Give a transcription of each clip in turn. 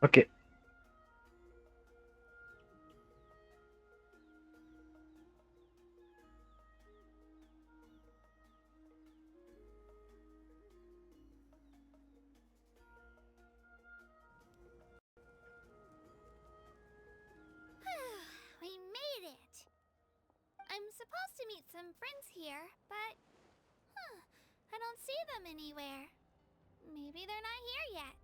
Oke. We made it! I'm supposed to meet some friends here, but... I don't see them anywhere. Maybe they're not here yet.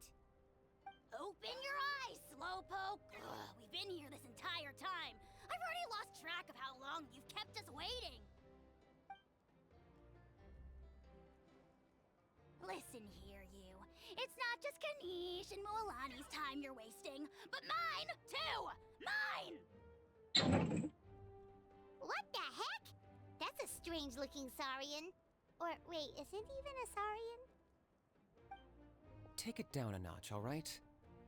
Open your eyes, Slowpoke! Ugh, we've been here this entire time. I've already lost track of how long you've kept us waiting. Listen here, you. It's not just Kanish and Moalani's time you're wasting, but mine, too! Mine! What the heck? That's a strange-looking Saurian. Or, wait, is it even a Saurian? Take it down a notch, all right?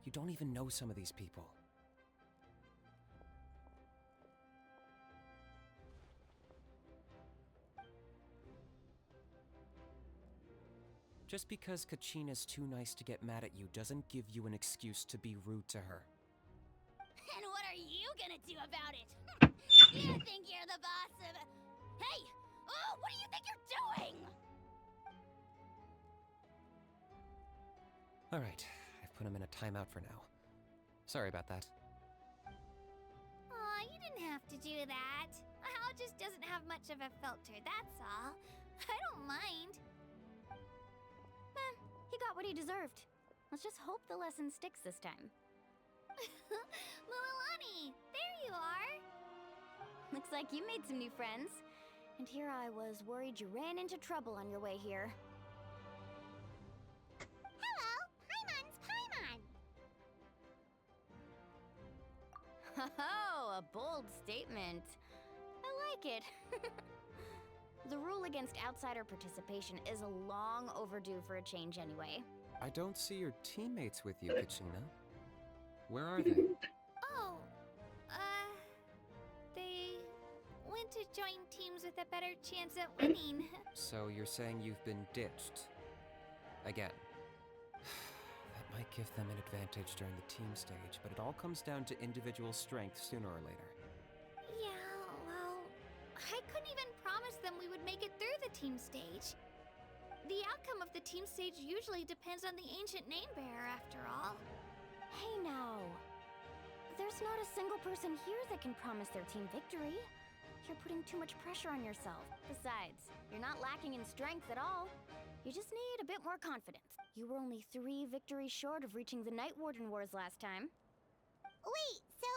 You don't even know some of these people. Just because Kachina's too nice to get mad at you doesn't give you an excuse to be rude to her. And what are you gonna do about it? You think you're the boss of... Hey! Oh, what do you think you're doing? All right, I've put him in a timeout for now. Sorry about that. Aw, you didn't have to do that. Hal just doesn't have much of a filter, that's all. I don't mind. He got what he deserved. Let's just hope the lesson sticks this time. Mualani, there you are. Looks like you made some new friends. And here I was worried you ran into trouble on your way here. Hello, Paimon's Paimon. Oh, a bold statement. I like it. The rule against outsider participation is long overdue for a change anyway. I don't see your teammates with you, Kachina. Where are they? Oh, they went to join teams with a better chance at winning. So you're saying you've been ditched? Again. That might give them an advantage during the team stage, but it all comes down to individual strength sooner or later. Yeah, well, I couldn't even promise them we would make it through the team stage. The outcome of the team stage usually depends on the ancient name bearer, after all. Hey now. There's not a single person here that can promise their team victory. You're putting too much pressure on yourself. Besides, you're not lacking in strength at all. You just need a bit more confidence. You were only 3 victories short of reaching the Night Warden Wars last time. Wait, so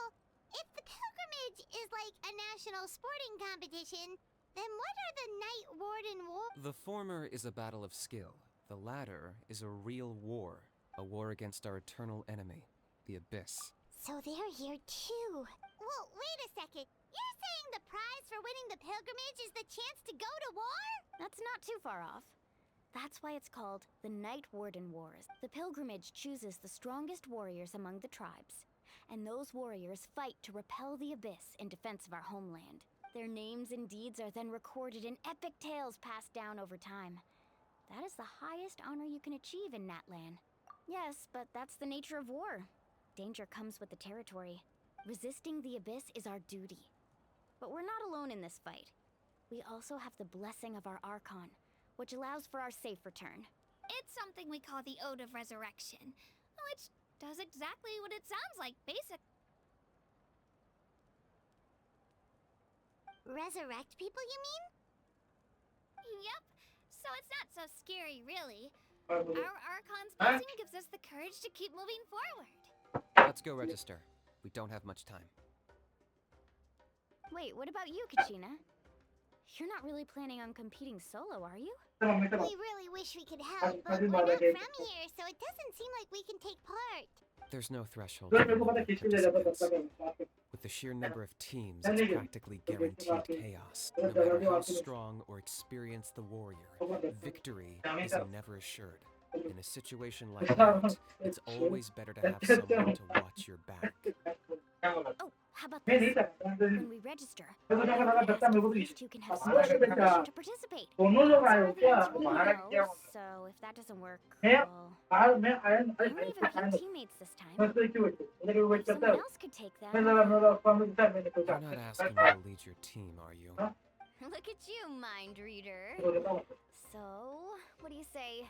if the pilgrimage is like a national sporting competition, then what are the Night Warden Wars? The former is a battle of skill. The latter is a real war. A war against our eternal enemy, the Abyss. So they're here too. Well, wait a second. You're saying the prize for winning the pilgrimage is the chance to go to war? That's not too far off. That's why it's called the Night Warden Wars. The pilgrimage chooses the strongest warriors among the tribes, and those warriors fight to repel the Abyss in defense of our homeland. Their names and deeds are then recorded in epic tales passed down over time. That is the highest honor you can achieve in NATLAN. Yes, but that's the nature of war. Danger comes with the territory. Resisting the Abyss is our duty. But we're not alone in this fight. We also have the blessing of our Archon, which allows for our safe return. It's something we call the Ode of Resurrection, which does exactly what it sounds like, Resurrect people, you mean? Yep. So it's not so scary, really. Our Archon's blessing gives us the courage to keep moving forward. Let's go register. We don't have much time. Wait, what about you, Kachina? You're not really planning on competing solo, are you? We really wish we could help, but we're not from here, so it doesn't seem like we can take part. There's no threshold for participants. With the sheer number of teams, it's practically guaranteed chaos. No matter how strong or experienced the warrior, victory is never assured. In a situation like that, it's always better to have someone to watch your back. Oh, How about this? When we register, every ask if these two can have special permission to participate. Odds are the answer will be no, so if that doesn't work, well, I won't even pick teammates this time. If someone else could take them. You're not asking me to lead your team, are you? Look at you, mind reader. So, what do you say?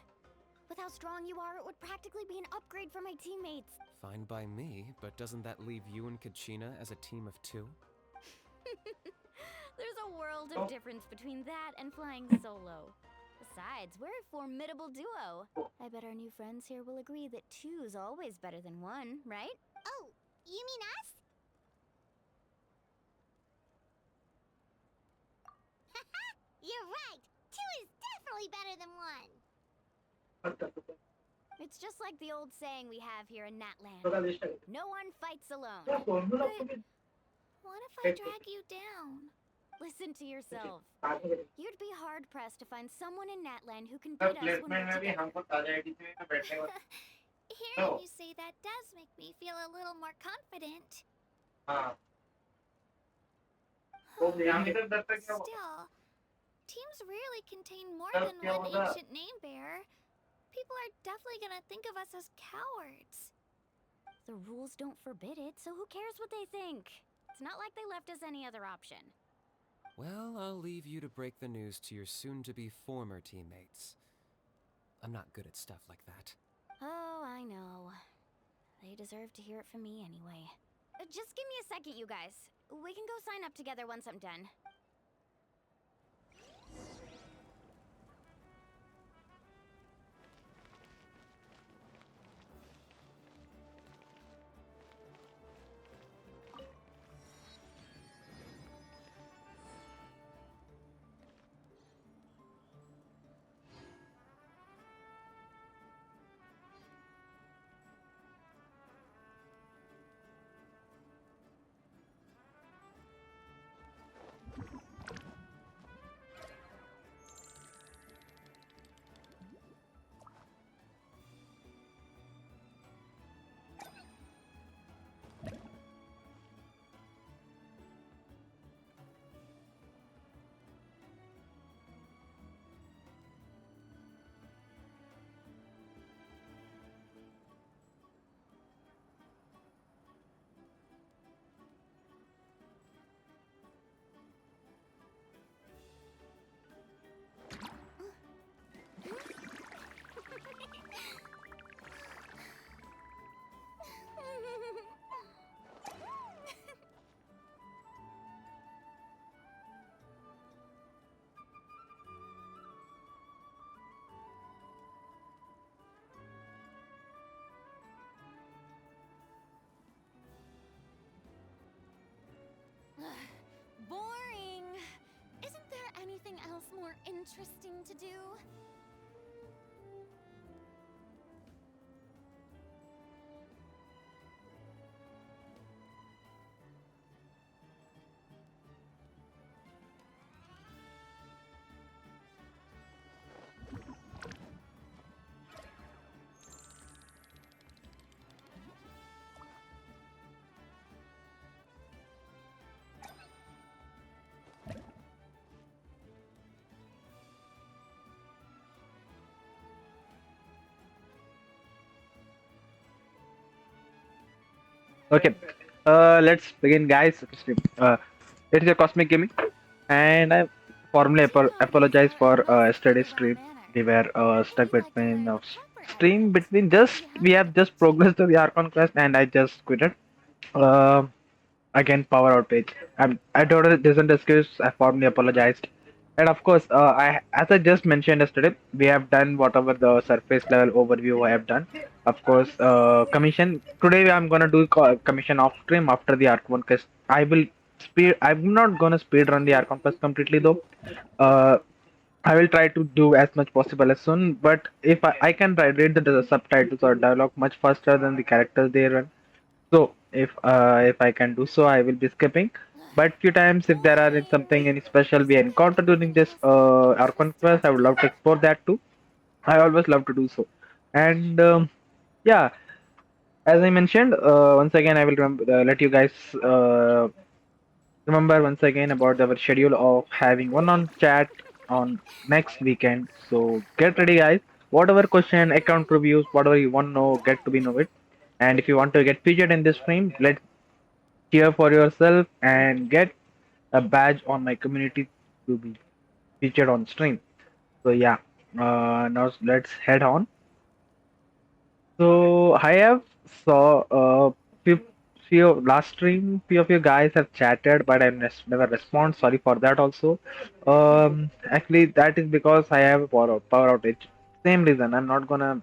With how strong you are, it would practically be an upgrade for my teammates. Fine by me, but doesn't that leave you and Kachina as a team of 2? There's a world of difference between that and flying solo. Besides, we're a formidable duo. I bet our new friends here will agree that 2's always better than 1, right? Oh, you mean us? You're right. 2 is definitely better than 1. It's just like the old saying we have here in NATLAN. No one fights alone. But what if I drag you down? Listen to yourself. You'd be hard-pressed to find someone in NATLAN who can beat us when we're together. Hearing you say that does make me feel a little more confident. Still, teams rarely contain more than one ancient name bearer. People are definitely gonna think of us as cowards. The rules don't forbid it, so who cares what they think? It's not like they left us any other option. Well, I'll leave you to break the news to your soon-to-be former teammates. I'm not good at stuff like that. Oh, I know. They deserve to hear it from me anyway. Just give me a second, you guys. We can go sign up together once I'm done. Boring! Isn't there anything else more interesting to do? Okay, let's begin, guys. It's your Cosmic Gaming, and I formally apologize for yesterday's stream. We were stuck between stream between just we have just progressed to the Archon Quest, and I just quit it. Uh, Again, power outage. I totally doesn't excuse. I formally apologized. And of course, as I just mentioned yesterday, we have done whatever the surface level overview I have done. Of course, commission today I'm gonna do commission off stream after the Archon Quest. I will speed. I'm not gonna speed run the Archon Quest completely though. Uh, I will try to do as much possible as soon. But if I can read the subtitles or dialogue much faster than the characters they run. So if I can do so, I will be skipping. But few times, if there are something any special we encounter during this Archon quest, I would love to explore that too. I always love to do so. And yeah, As I mentioned, once again, I will let you guys remember once again about our schedule of having one-on chat on next weekend. So get ready, guys. Whatever question, account reviews, whatever you want to know, get to be know it. And if you want to get featured in this stream, let's cheer for yourself and get a badge on my community to be featured on stream. So yeah, now let's head on. So I have saw few last stream. Few of you guys have chatted, but I never respond. Sorry for that also. Actually, that is because I have a power outage. Same reason. I'm not gonna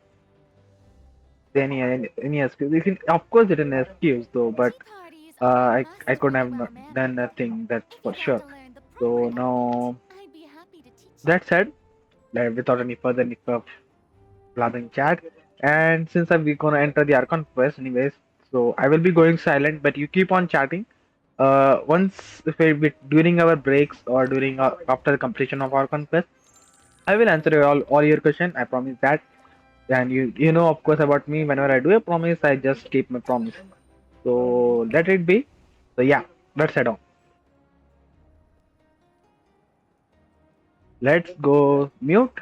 say any excuse. Of course, it is an excuse though, but Tea parties uh, are I could massively have well done mannered. nothing. That's If for you want sure. to learn the So proper etiquette, now I'd be happy to teach you. that said, without any further blathering chat. And since we're gonna enter the Archon Quest anyways, so I will be going silent, but you keep on chatting. Once if during our breaks or during after the completion of Archon Quest, I will answer all your question. I promise that. And you know of course about me. Whenever I do a promise, I just keep my promise. So let it be. So yeah, let's head on. Let's go mute.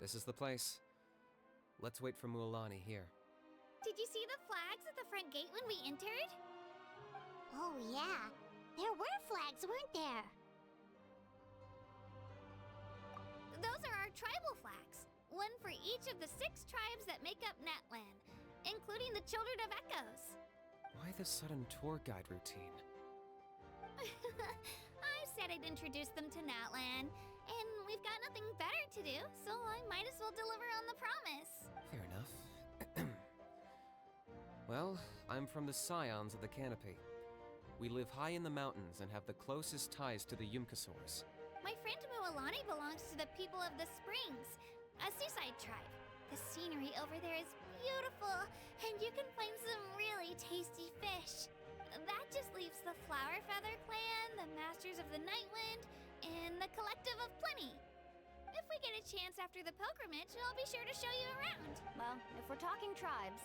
This is the place. Let's wait for Mualani here. Did you see the flags at the front gate when we entered? Oh, yeah. There were flags, weren't there? Those are our tribal flags. One for each of the 6 tribes that make up NATLAN, including the Children of Echoes. Why the sudden tour guide routine? I said I'd introduce them to NATLAN, and we've got nothing better to do, so I might as well deliver on the promise. Fair enough. Well, I'm from the Scions of the Canopy. We live high in the mountains and have the closest ties to the Yumkasaurs. My friend Mualani belongs to the people of the Springs, a seaside tribe. The scenery over there is beautiful, and you can find some really tasty fish. That just leaves the Flower Feather Clan, the Masters of the Nightwind, and the Collective of Plenty. If we get a chance after the pilgrimage, I'll be sure to show you around. Well, if we're talking tribes,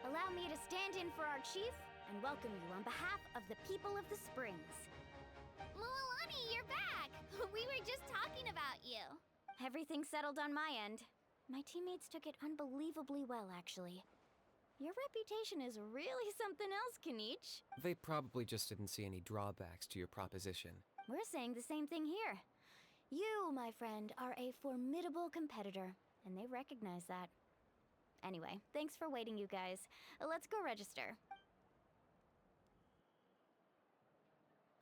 allow me to stand in for our chief and welcome you on behalf of the people of the Springs. Mualani, you're back! We were just talking about you. Everything settled on my end. My teammates took it unbelievably well, actually. Your reputation is really something else, Kanich. They probably just didn't see any drawbacks to your proposition. We're saying the same thing here. You, my friend, are a formidable competitor, and they recognize that. Anyway, thanks for waiting, you guys. Let's go register.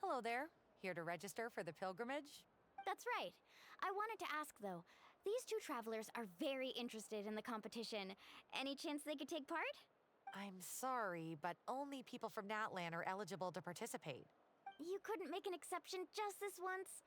Hello there. Here to register for the pilgrimage? That's right. I wanted to ask, though. These 2 travelers are very interested in the competition. Any chance they could take part? I'm sorry, but only people from NATLAN are eligible to participate. You couldn't make an exception just this once?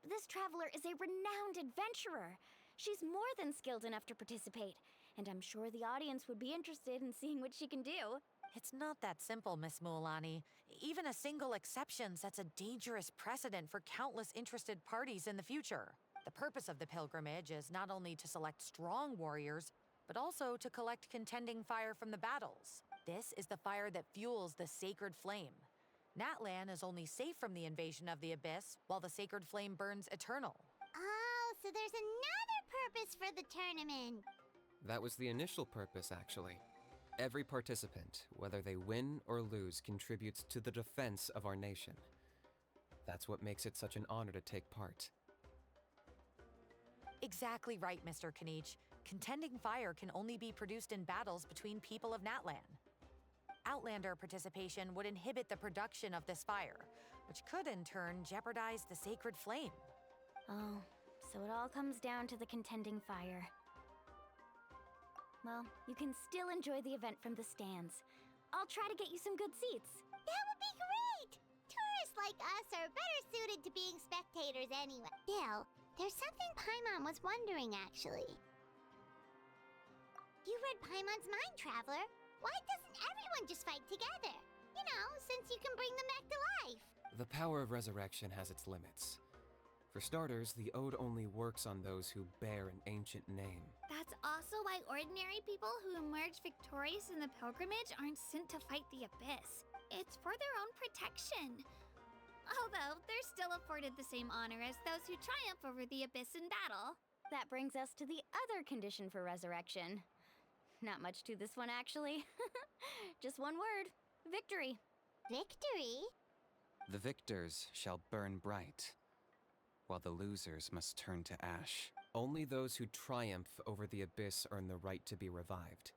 This traveler is a renowned adventurer. She's more than skilled enough to participate, and I'm sure the audience would be interested in seeing what she can do. It's not that simple, Miss Mualani. Even a single exception sets a dangerous precedent for countless interested parties in the future. The purpose of the pilgrimage is not only to select strong warriors, but also to collect contending fire from the battles. This is the fire that fuels the sacred flame. NATLAN is only safe from the invasion of the Abyss, while the sacred flame burns eternal. Oh, so there's another purpose for the tournament. That was the initial purpose, actually. Every participant, whether they win or lose, contributes to the defense of our nation. That's what makes it such an honor to take part. Exactly right, Mr. Kanich. Contending fire can only be produced in battles between people of NATLAN. Outlander participation would inhibit the production of this fire, which could in turn jeopardize the sacred flame. Oh, so it all comes down to the contending fire. Well, you can still enjoy the event from the stands. I'll try to get you some good seats. That would be great! Tourists like us are better suited to being spectators anyway. Still, there's something Paimon was wondering, actually. You read Paimon's mind, Traveler. Why doesn't everyone just fight together? You know, since you can bring them back to life. The power of resurrection has its limits. For starters, the ode only works on those who bear an ancient name. That's also why ordinary people who emerge victorious in the pilgrimage aren't sent to fight the abyss. It's for their own protection. Although, they're still afforded the same honor as those who triumph over the abyss in battle. That brings us to the other condition for resurrection. Not much to this one, actually. Just one word. Victory. Victory? The victors shall burn bright, while the losers must turn to ash. Only those who triumph over the abyss earn the right to be revived.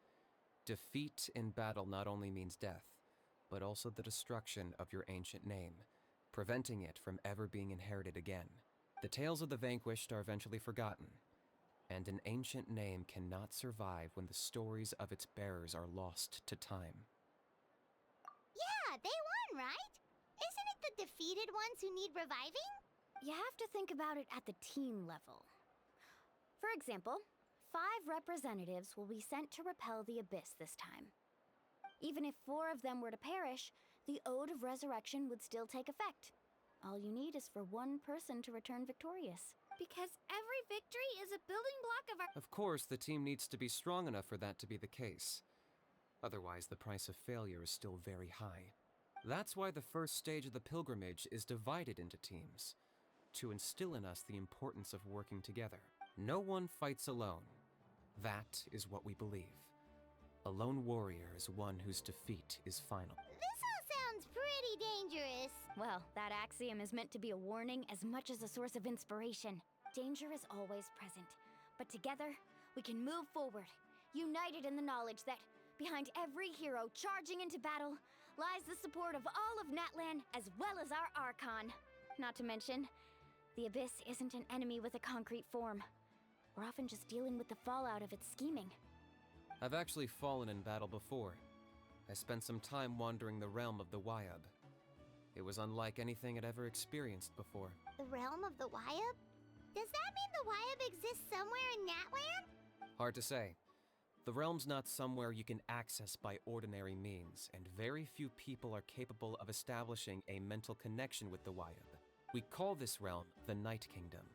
Defeat in battle not only means death, but also the destruction of your ancient name, preventing it from ever being inherited again. The tales of the vanquished are eventually forgotten, and an ancient name cannot survive when the stories of its bearers are lost to time. Yeah, they won, right? Isn't it the defeated ones who need reviving? You have to think about it at the team level. For example, 5 representatives will be sent to repel the abyss this time. Even if 4 of them were to perish, the Ode of Resurrection would still take effect. All you need is for one person to return victorious. Because every victory is a building block of our... Of course, the team needs to be strong enough for that to be the case. Otherwise, the price of failure is still very high. That's why the first stage of the pilgrimage is divided into teams, to instill in us the importance of working together. No one fights alone. That is what we believe. A lone warrior is one whose defeat is final. This all sounds pretty dangerous. Well, that axiom is meant to be a warning as much as a source of inspiration. Danger is always present, but together, we can move forward, united in the knowledge that behind every hero charging into battle lies the support of all of NATLAN as well as our Archon. Not to mention, the Abyss isn't an enemy with a concrete form. We're often just dealing with the fallout of its scheming. I've actually fallen in battle before. I spent some time wandering the realm of the Wyab. It was unlike anything I'd ever experienced before. The realm of the Wyab? Does that mean the Wyab exists somewhere in NATLAN? Hard to say. The realm's not somewhere you can access by ordinary means, and very few people are capable of establishing a mental connection with the Wyab. We call this realm the Night Kingdom,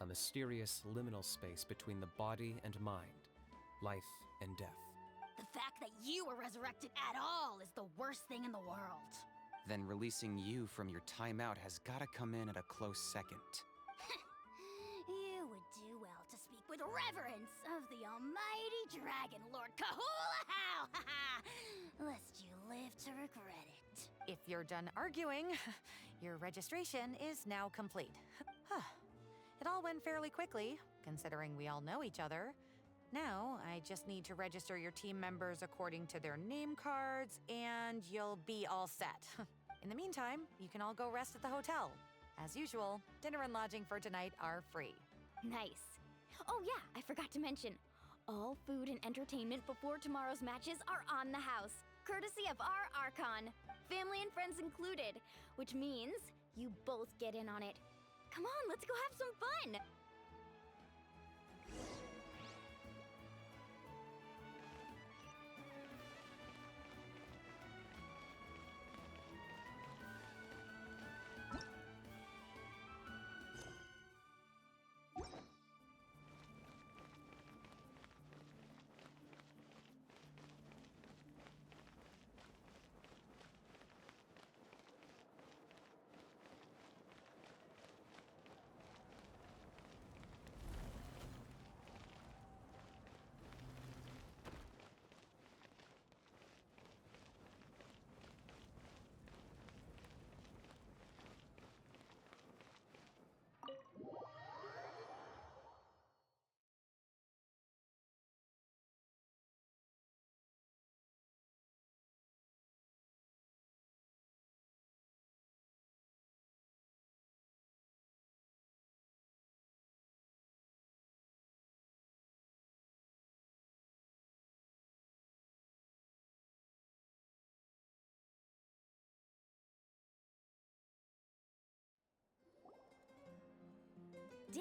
a mysterious liminal space between the body and mind, life and death. The fact that you were resurrected at all is the worst thing in the world. Then releasing you from your timeout has gotta come in at a close second. You would do well to speak with reverence of the almighty Dragon Lord Kahula-How! Lest you live to regret it. If you're done arguing, your registration is now complete. It all went fairly quickly, considering we all know each other. Now, I just need to register your team members according to their name cards, and you'll be all set. In the meantime, you can all go rest at the hotel. As usual, dinner and lodging for tonight are free. Nice. Oh yeah, I forgot to mention. All food and entertainment before tomorrow's matches are on the house, courtesy of our Archon, family and friends included, which means you both get in on it. Come on, let's go have some fun!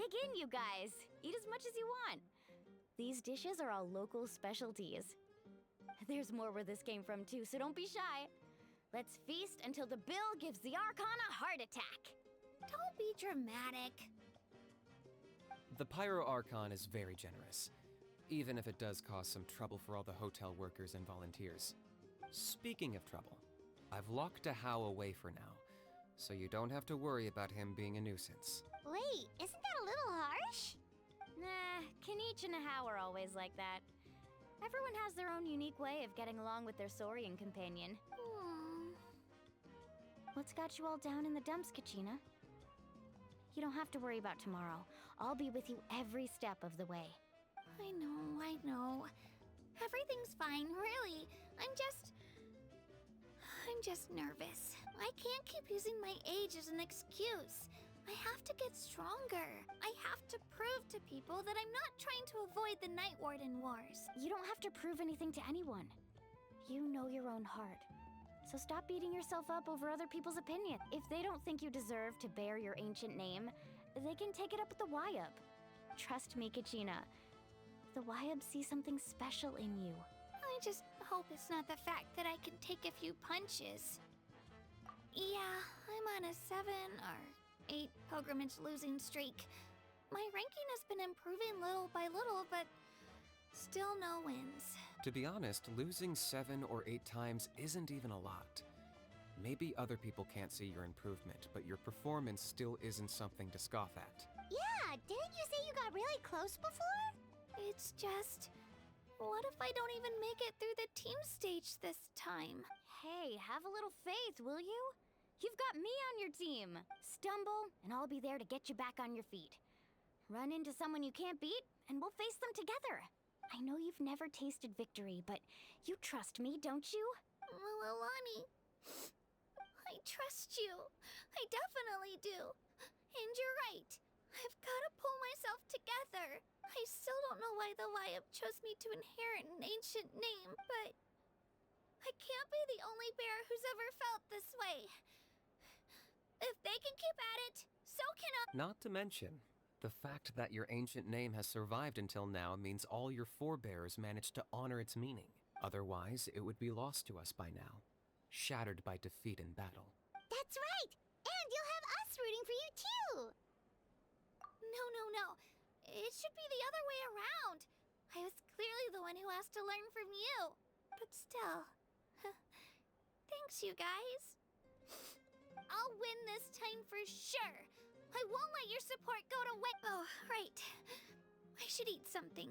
Dig in, you guys. Eat as much as you want. These dishes are all local specialties. There's more where this came from too, so don't be shy. Let's feast until the bill gives the Archon a heart attack. Don't be dramatic. The Pyro Archon is very generous, even if it does cause some trouble for all the hotel workers and volunteers. Speaking of trouble, I've locked a How away for now, so you don't have to worry about him being a nuisance. Wait, isn't that a little harsh? Nah, Kanich and a How are always like that. Everyone has their own unique way of getting along with their Saurian companion. What's got you all down in the dumps, Kachina? You don't have to worry about tomorrow. I'll be with you every step of the way. I know. Everything's fine, really. I'm just nervous. I can't keep using my age as an excuse. I have to get stronger. I have to prove to people that I'm not trying to avoid the Night Warden Wars. You don't have to prove anything to anyone. You know your own heart. So stop beating yourself up over other people's opinion. If they don't think you deserve to bear your ancient name, they can take it up with the Wyub. Trust me, Kachina. The Wyub see something special in you. I just hope it's not the fact that I can take a few punches. Yeah, I'm on a 7 or 8 pilgrimage losing streak. My ranking has been improving little by little, but still no wins. To be honest, losing 7 or 8 times isn't even a lot. Maybe other people can't see your improvement, but your performance still isn't something to scoff at. Yeah, didn't you say you got really close before? It's just, what if I don't even make it through the team stage this time? Hey, have a little faith, will you? You've got me on your team. Stumble, and I'll be there to get you back on your feet. Run into someone you can't beat, and we'll face them together. I know you've never tasted victory, but you trust me, don't you? Well, Alani, I trust you. I definitely do. And you're right. I've got to pull myself together. I still don't know why the Wyub chose me to inherit an ancient name, but I can't be the only bear who's ever felt this way. If they can keep at it, so can I. Not to mention, the fact that your ancient name has survived until now means all your forebears managed to honor its meaning. Otherwise, it would be lost to us by now, shattered by defeat in battle. That's right! And you'll have us rooting for you too! No. It should be the other way around. I was clearly the one who asked to learn from you. But still. Thanks, you guys. I'll win this time for sure. I won't let your support go to waste. Oh, right. I should eat something.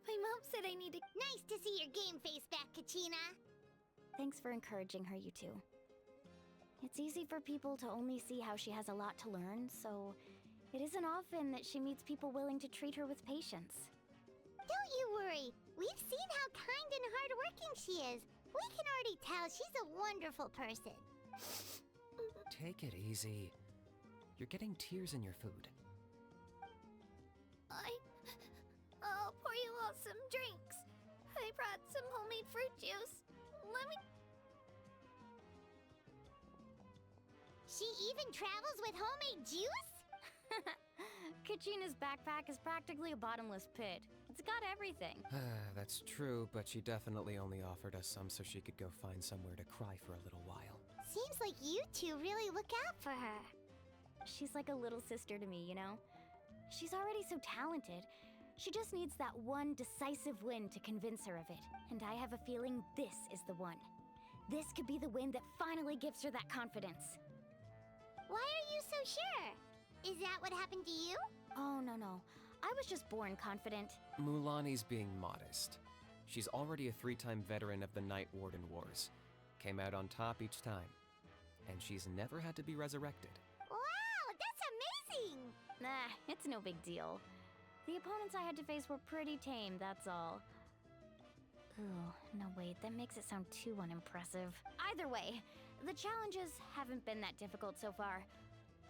My mom said I need to. Nice to see your game face back, Kachina. Thanks for encouraging her, you two. It's easy for people to only see how she has a lot to learn, so it isn't often that she meets people willing to treat her with patience. Don't you worry. We've seen how kind and hardworking she is. We can already tell she's a wonderful person. Take it easy. You're getting tears in your food. I'll pour you all some drinks. I brought some homemade fruit juice. Let me. She even travels with homemade juice? Kachina's backpack is practically a bottomless pit. It's got everything. That's true, but she definitely only offered us some so she could go find somewhere to cry for a little while. Seems like you two really look out for her. She's like a little sister to me, you know? She's already so talented. She just needs that one decisive win to convince her of it. And I have a feeling this is the one. This could be the win that finally gives her that confidence. Why are you so sure? Is that what happened to you? Oh, no. I was just born confident. Mulani's being modest. She's already a 3-time veteran of the Night Warden Wars. Came out on top each time. And she's never had to be resurrected. Wow, that's amazing! Nah, it's no big deal. The opponents I had to face were pretty tame, that's all. Ooh, no wait, that makes it sound too unimpressive. Either way, the challenges haven't been that difficult so far.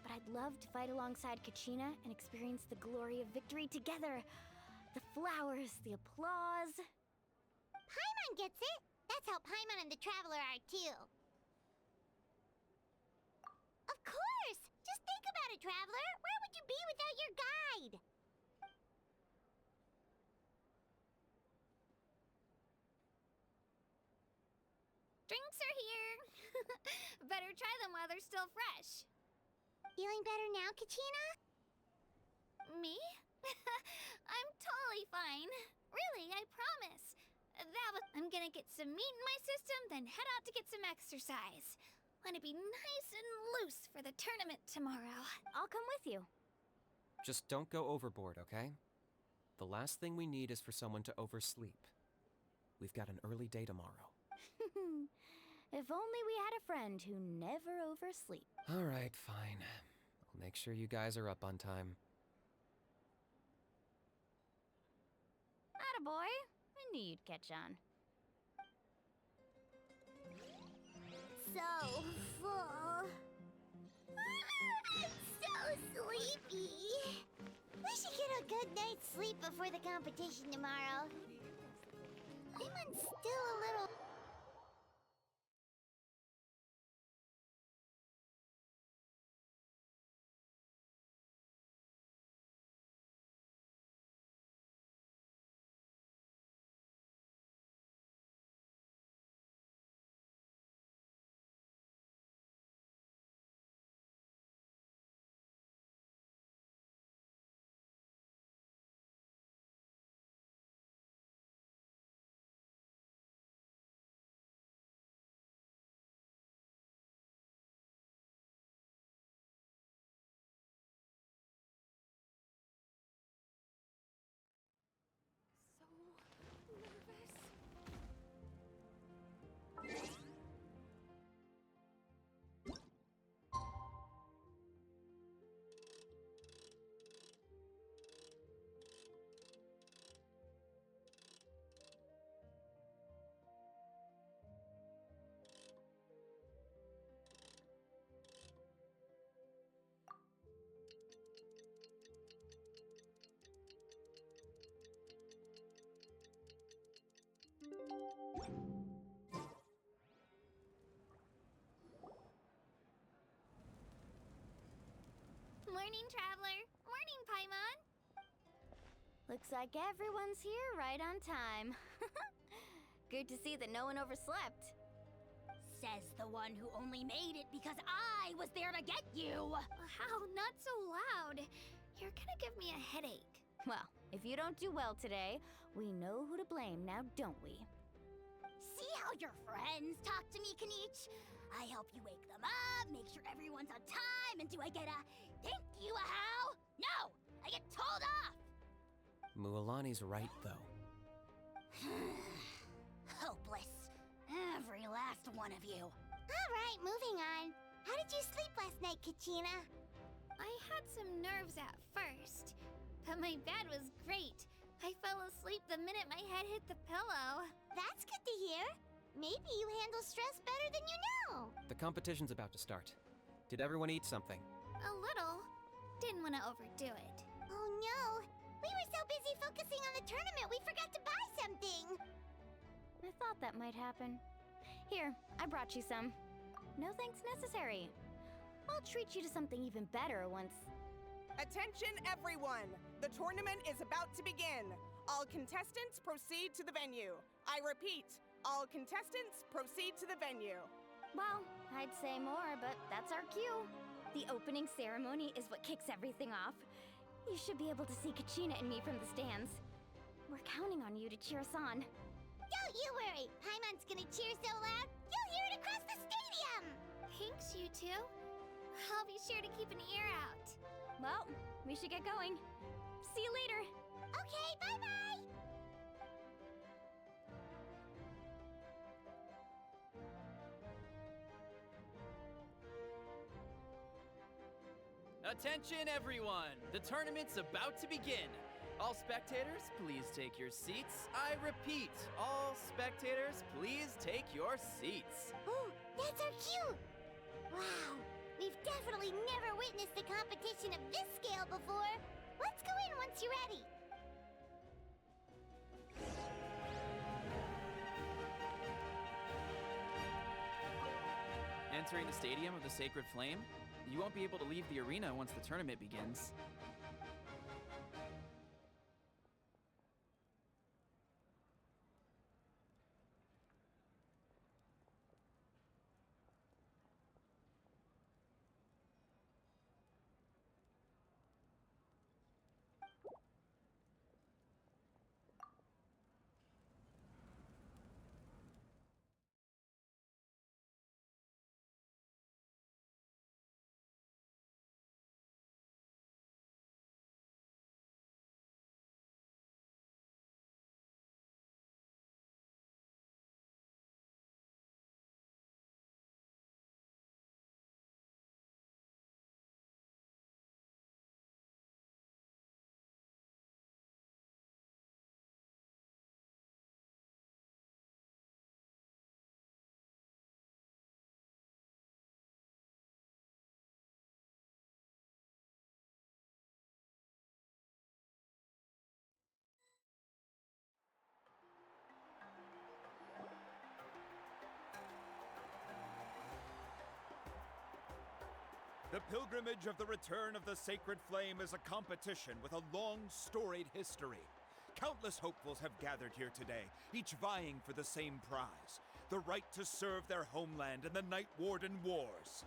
But I'd love to fight alongside Kachina and experience the glory of victory together. The flowers, the applause. Paimon gets it! That's how Paimon and the Traveler are too. Of course! Just think about it, about it, traveler. Where would you be without your guide? Drinks are here. Better try them while they're still fresh. Feeling better now, Kachina? Me? I'm totally fine. Really, I promise. I'm gonna get some meat in my system, then head out to get some exercise. Want to be nice and loose for the tournament tomorrow. I'll come with you. Just don't go overboard, okay? The last thing we need is for someone to oversleep. We've got an early day tomorrow. If only we had a friend who never oversleep. All right, fine. I'll make sure you guys are up on time. Attaboy. I knew you'd catch on. So full. I'm so sleepy. We should get a good night's sleep before the competition tomorrow. I'm still a little... Morning, traveler. Morning, Paimon. Looks like everyone's here right on time. Good to see that no one overslept. Says the one who only made it because I was there to get you! How? Not so loud. You're gonna give me a headache. Well, if you don't do well today, we know who to blame now, don't we? See how your friends talk to me, Kanich? I help you wake them up, make sure everyone's on time, and do I get a thank you, a how? No! I get told off! Mualani's right, though. Hopeless. Every last one of you. Alright, moving on. How did you sleep last night, Kachina? I had some nerves at first, but my bed was great. I fell asleep the minute my head hit the pillow. That's good to hear. Maybe you handle stress better than you know. The competition's about to start. Did everyone eat something? A little. Didn't want to overdo it. Oh no! We were so busy focusing on the tournament we forgot to buy something! I thought that might happen. Here, I brought you some. No thanks necessary. I'll treat you to something even better once... Attention everyone! The tournament is about to begin. All contestants proceed to the venue. I repeat, all contestants proceed to the venue. Well, I'd say more, but that's our cue. The opening ceremony is what kicks everything off. You should be able to see Kachina and me from the stands. We're counting on you to cheer us on. Don't you worry! Paimon's gonna cheer so loud, you'll hear it across the stadium! Thanks, you two. I'll be sure to keep an ear out. Well, we should get going. See you later. Okay, bye-bye! Attention everyone! The tournament's about to begin! All spectators, please take your seats. I repeat, all spectators, please take your seats. Oh, that's our cue! Wow, we've definitely never witnessed a competition of this scale before. Let's go in once you're ready. Entering the Stadium of the Sacred Flame, You won't be able to leave the arena once the tournament begins. The Pilgrimage of the Return of the Sacred Flame is a competition with a long, storied history. Countless hopefuls have gathered here today, each vying for the same prize, the right to serve their homeland in the Night Warden Wars.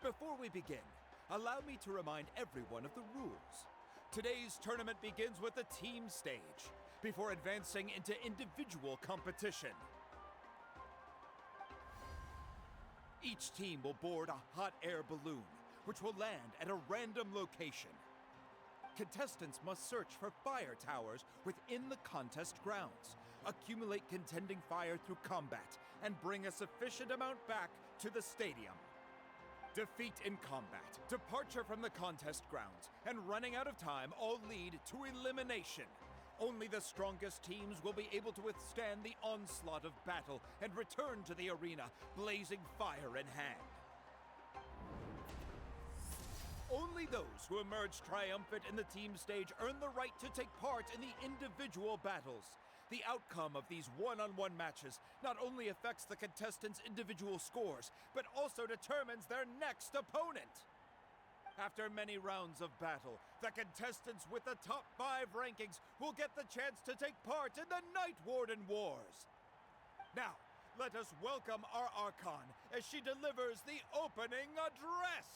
Before we begin, allow me to remind everyone of the rules. Today's tournament begins with the team stage, before advancing into individual competition. Each team will board a hot air balloon, which will land at a random location. Contestants must search for fire towers within the contest grounds, accumulate contending fire through combat, and bring a sufficient amount back to the stadium. Defeat in combat, departure from the contest grounds, and running out of time all lead to elimination. Only the strongest teams will be able to withstand the onslaught of battle and return to the arena, blazing fire in hand. Only those who emerge triumphant in the team stage earn the right to take part in the individual battles. The outcome of these one-on-one matches not only affects the contestants' individual scores, but also determines their next opponent. After many rounds of battle, the contestants with the top 5 rankings will get the chance to take part in the Night Warden Wars. Now, let us welcome our Archon as she delivers the opening address!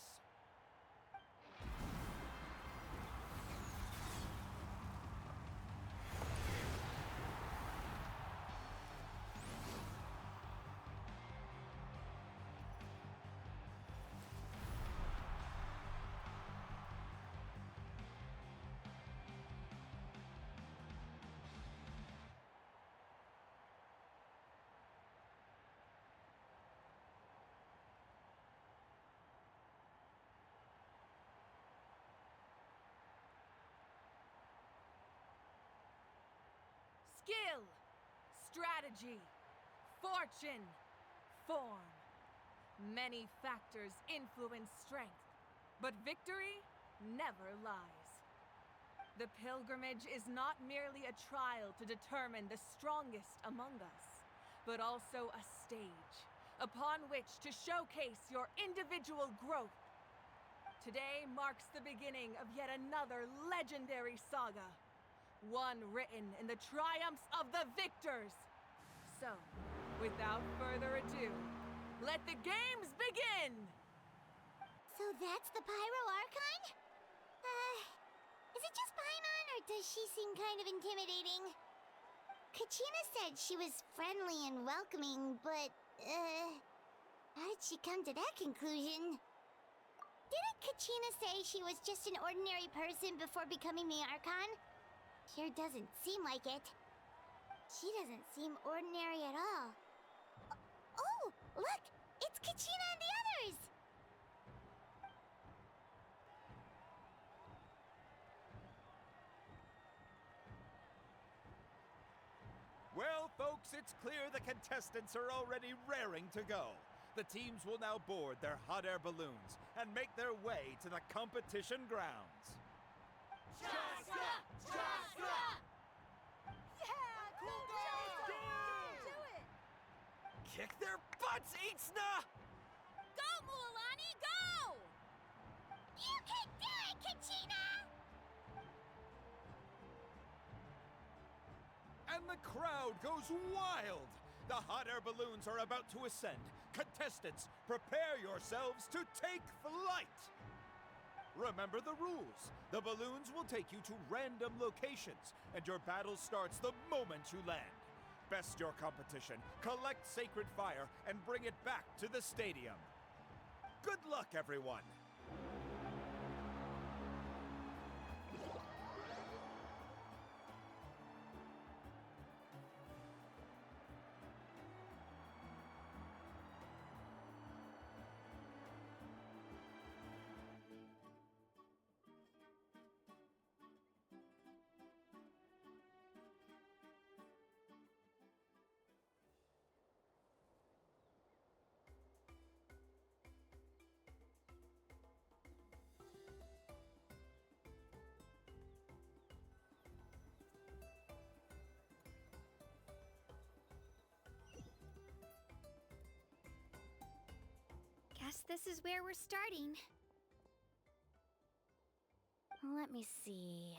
Skill, strategy, fortune, form. Many factors influence strength, but victory never lies. The pilgrimage is not merely a trial to determine the strongest among us, but also a stage upon which to showcase your individual growth. Today marks the beginning of yet another legendary saga. One written in the triumphs of the victors. So, without further ado, let the games begin! So that's the Pyro Archon? Is it just Paimon, or does she seem kind of intimidating? Kachina said she was friendly and welcoming, but, how did she come to that conclusion? Didn't Kachina say she was just an ordinary person before becoming the Archon? Sure doesn't seem like it. She doesn't seem ordinary at all. Oh, look! It's Kachina and the others! Well, folks, it's clear the contestants are already raring to go. The teams will now board their hot air balloons and make their way to the competition grounds. Chaska! Chaska! Yeah! Cool girl! Do it! Kick their butts, Itzna! Go, Mualani, go! You can do it, Kachina! And the crowd goes wild! The hot air balloons are about to ascend. Contestants, prepare yourselves to take flight! Remember the rules. The balloons will take you to random locations, and your battle starts the moment you land. Best your competition, collect sacred fire, and bring it back to the stadium. Good luck, everyone! Guess this is where we're starting. Let me see.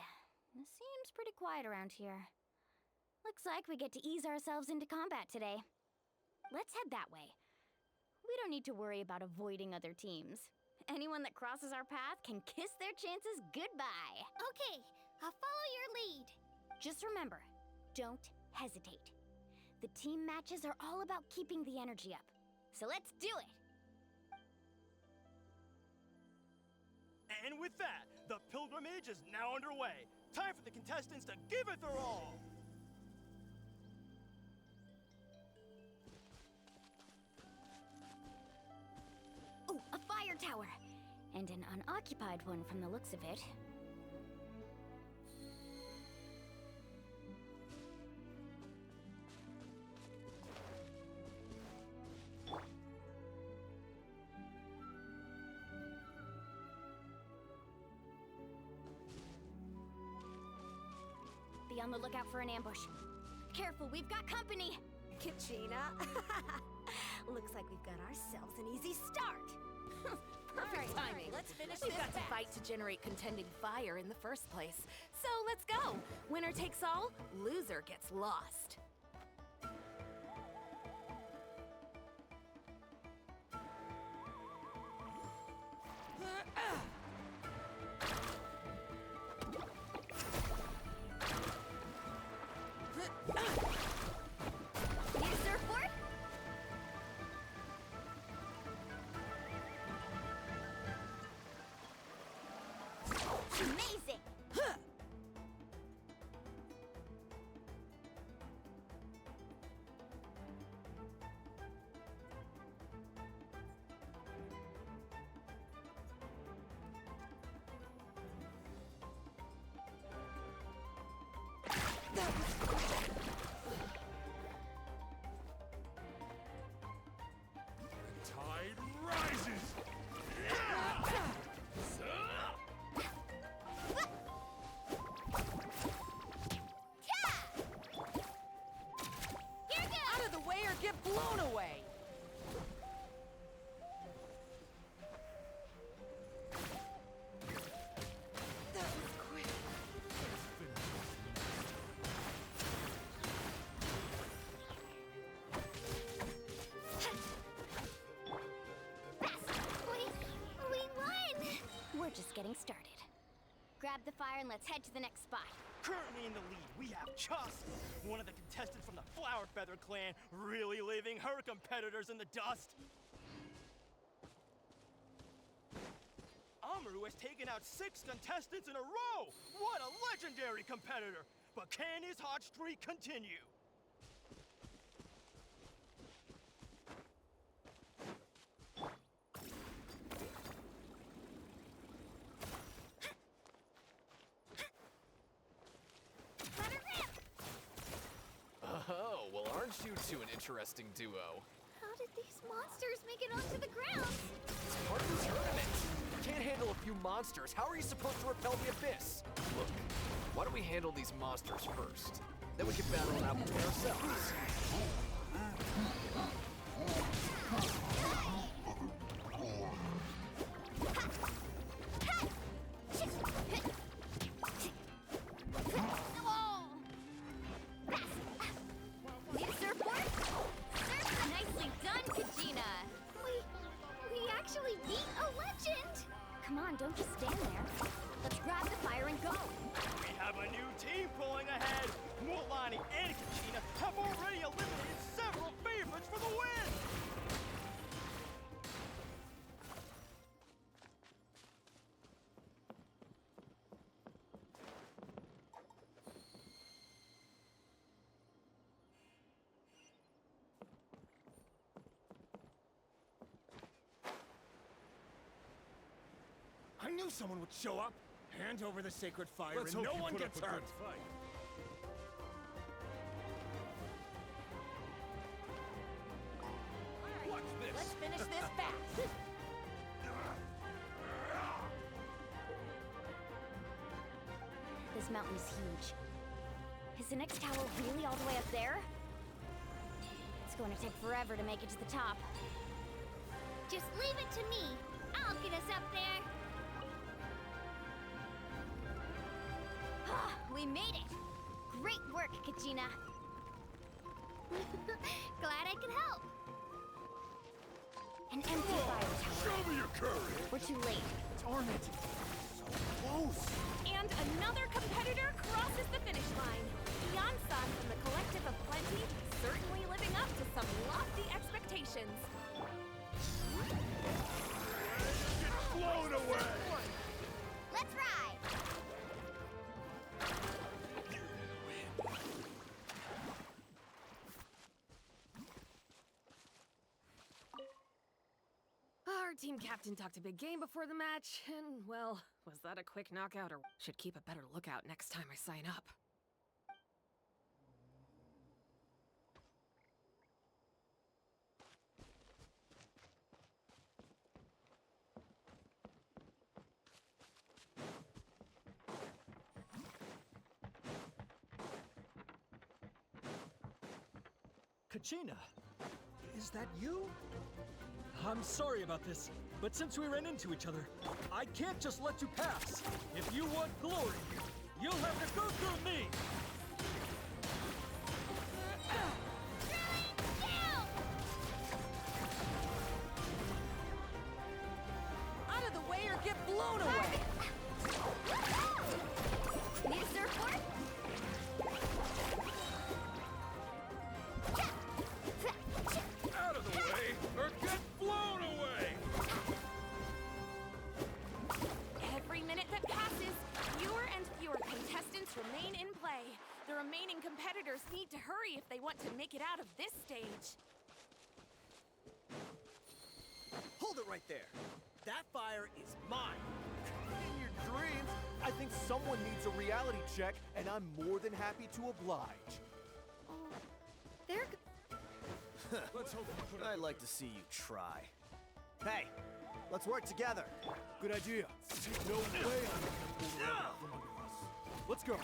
It seems pretty quiet around here. Looks like we get to ease ourselves into combat today. Let's head that way. We don't need to worry about avoiding other teams. Anyone that crosses our path can kiss their chances goodbye. Okay, I'll follow your lead. Just remember, don't hesitate. The team matches are all about keeping the energy up. So let's do it! And with that, the pilgrimage is now underway. Time for the contestants to give it their all! Oh, a fire tower! And an unoccupied one from the looks of it. Be on the lookout for an ambush. Careful, we've got company! Kachina. Looks like we've got ourselves an easy start. Perfect timing. Let's finish We've this got to fast. fight to generate contending fire in the first place. So let's go. Winner takes all, loser gets lost. Need a surfboard? Amazing! Tide rises! Here goes! Out of the way or get blown away! That was quick. We won! We're just getting started. Grab the fire and let's head to the next spot. Currently in the lead, we have Chust, one of the contestants from the Flower Feather clan, really leaving her competitors in the dust. Amaru has taken out 6 contestants in a row! What a legendary competitor! But can his hot streak continue? Let her rip! Oh, well, aren't you two an interesting duo? How did these monsters make it onto the ground? It's part of the tournament. You can't handle a few monsters. How are you supposed to repel the abyss? Look, why don't we handle these monsters first? Then we can battle it out between ourselves. Don't just stand there. Let's grab the fire and go. We have a new team pulling ahead. Mualani and Kachina have already eliminated several favorites for the win. I knew someone would show up. Hand over the sacred fire Let's and hope no you one put gets up a hurt. good fight. Watch this. Let's finish this fast. This mountain is huge. Is the next tower really all the way up there? It's going to take forever to make it to the top. Just leave it to me. I'll get us up there. We made it! Great work, Kachina! Glad I could help. An empty fire tower. Show me your courage. We're too late. Darn it. So close. And another competitor crosses the finish line. Yan-san from the Collective of Plenty, certainly living up to some lofty expectations. Get blown away. Let's ride! Our team captain talked a big game before the match, and well, was that a quick knockout or should keep a better lookout next time I sign up? Kachina, is that you? I'm sorry about this, but since we ran into each other, I can't just let you pass. If you want glory, you'll have to go through me. Out of the way or get blown away. Need a surfboard? Out of the way or get blown away. Every minute that passes, fewer and fewer contestants remain in play. The remaining competitors need to hurry if they want to make it out of this stage. Hold it right there. That fire is mine. In your dreams, I think someone needs a reality check, and I'm more than happy to oblige. They're Let's hope you put up I'd like to see you try. Hey, let's work together. Good idea. No way I'm gonna pull the rug out from under us. Let's go.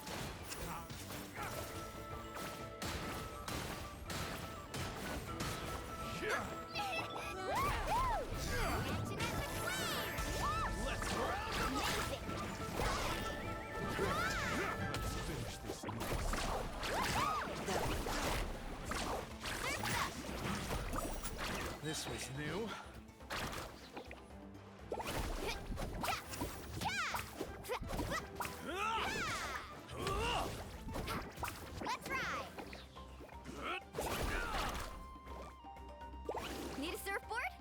Let's finish this. This was new. Let's ride! Need a surfboard?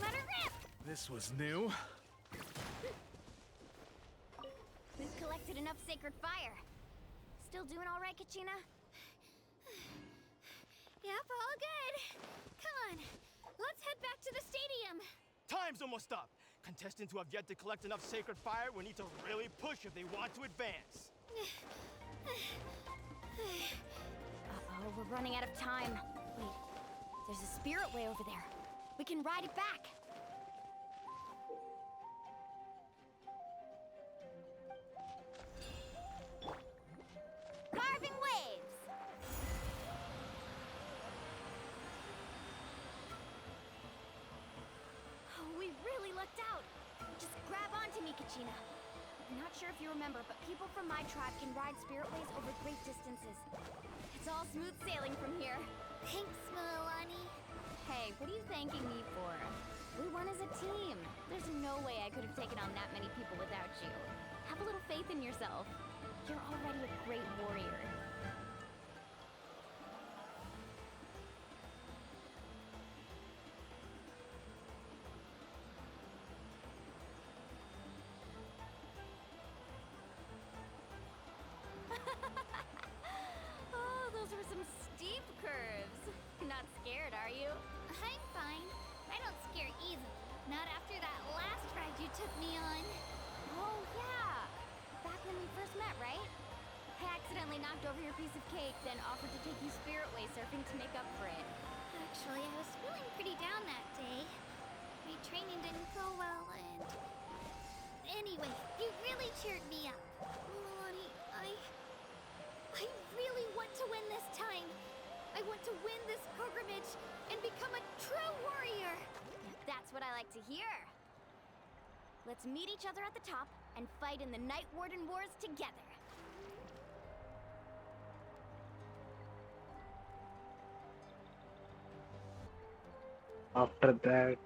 let her rip. This was new. We've collected enough sacred fire. Still doing all right, Kachina? Yep, all good. Come on, let's head back to the stadium. Time's almost up. Contestants who have yet to collect enough sacred fire will need to really push if they want to advance. Uh-oh, we're running out of time. Wait, there's a spirit way over there. We can ride it back. Carving waves! Oh, we really lucked out. Just grab onto me, Kachina. I'm not sure if you remember, but people from my tribe can ride spiritways over great distances. It's all smooth sailing from here. Thanks, Milani. Hey, what are you thanking me for? We won as a team. There's no way I could have taken on that many people without you. Have a little faith in yourself. You're already a great warrior. Oh, those were some steep curves. Not scared, are you? I'm fine. I don't scare easily. Not after that last ride you took me on. Oh, yeah. Back when we first met, right? I accidentally knocked over your piece of cake, then offered to take you spirit-way surfing to make up for it. Actually, I was feeling pretty down that day. My training didn't go well, and... Anyway, you really cheered me up. Milani, I really want to win this time. I want to win this pilgrimage and become a true warrior. That's what I like to hear. Let's meet each other at the top and fight in the Night Warden Wars together. After that,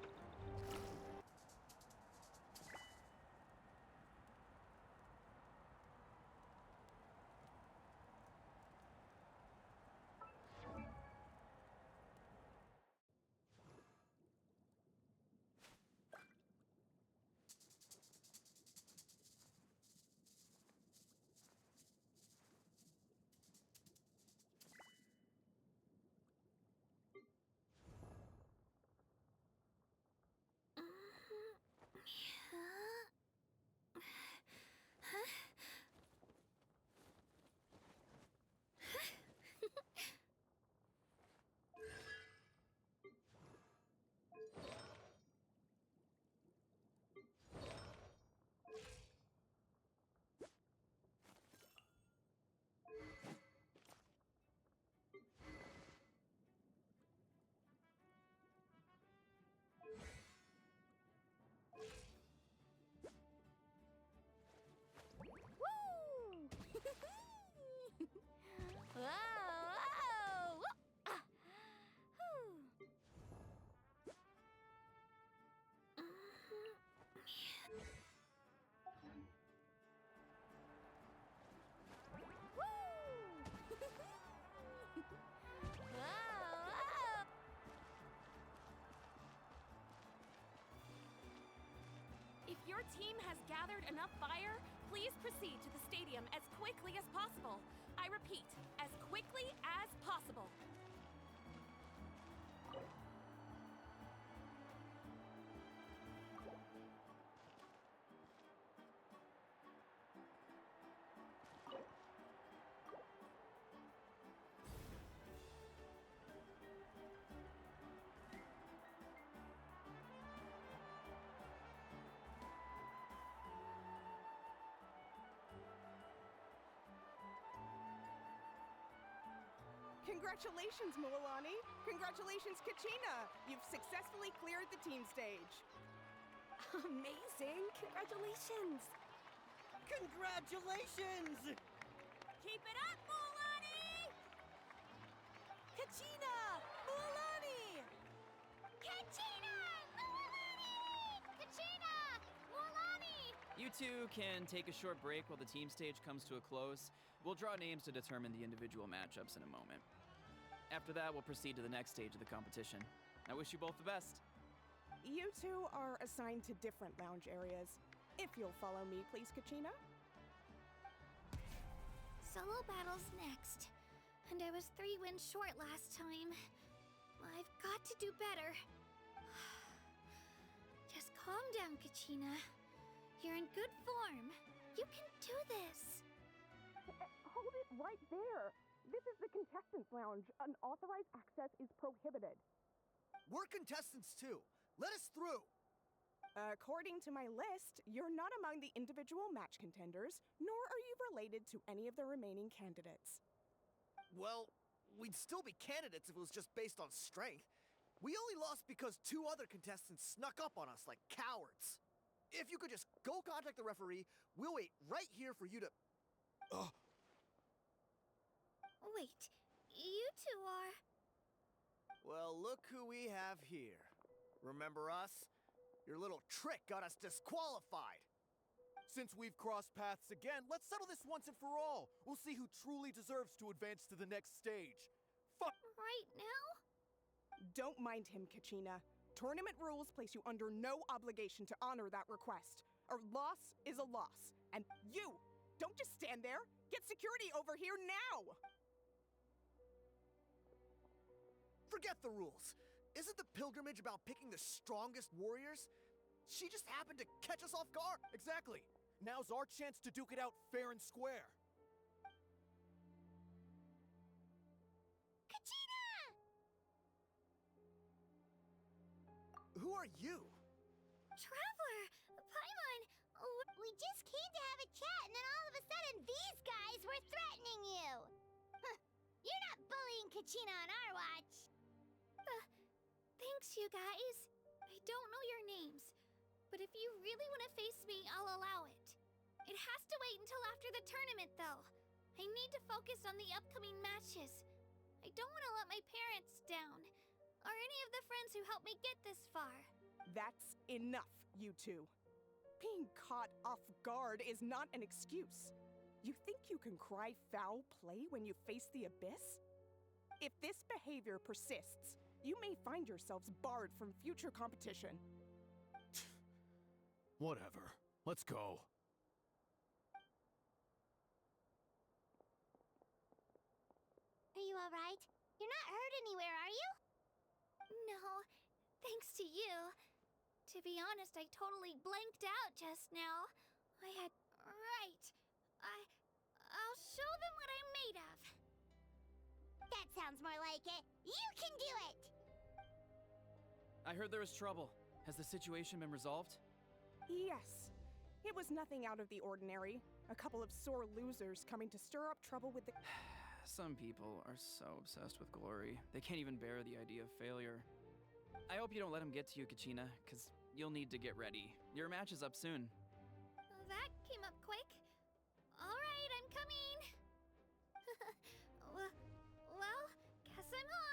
If your team has gathered enough fire, please proceed to the stadium as quickly as possible. I repeat, as quickly as possible. Congratulations, Milani! Congratulations, Kachina! You've successfully cleared the team stage. Amazing! Congratulations! Congratulations! Keep it up, Milani! Kachina! Milani! Kachina! Milani! Kachina! Milani! You two can take a short break while the team stage comes to a close. We'll draw names to determine the individual matchups in a moment. After that, we'll proceed to the next stage of the competition. I wish you both the best. You two are assigned to different lounge areas. If you'll follow me, please, Kachina. Solo battles next. And I was 3 wins short last time. I've got to do better. Just calm down, Kachina. You're in good form. You can do this. Hold it right there. This is the contestants' lounge. Unauthorized access is prohibited. We're contestants too. Let us through. According to my list, you're not among the individual match contenders, nor are you related to any of the remaining candidates. Well, we'd still be candidates if it was just based on strength. We only lost because 2 other contestants snuck up on us like cowards. If you could just go contact the referee, we'll wait right here for you to... Wait, you two are... Well, look who we have here. Remember us? Your little trick got us disqualified. Since we've crossed paths again, let's settle this once and for all. We'll see who truly deserves to advance to the next stage. Right now? Don't mind him, Kachina. Tournament rules place you under no obligation to honor that request. A loss is a loss. And you, don't just stand there. Get security over here now! Forget the rules. Isn't the pilgrimage about picking the strongest warriors? She just happened to catch us off guard. Exactly. Now's our chance to duke it out fair and square. Kachina! Who are you? Traveler! Paimon! We just came to have a chat, and then all of a sudden these guys were threatening you! Huh, you're not bullying Kachina on our watch! Thanks, you guys. I don't know your names, but if you really want to face me, I'll allow it. It has to wait until after the tournament, though. I need to focus on the upcoming matches. I don't want to let my parents down, or any of the friends who helped me get this far. That's enough, you two. Being caught off guard is not an excuse. You think you can cry foul play when you face the abyss? If this behavior persists, you may find yourselves barred from future competition. Whatever. Let's go. Are you alright? You're not hurt anywhere, are you? No, thanks to you. To be honest, I totally blanked out just now. Right. I'll show them what I'm made of. That sounds more like it. You can do it! I heard there was trouble. Has the situation been resolved? Yes. It was nothing out of the ordinary. A couple of sore losers coming to stir up trouble with the... Some people are so obsessed with glory, they can't even bear the idea of failure. I hope you don't let him get to you, Kachina, because you'll need to get ready. Your match is up soon. That came up quick. All right, I'm coming. well, guess I'm off.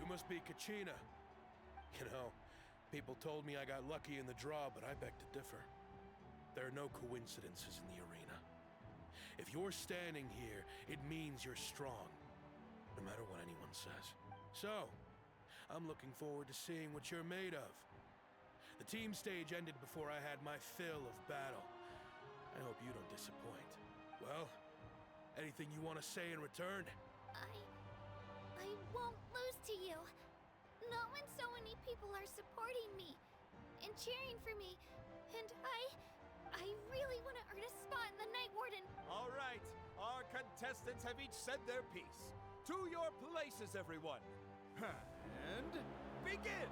You must be Kachina. You know, people told me I got lucky in the draw, but I beg to differ. There are no coincidences in the arena. If you're standing here, it means you're strong, no matter what anyone says. So, I'm looking forward to seeing what you're made of. The team stage ended before I had my fill of battle. I hope you don't disappoint. Well, anything you want to say in return? I won't lose to you. Not when so many people are supporting me and cheering for me. And I really want to earn a spot in the Night Warden. All right, our contestants have each said their piece. To your places, everyone. And begin!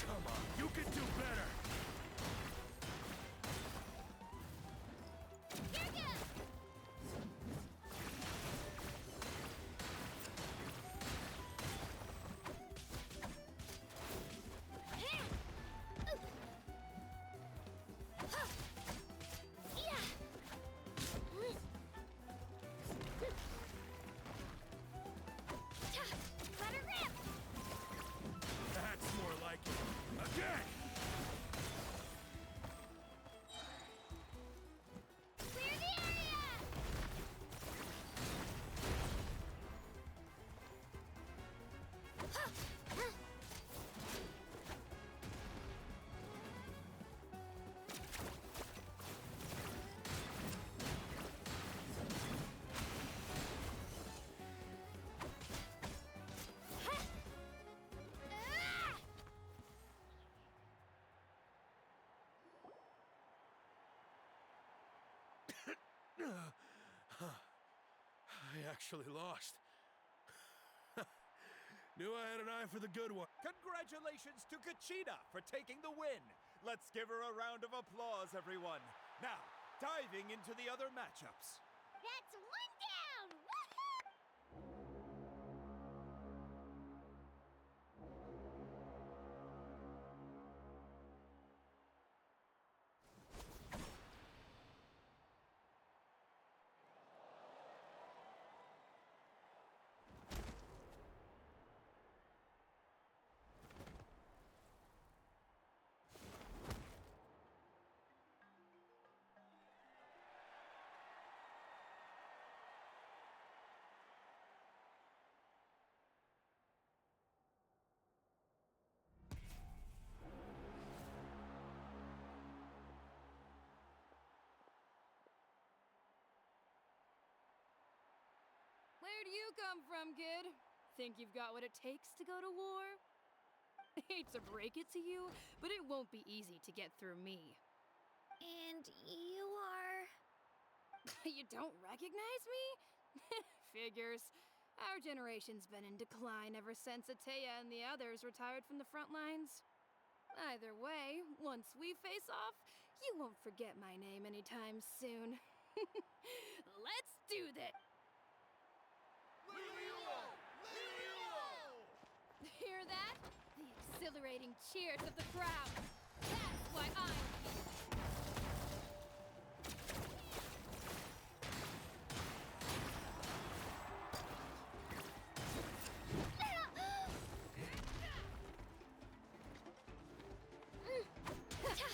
Come on, you can do better! actually lost. Knew I had an eye for the good one. Congratulations to Kachina for taking the win. Let's give her a round of applause, everyone. Now, diving into the other matchups. That's one down! Woohoo! Where do you come from, kid? Think you've got what it takes to go to war? Hate to break it to you, but it won't be easy to get through me. And you are... You don't recognize me? Figures. Our generation's been in decline ever since Ateya and the others retired from the front lines. Either way, once we face off, you won't forget my name anytime soon. Let's do this! Hear that? The exhilarating cheers of the crowd. That's why I'm here.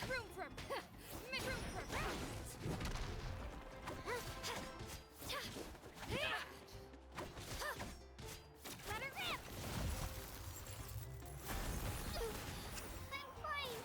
Room for Let her rip! I'm fine!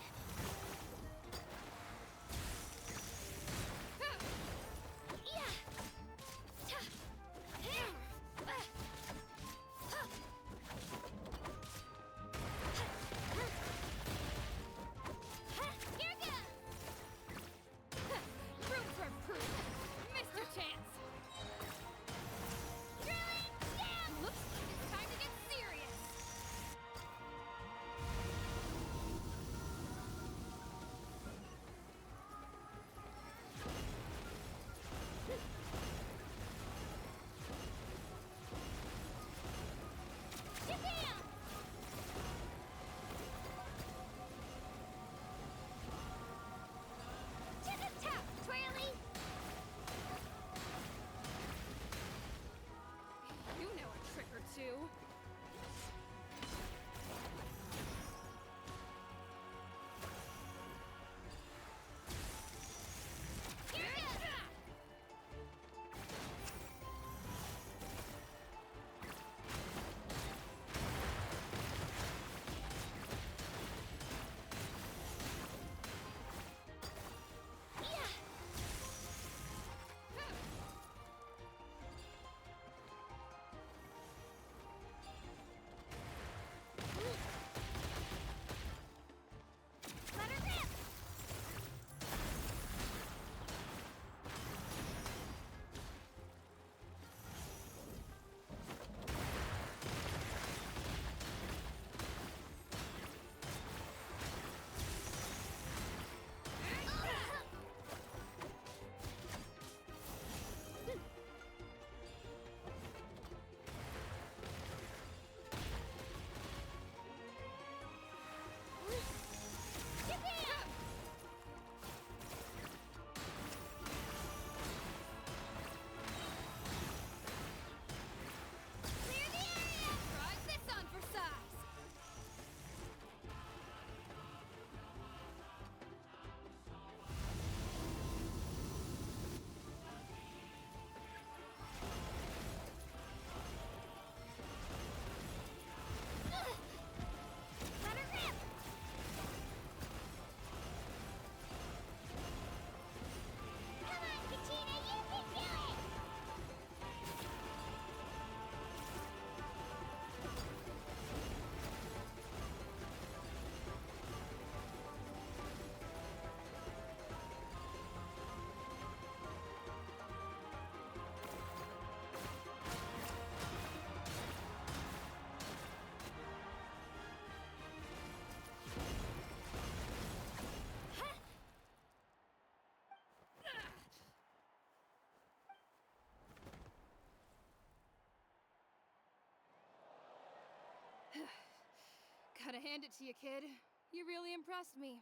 Gotta hand it to you, kid. You really impressed me.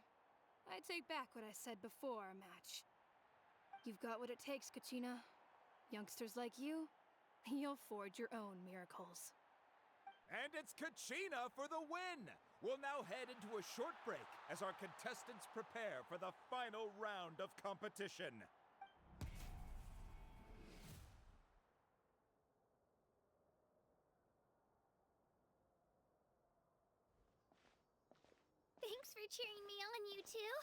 I take back what I said before our match. You've got what it takes, Kachina. Youngsters like you, you'll forge your own miracles. And it's Kachina for the win! We'll now head into a short break as our contestants prepare for the final round of competition. Thanks for cheering me on, you two.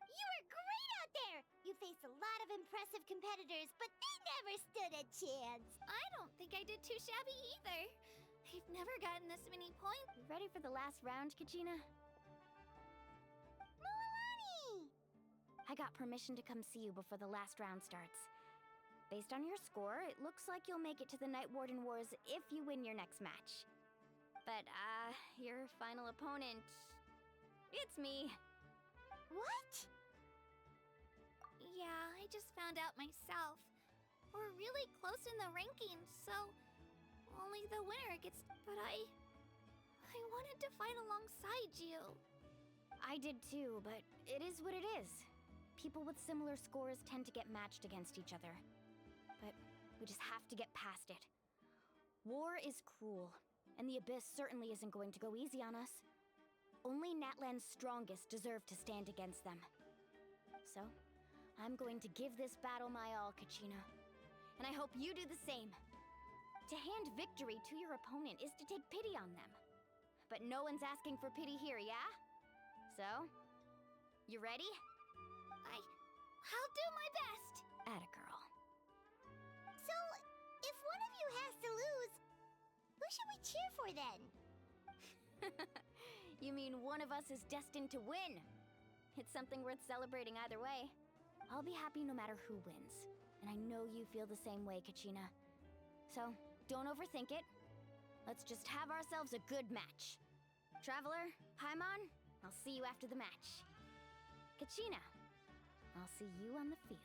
You were great out there! You faced a lot of impressive competitors, but they never stood a chance. I don't think I did too shabby either. I've never gotten this many points. You ready for the last round, Kachina? Milani! I got permission to come see you before the last round starts. Based on your score, it looks like you'll make it to the Night Warden Wars if you win your next match. But, your final opponent... It's me. What? Yeah, I just found out myself. We're really close in the rankings, so only the winner gets... But I wanted to fight alongside you. I did too, but it is what it is. People with similar scores tend to get matched against each other. But we just have to get past it. War is cruel, and the Abyss certainly isn't going to go easy on us. Only NATLAN's strongest deserve to stand against them. So, I'm going to give this battle my all, Kachina. And I hope you do the same. To hand victory to your opponent is to take pity on them. But no one's asking for pity here, yeah? So, you ready? I'll do my best. Atta girl. So, if one of you has to lose, who should we cheer for then? You mean one of us is destined to win? It's something worth celebrating either way. I'll be happy no matter who wins. And I know you feel the same way, Kachina. So, don't overthink it. Let's just have ourselves a good match. Traveler, Paimon, I'll see you after the match. Kachina, I'll see you on the field.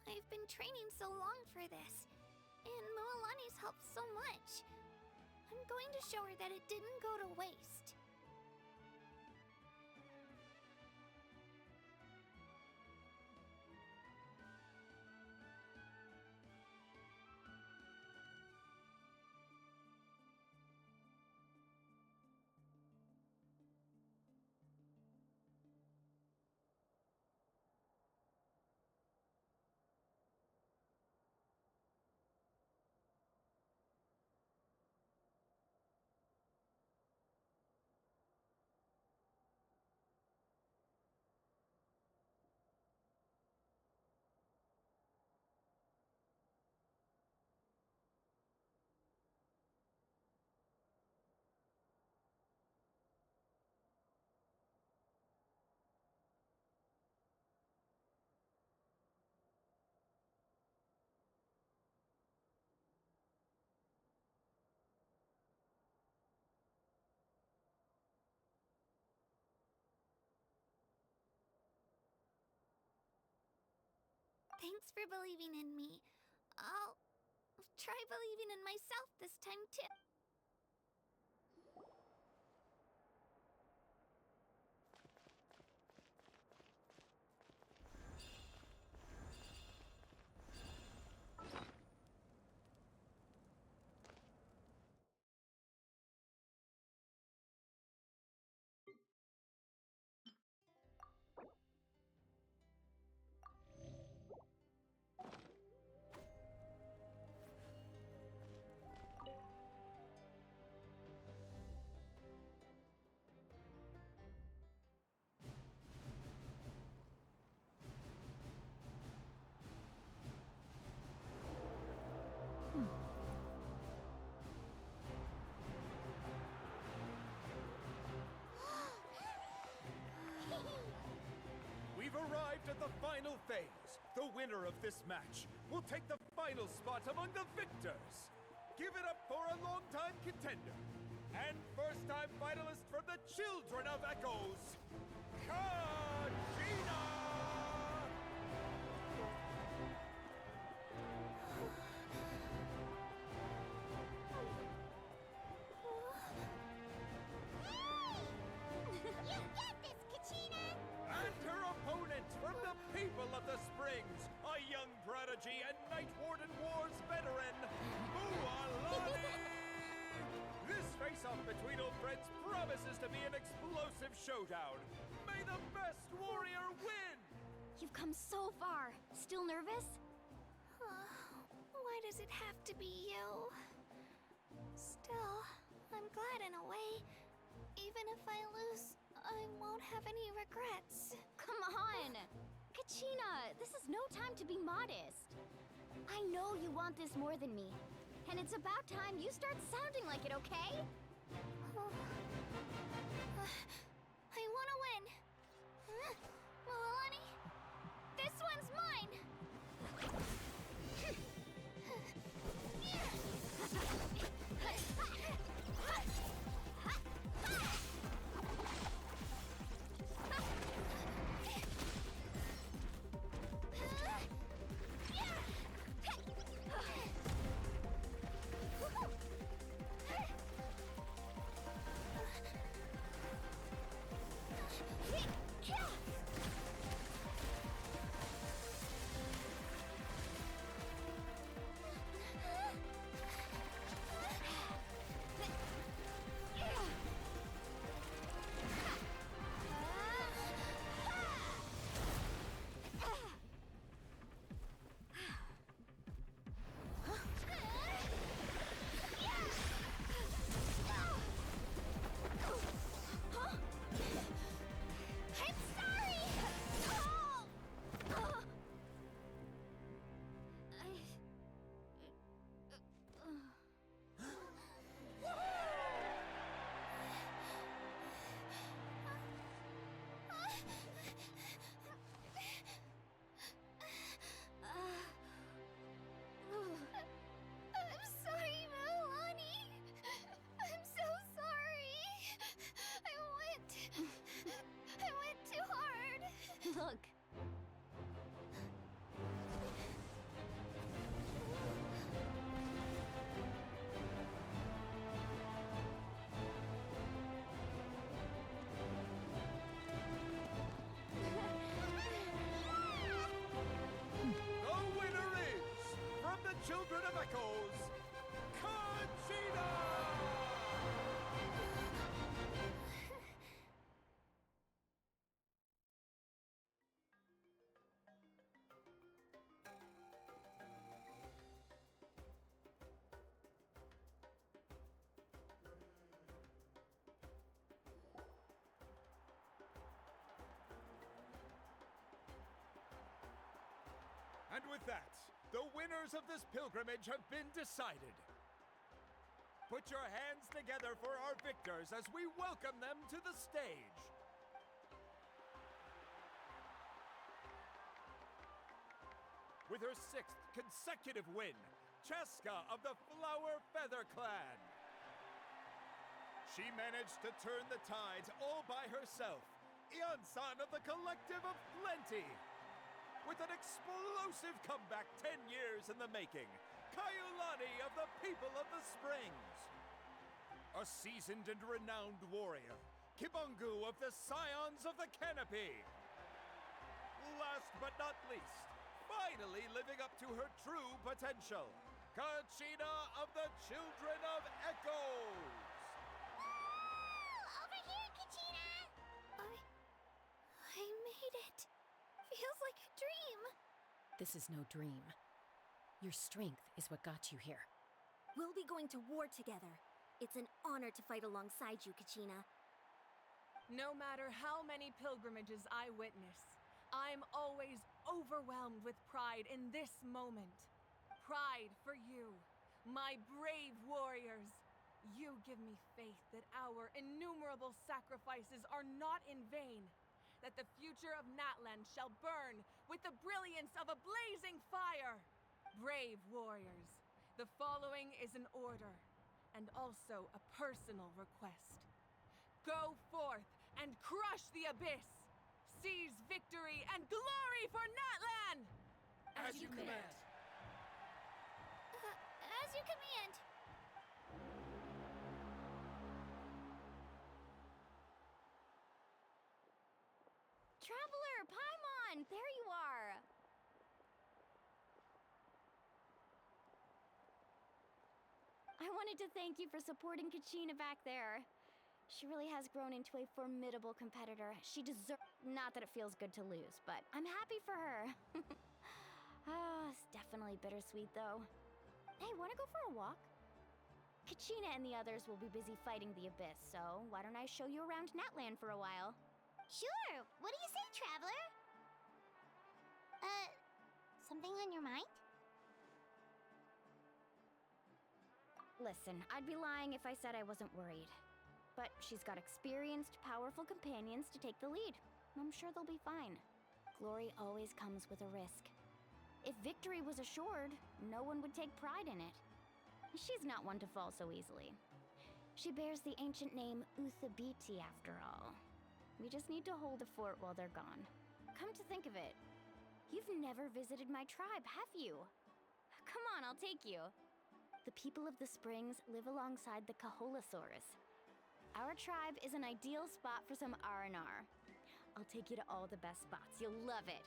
I've been training so long for this, and Milani's helped so much. I'm going to show her that it didn't go to waste. Thanks for believing in me. I'll try believing in myself this time too. We've arrived at the final phase. The winner of this match will take the final spot among the victors. Give it up for a longtime contender, And first-time finalist from the Children of Echoes, Kachina! You get this, Kachina! And her opponent from the people of the Springs, a young prodigy and Night Warden Wars veteran, Mualani! This face-off between old friends promises to be an explosive showdown. May the best warrior win! You've come so far. Still nervous? Why does it have to be you? Still, I'm glad in a way. Even if I lose, I won't have any regrets. Come on! Kachina, this is no time to be modest. I know you want this more than me. And it's about time you start sounding like it, okay? I want to win. Mualani, this one's mine. Look. The winner is, from the Children of Echoes, Kachina! And with that, the winners of this pilgrimage have been decided. Put your hands together for our victors as we welcome them to the stage. With her 6th consecutive win, Cheska of the Flower Feather Clan. She managed to turn the tides all by herself. Ian-san of the Collective of Plenty. With an explosive comeback 10 years in the making, Kayulani of the People of the Springs. A seasoned and renowned warrior, Kibungu of the Scions of the Canopy. Last but not least, finally living up to her true potential, Kachina of the Children of Echoes. Over here, Kachina! I made it. Feels like a dream. This is no dream. Your strength is what got you here. We'll be going to war together. It's an honor to fight alongside you, Kachina. No matter how many pilgrimages I witness, I'm always overwhelmed with pride in this moment. Pride for you, my brave warriors. You give me faith that our innumerable sacrifices are not in vain, that the future of NATLAN shall burn with the brilliance of a blazing fire. Brave warriors, the following is an order. and also a personal request. Go forth and crush the abyss! Seize victory and glory for Natlan! As you command! As you command. Traveler, Paimon, there you are! I wanted to thank you for supporting Kachina back there. She really has grown into a formidable competitor. She deserves... Not that it feels good to lose, but I'm happy for her. It's definitely bittersweet, though. Hey, wanna go for a walk? Kachina and the others will be busy fighting the abyss, so why don't I show you around Natlan for a while? Sure. What do you say, traveler? Something on your mind? Listen, I'd be lying if I said I wasn't worried. But she's got experienced, powerful companions to take the lead. I'm sure they'll be fine. Glory always comes with a risk. If victory was assured, no one would take pride in it. She's not one to fall so easily. She bears the ancient name Uthabiti, after all. We just need to hold the fort while they're gone. Come to think of it, you've never visited my tribe, have you? Come on, I'll take you. The people of the springs live alongside the Kaholasaurus. Our tribe is an ideal spot for some R&R. I'll take you to all the best spots. You'll love it.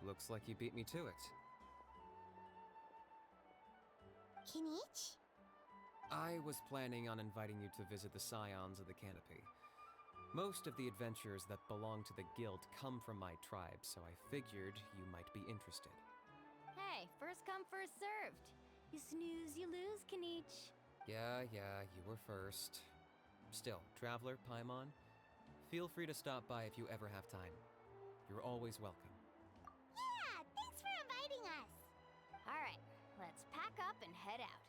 Looks like you beat me to it. Kinich? I was planning on inviting you to visit the Scions of the Canopy. Most of the adventurers that belong to the guild come from my tribe, so I figured you might be interested. Hey, first come, first served. You snooze, you lose, Kinich. Yeah, you were first. Still, Traveler, Paimon, feel free to stop by if you ever have time. You're always welcome. Yeah, thanks for inviting us. All right, let's pack up and head out.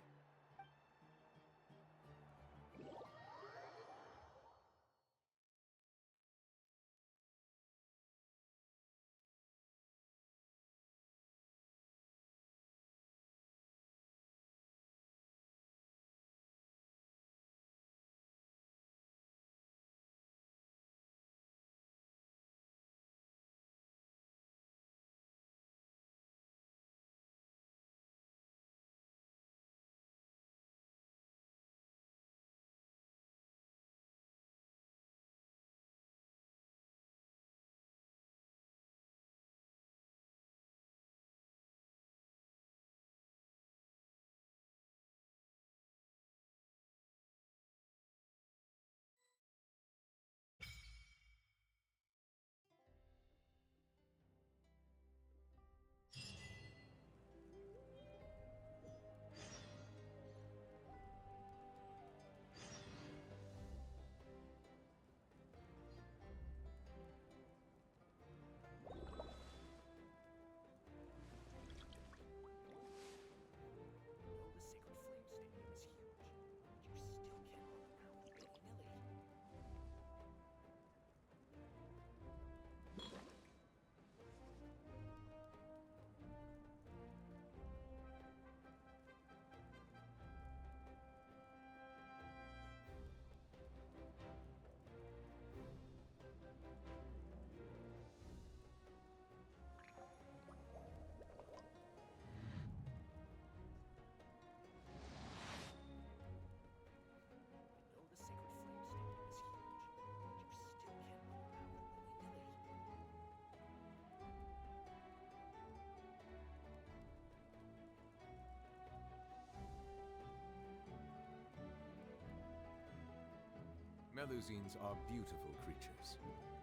Melusines are beautiful creatures.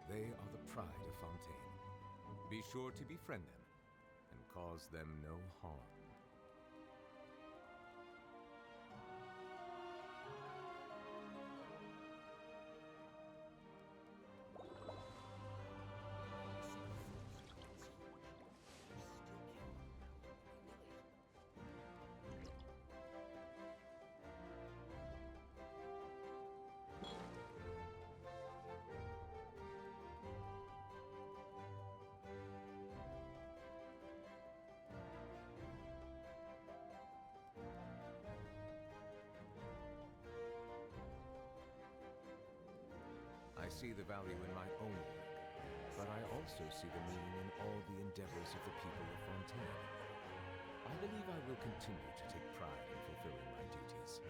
They are the pride of Fontaine. Be sure to befriend them and cause them no harm. see the value in my own work, but I also see the meaning in all the endeavors of the people of Fontaine. I believe I will continue to take pride in fulfilling my duties.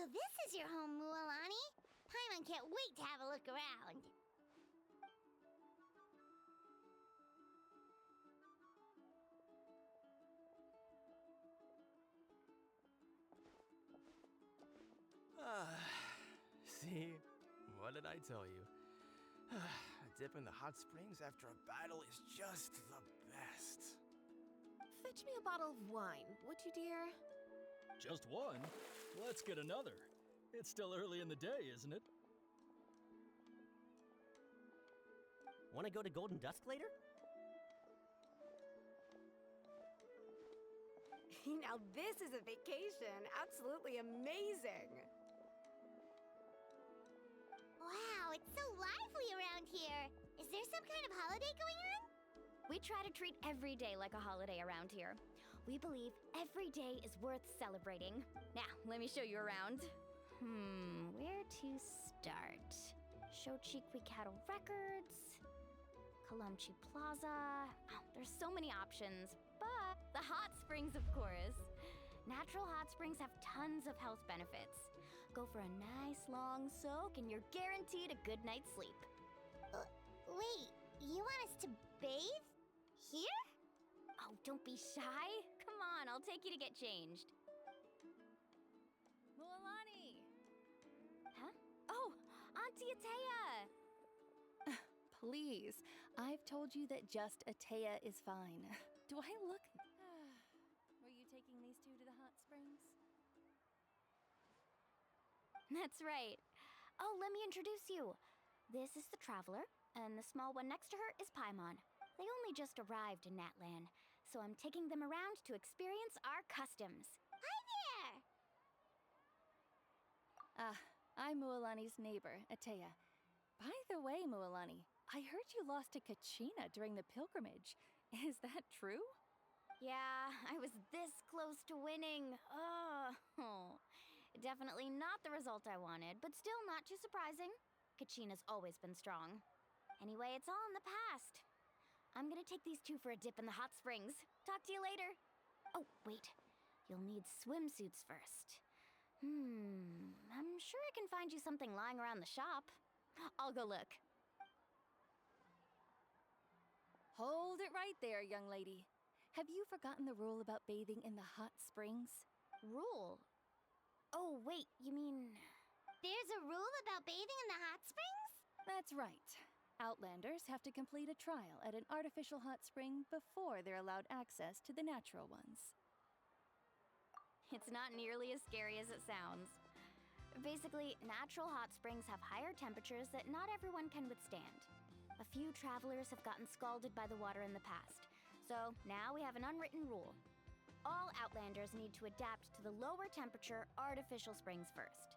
So this is your home, Mualani? Paimon can't wait to have a look around. See? What did I tell you? A dip in the hot springs after a battle is just the best. Fetch me a bottle of wine, would you, dear? Just one? Let's get another. It's still early in the day, isn't it? Want to go to Golden Dusk later? Now this is a vacation. Absolutely amazing. Wow, it's so lively around here. Is there some kind of holiday going on? We try to treat every day like a holiday around here. We believe every day is worth celebrating. Now, let me show you around. Where to start? Shochiqui Cattle Records, Kalumchi Plaza. Oh, there's so many options, but the hot springs, of course. Natural hot springs have tons of health benefits. Go for a nice long soak and you're guaranteed a good night's sleep. Wait, you want us to bathe? Here? Oh, don't be shy. Come on, I'll take you to get changed. Mualani! Huh? Oh, Auntie Atea! Please, I've told you that just Atea is fine. Do I look... Were you taking these two to the hot springs? That's right. Oh, let me introduce you. This is the Traveler, and the small one next to her is Paimon. They only just arrived in NATLAN, so I'm taking them around to experience our customs. Hi there! I'm Mualani's neighbor, Atea. By the way, Mualani, I heard you lost to Kachina during the pilgrimage. Is that true? Yeah, I was this close to winning. Oh, definitely not the result I wanted, but still not too surprising. Kachina's always been strong. Anyway, it's all in the past. I'm gonna take these two for a dip in the hot springs. Talk to you later. Oh, wait. You'll need swimsuits first. I'm sure I can find you something lying around the shop. I'll go look. Hold it right there, young lady. Have you forgotten the rule about bathing in the hot springs? Rule? Oh, wait, you mean... There's a rule about bathing in the hot springs? That's right. Outlanders have to complete a trial at an artificial hot spring before they're allowed access to the natural ones. It's not nearly as scary as it sounds. Basically, natural hot springs have higher temperatures that not everyone can withstand. A few travelers have gotten scalded by the water in the past, so now we have an unwritten rule. All Outlanders need to adapt to the lower temperature artificial springs first.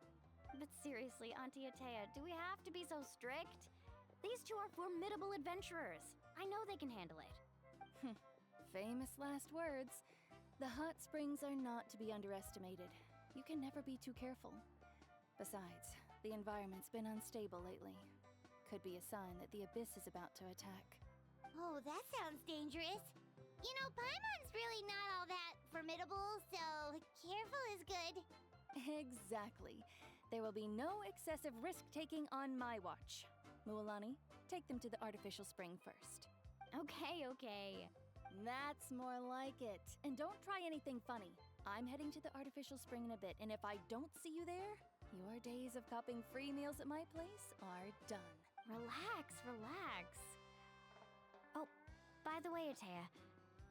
But seriously, Auntie Atea, do we have to be so strict? These two are formidable adventurers. I know they can handle it. Famous last words. The hot springs are not to be underestimated. You can never be too careful. Besides, the environment's been unstable lately. Could be a sign that the abyss is about to attack. Oh, that sounds dangerous. You know, Paimon's really not all that formidable, so careful is good. Exactly. There will be no excessive risk-taking on my watch. Mualani, take them to the artificial spring first. Okay. That's more like it. And don't try anything funny. I'm heading to the artificial spring in a bit, and if I don't see you there, your days of copping free meals at my place are done. Relax. Oh, by the way, Atea,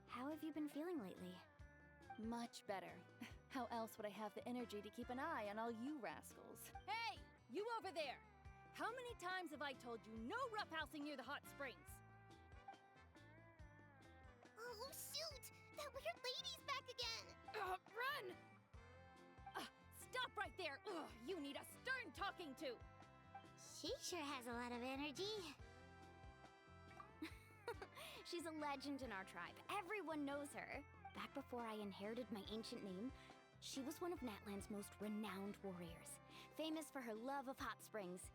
how have you been feeling lately? Much better. How else would I have the energy to keep an eye on all you rascals? Hey! You over there! How many times have I told you no roughhousing near the hot springs? Oh, shoot! That weird lady's back again! Run! Stop right there! Ugh, you need a stern talking to! She sure has a lot of energy. She's a legend in our tribe. Everyone knows her. Back before I inherited my ancient name, she was one of NATLAN's most renowned warriors, famous for her love of hot springs.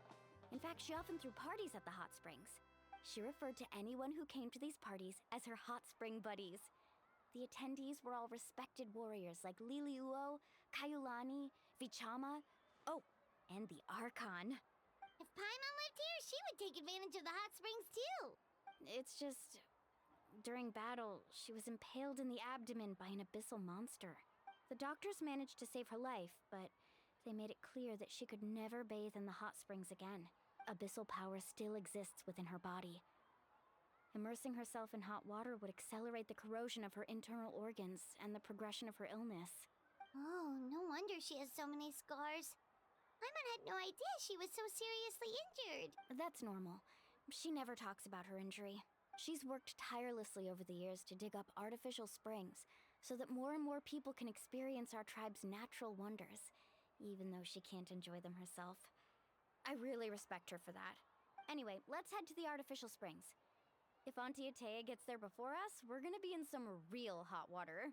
In fact, she often threw parties at the hot springs. She referred to anyone who came to these parties as her hot spring buddies. The attendees were all respected warriors like Liliuo, Kaiulani, Vichama, Oh, and the Archon. If Paimon lived here, she would take advantage of the hot springs too. It's just... During battle, she was impaled in the abdomen by an abyssal monster. The doctors managed to save her life, but they made it clear that she could never bathe in the hot springs again. Abyssal power still exists within her body. Immersing herself in hot water would accelerate the corrosion of her internal organs and the progression of her illness. Oh, no wonder she has so many scars. Paimon had no idea she was so seriously injured. That's normal. She never talks about her injury. She's worked tirelessly over the years to dig up artificial springs so that more and more people can experience our tribe's natural wonders, even though she can't enjoy them herself. I really respect her for that. Anyway, let's head to the artificial springs. If Auntie Atea gets there before us, we're gonna be in some real hot water.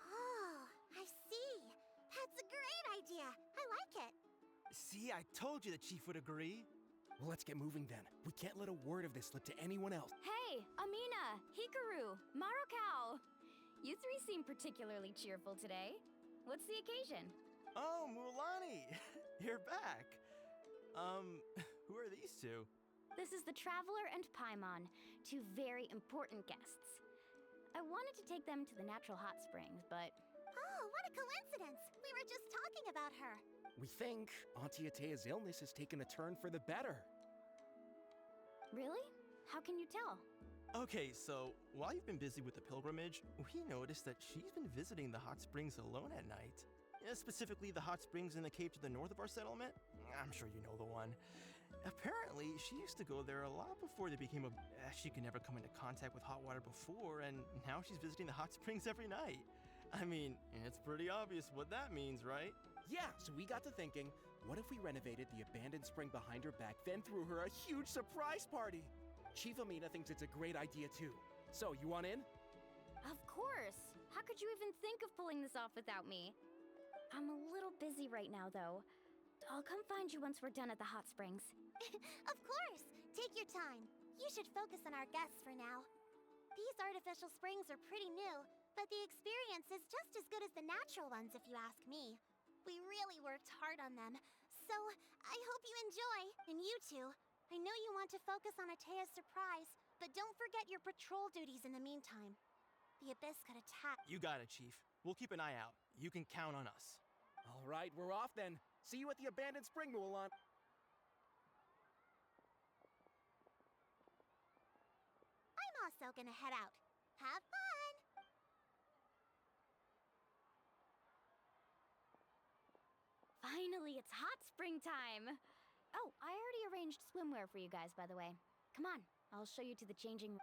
Oh, I see. That's a great idea. I like it. See, I told you the chief would agree. Well, let's get moving then. We can't let a word of this slip to anyone else. Hey, Amina, Hikaru, Marukao! You three seem particularly cheerful today. What's the occasion? Oh, Mulani! You're back. Who are these two? This is the Traveler and Paimon, two very important guests. I wanted to take them to the natural hot springs, but... Oh, what a coincidence. We were just talking about her. We think Auntie Atea's illness has taken a turn for the better. Really? How can you tell? Okay, so while you've been busy with the pilgrimage, we noticed that she's been visiting the hot springs alone at night. Specifically, the hot springs in the cave to the north of our settlement. I'm sure you know the one. Apparently, she used to go there a lot before they became a... She could never come into contact with hot water before, and now she's visiting the hot springs every night. I mean, it's pretty obvious what that means, right? Yeah, so we got to thinking, what if we renovated the abandoned spring behind her back, then threw her a huge surprise party? Chief Amina thinks it's a great idea too. So, you want in? Of course! How could you even think of pulling this off without me? I'm a little busy right now, though. I'll come find you once we're done at the hot springs. Of course! Take your time. You should focus on our guests for now. These artificial springs are pretty new, but the experience is just as good as the natural ones if you ask me. We really worked hard on them, so I hope you enjoy. And you two, I know you want to focus on Atea's surprise, but don't forget your patrol duties in the meantime. The Abyss could attack. You got it, Chief. We'll keep an eye out. You can count on us. All right, we're off then. See you at the abandoned spring, Mulan. I'm also gonna head out. Have fun! Finally, it's hot spring time! Oh, I already arranged swimwear for you guys, by the way. Come on, I'll show you to the changing room.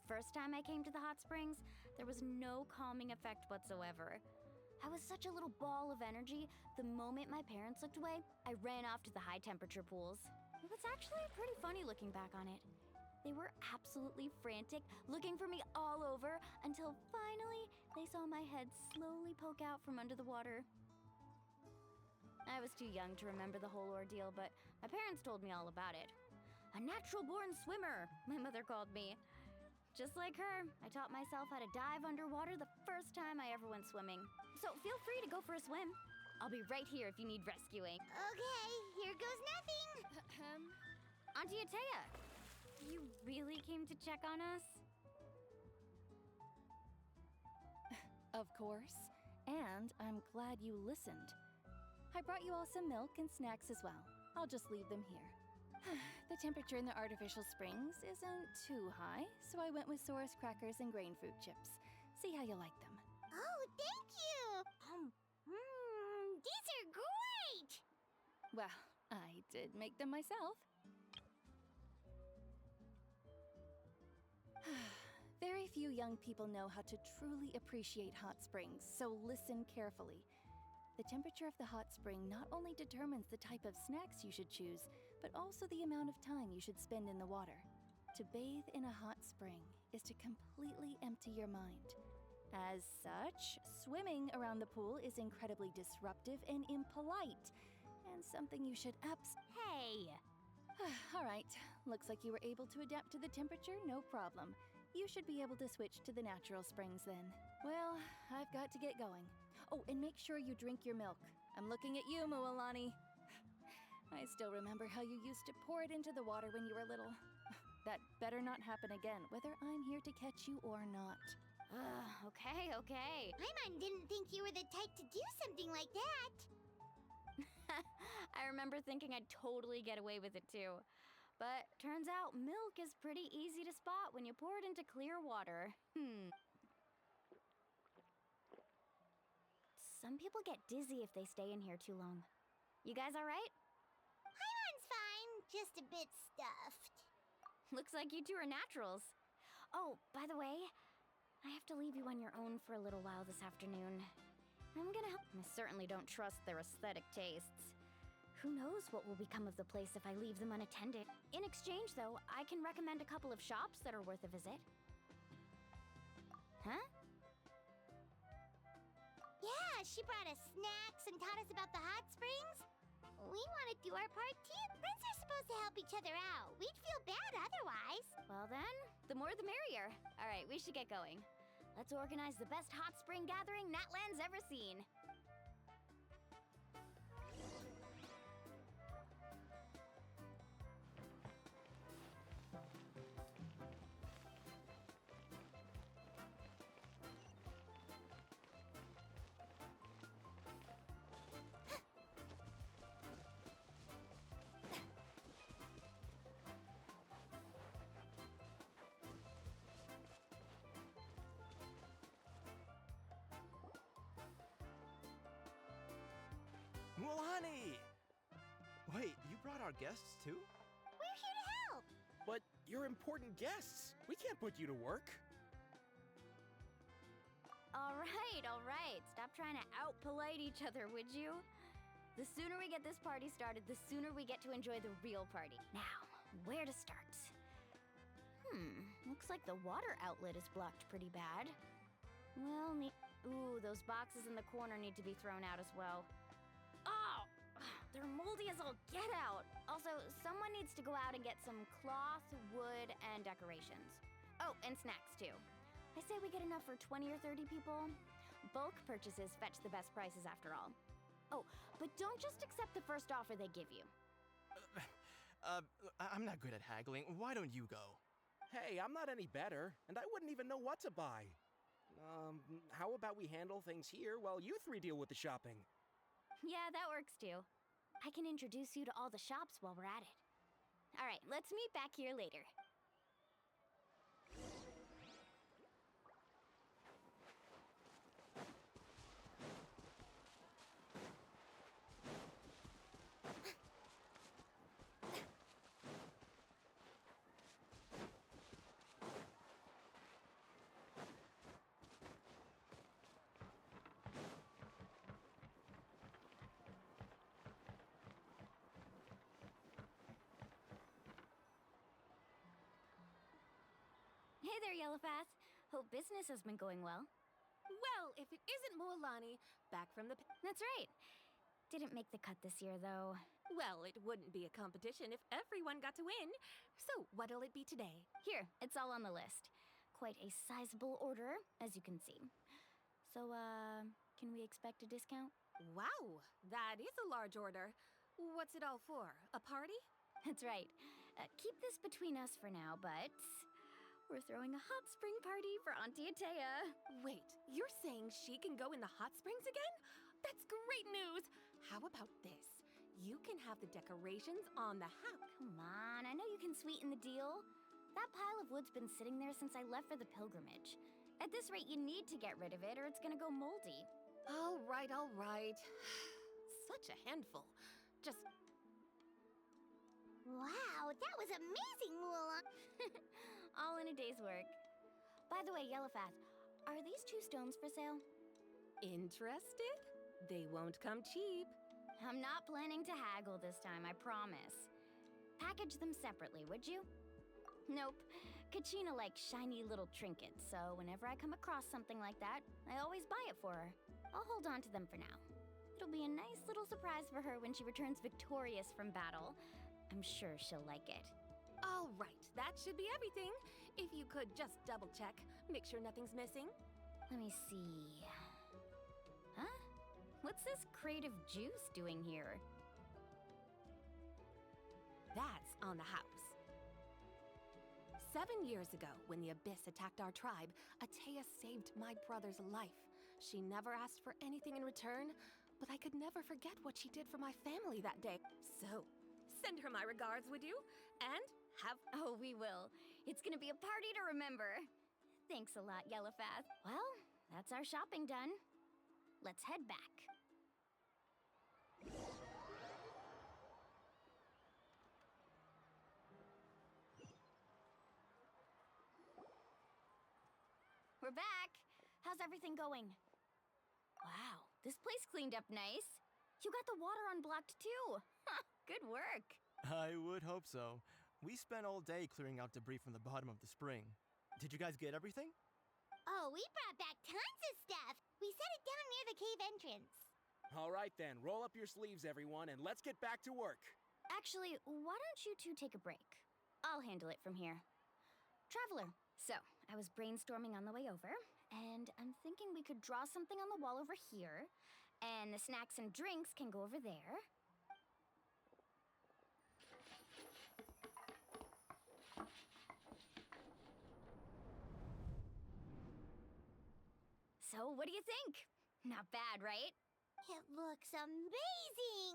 first time I came to the hot springs, there was no calming effect whatsoever. I was such a little ball of energy, the moment my parents looked away, I ran off to the high temperature pools. It was actually pretty funny looking back on it. They were absolutely frantic, looking for me all over, until finally they saw my head slowly poke out from under the water. I was too young to remember the whole ordeal, but my parents told me all about it. A natural-born swimmer, my mother called me. Just like her, I taught myself how to dive underwater the first time I ever went swimming. So feel free to go for a swim. I'll be right here if you need rescuing. Okay, here goes nothing. Auntie Atea, you really came to check on us? Of course. And I'm glad you listened. I brought you all some milk and snacks as well. I'll just leave them here. The temperature in the artificial springs isn't too high, so I went with Saurus crackers and grain fruit chips. See how you like them. Oh, thank you. These are great. Well, I did make them myself. Very few young people know how to truly appreciate hot springs, so listen carefully. The temperature of the hot spring not only determines the type of snacks you should choose, but also the amount of time you should spend in the water. To bathe in a hot spring is to completely empty your mind. As such, swimming around the pool is incredibly disruptive and impolite, and something you should Hey! All right, looks like you were able to adapt to the temperature, no problem. You should be able to switch to the natural springs then. Well, I've got to get going. Oh, and make sure you drink your milk. I'm looking at you, Mualani. I still remember how you used to pour it into the water when you were little. That better not happen again, whether I'm here to catch you or not. Okay. Paimon didn't think you were the type to do something like that. I remember thinking I'd totally get away with it too. But turns out milk is pretty easy to spot when you pour it into clear water. Some people get dizzy if they stay in here too long. You guys all right? Paimon's fine, just a bit stuffed. Looks like you two are naturals. Oh, by the way, I have to leave you on your own for a little while this afternoon. I'm gonna help. I certainly don't trust their aesthetic tastes. Who knows what will become of the place if I leave them unattended. In exchange, though, I can recommend a couple of shops that are worth a visit. Huh? Yeah, she brought us snacks and taught us about the hot springs. We want to do our part too. Friends are supposed to help each other out. We'd feel bad otherwise. Well then, the more the merrier. All right, we should get going. Let's organize the best hot spring gathering NATLAN's ever seen. Mualani! Wait, you brought our guests too? We're here to help. But you're important guests. We can't put you to work. All right. Stop trying to out-polite each other, would you? The sooner we get this party started, the sooner we get to enjoy the real party. Now, where to start? Looks like the water outlet is blocked pretty bad. Well, ooh, those boxes in the corner need to be thrown out as well. Oh! They're moldy as all get out! Also, someone needs to go out and get some cloth, wood, and decorations. Oh, and snacks too. I say we get enough for 20 or 30 people. Bulk purchases fetch the best prices after all. Oh, but don't just accept the first offer they give you. I'm not good at haggling. Why don't you go? Hey, I'm not any better, and I wouldn't even know what to buy. How about we handle things here while you three deal with the shopping? Yeah, that works too. I can introduce you to all the shops while we're at it. All right, let's meet back here later. Hey there, Yellowfath. Hope business has been going well. Well, if it isn't Mualani, back from the... That's right. Didn't make the cut this year, though. Well, it wouldn't be a competition if everyone got to win. So, what'll it be today? Here, it's all on the list. Quite a sizable order, as you can see. So, can we expect a discount? Wow, that is a large order. What's it all for? A party? That's right. Keep this between us for now, but we're throwing a hot spring party for Auntie Atea. Wait, you're saying she can go in the hot springs again? That's great news! How about this? You can have the decorations on the house. Come on, I know you can sweeten the deal. That pile of wood's been sitting there since I left for the pilgrimage. At this rate, you need to get rid of it or it's gonna go moldy. All right, all right. Such a handful. Just... Wow, that was amazing, Mulan! All in a day's work. By the way, Yellowfath, are these 2 stones for sale? Interested? They won't come cheap. I'm not planning to haggle this time, I promise. Package them separately, would you? Nope. Kachina likes shiny little trinkets, so whenever I come across something like that, I always buy it for her. I'll hold on to them for now. It'll be a nice little surprise for her when she returns victorious from battle. I'm sure she'll like it. All right, that should be everything. If you could just double check, make sure nothing's missing. Let me see. Huh? What's this creative juice doing here? That's on the house. 7 years ago, when the Abyss attacked our tribe, Atea saved my brother's life. She never asked for anything in return, but I could never forget what she did for my family that day. So, send her my regards, would you? And have... Oh, we will. It's gonna be a party to remember. Thanks a lot, Yellowfath. Well, that's our shopping done. Let's head back. We're back. How's everything going? Wow, this place cleaned up nice. You got the water unblocked too. Good work. I would hope so. We spent all day clearing out debris from the bottom of the spring. Did you guys get everything? Oh, we brought back tons of stuff! We set it down near the cave entrance. All right then, roll up your sleeves, everyone, and let's get back to work. Actually, why don't you two take a break? I'll handle it from here. Traveler, so I was brainstorming on the way over, and I'm thinking we could draw something on the wall over here, and the snacks and drinks can go over there. So, what do you think? Not bad, right? It looks amazing!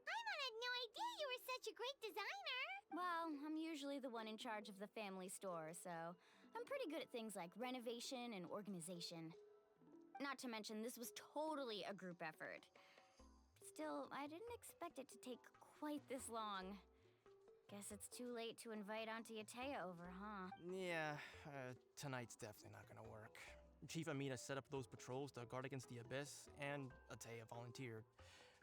Paimon had no idea you were such a great designer! Well, I'm usually the one in charge of the family store, so I'm pretty good at things like renovation and organization. Not to mention, this was totally a group effort. Still, I didn't expect it to take quite this long. Guess it's too late to invite Auntie Atea over, huh? Yeah, tonight's definitely not gonna work. Chief Amina set up those patrols to guard against the Abyss, and Atea volunteered.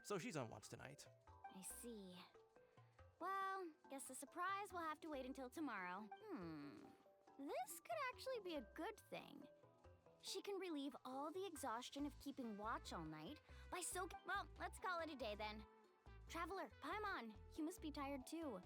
So she's on watch tonight. I see. Well, guess the surprise will have to wait until tomorrow. This could actually be a good thing. She can relieve all the exhaustion of keeping watch all night by soaking... Well, let's call it a day then. Traveler, Paimon, you must be tired too.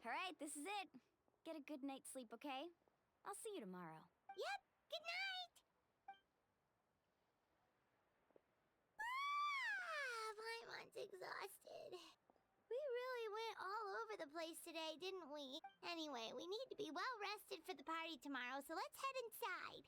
All right, this is it. Get a good night's sleep, okay? I'll see you tomorrow. Yep, good night! Ah, Paimon's exhausted. We really went all over the place today, didn't we? Anyway, we need to be well rested for the party tomorrow, so let's head inside.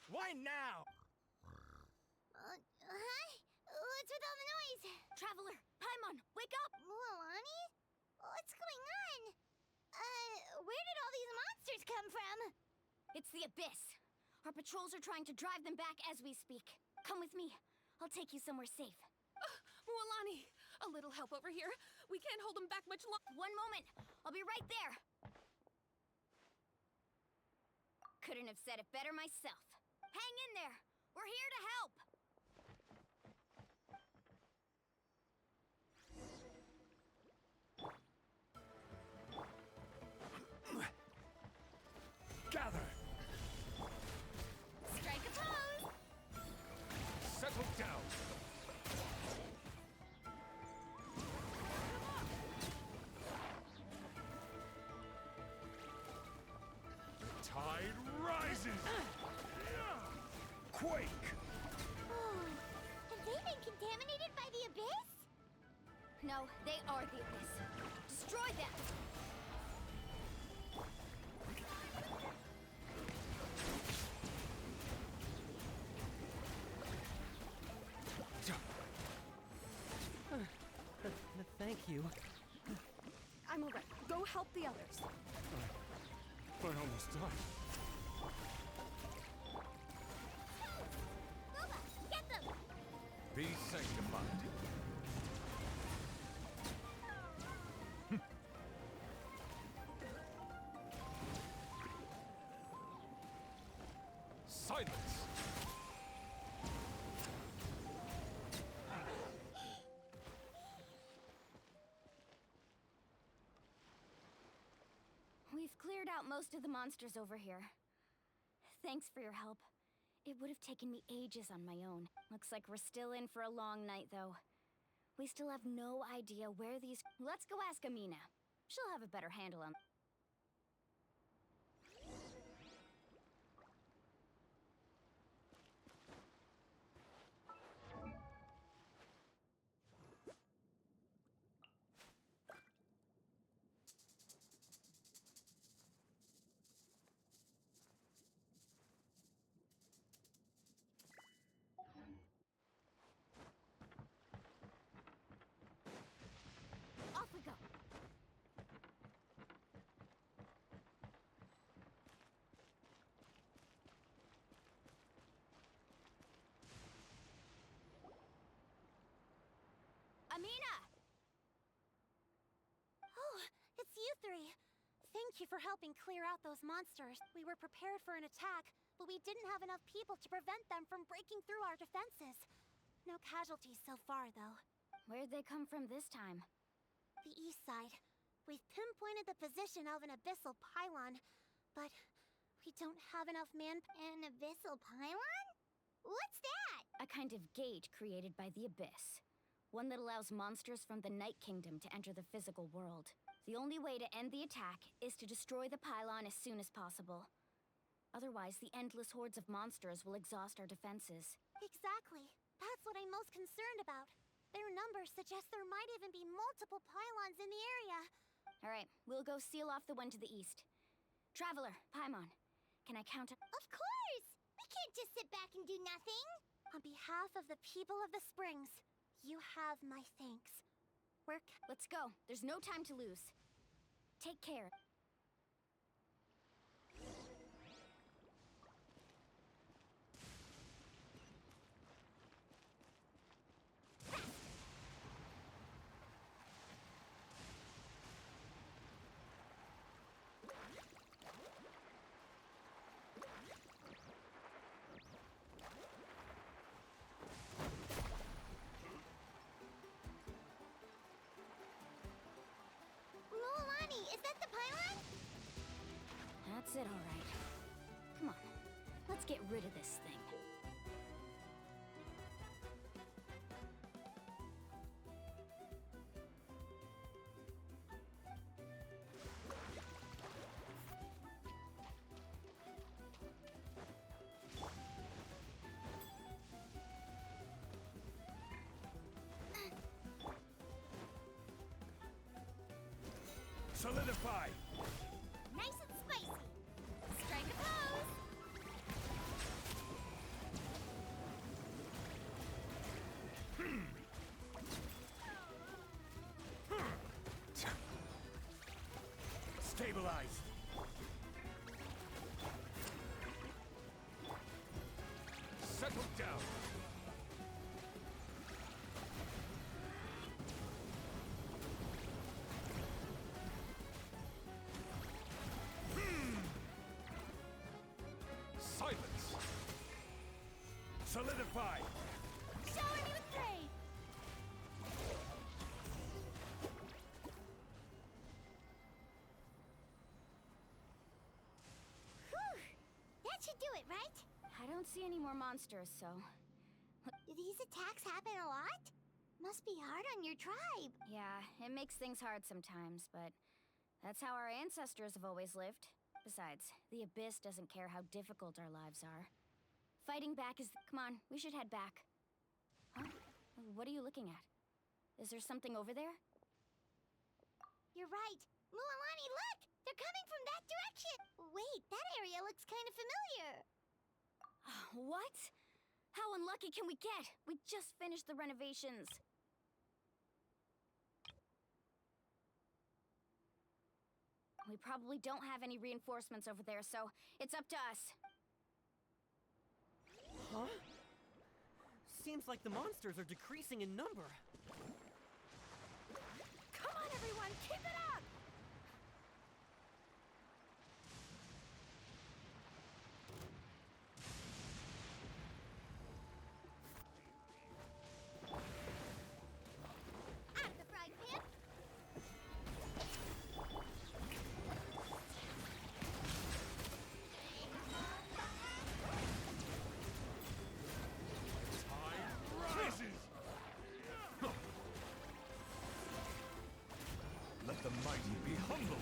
Why now? Huh? What's with all the noise? Traveler, Paimon, wake up! Mualani? What's going on? Where did all these monsters come from? It's the Abyss. Our patrols are trying to drive them back as we speak. Come with me. I'll take you somewhere safe. Mualani, a little help over here. We can't hold them back much longer. One moment. I'll be right there. Couldn't have said it better myself. Hang in there. We're here to help. Gather! Strike a pose! Settle down! The tide rises! Quake! Oh, have they been contaminated by the Abyss? No, they are the Abyss. Destroy them! Thank you. I'm alright. Go help the others. I almost died. Boba, get them! Be sanctified. Silence! We've cleared out most of the monsters over here. Thanks for your help. It would have taken me ages on my own. Looks like we're still in for a long night, though. We still have no idea where these... Let's go ask Amina. She'll have a better handle on... Off we go! Amina! Oh, it's you three. Thank you for helping clear out those monsters. We were prepared for an attack, but we didn't have enough people to prevent them from breaking through our defenses. No casualties so far, though. Where'd they come from this time? The east side. We've pinpointed the position of an abyssal pylon, but we don't have enough man... An abyssal pylon? What's that? A kind of gate created by the Abyss. One that allows monsters from the Night Kingdom to enter the physical world. The only way to end the attack is to destroy the pylon as soon as possible. Otherwise, the endless hordes of monsters will exhaust our defenses. Exactly. That's what I'm most concerned about. Their numbers suggest there might even be multiple pylons in the area. Alright, we'll go seal off the one to the east. Traveler, Paimon, can I count... Of course! We just sit back and do nothing. On behalf of the people of the springs, you have my thanks. Let's go. There's no time to lose. Take care. Mualani, is that the pylon? That's it, all right. Come on. Let's get rid of this thing. Solidify! Nice and spicy. Strike a pose. Stabilize! Settle down! Silence! Solidify! Shower me with praise. Whew. That should do it, right? I don't see any more monsters, so... Do these attacks happen a lot? Must be hard on your tribe. Yeah, it makes things hard sometimes, but that's how our ancestors have always lived. Besides, the Abyss doesn't care how difficult our lives are. Fighting back is... Come on, we should head back. Huh? What are you looking at? Is there something over there? You're right. Mualani, look! They're coming from that direction! Wait, that area looks kind of familiar. What? How unlucky can we get? We just finished the renovations. We probably don't have any reinforcements over there, so it's up to us. Huh? Seems like the monsters are decreasing in number. Come on, everyone, keep it up! Out of the frying pan. Rises! Let the mighty be humble!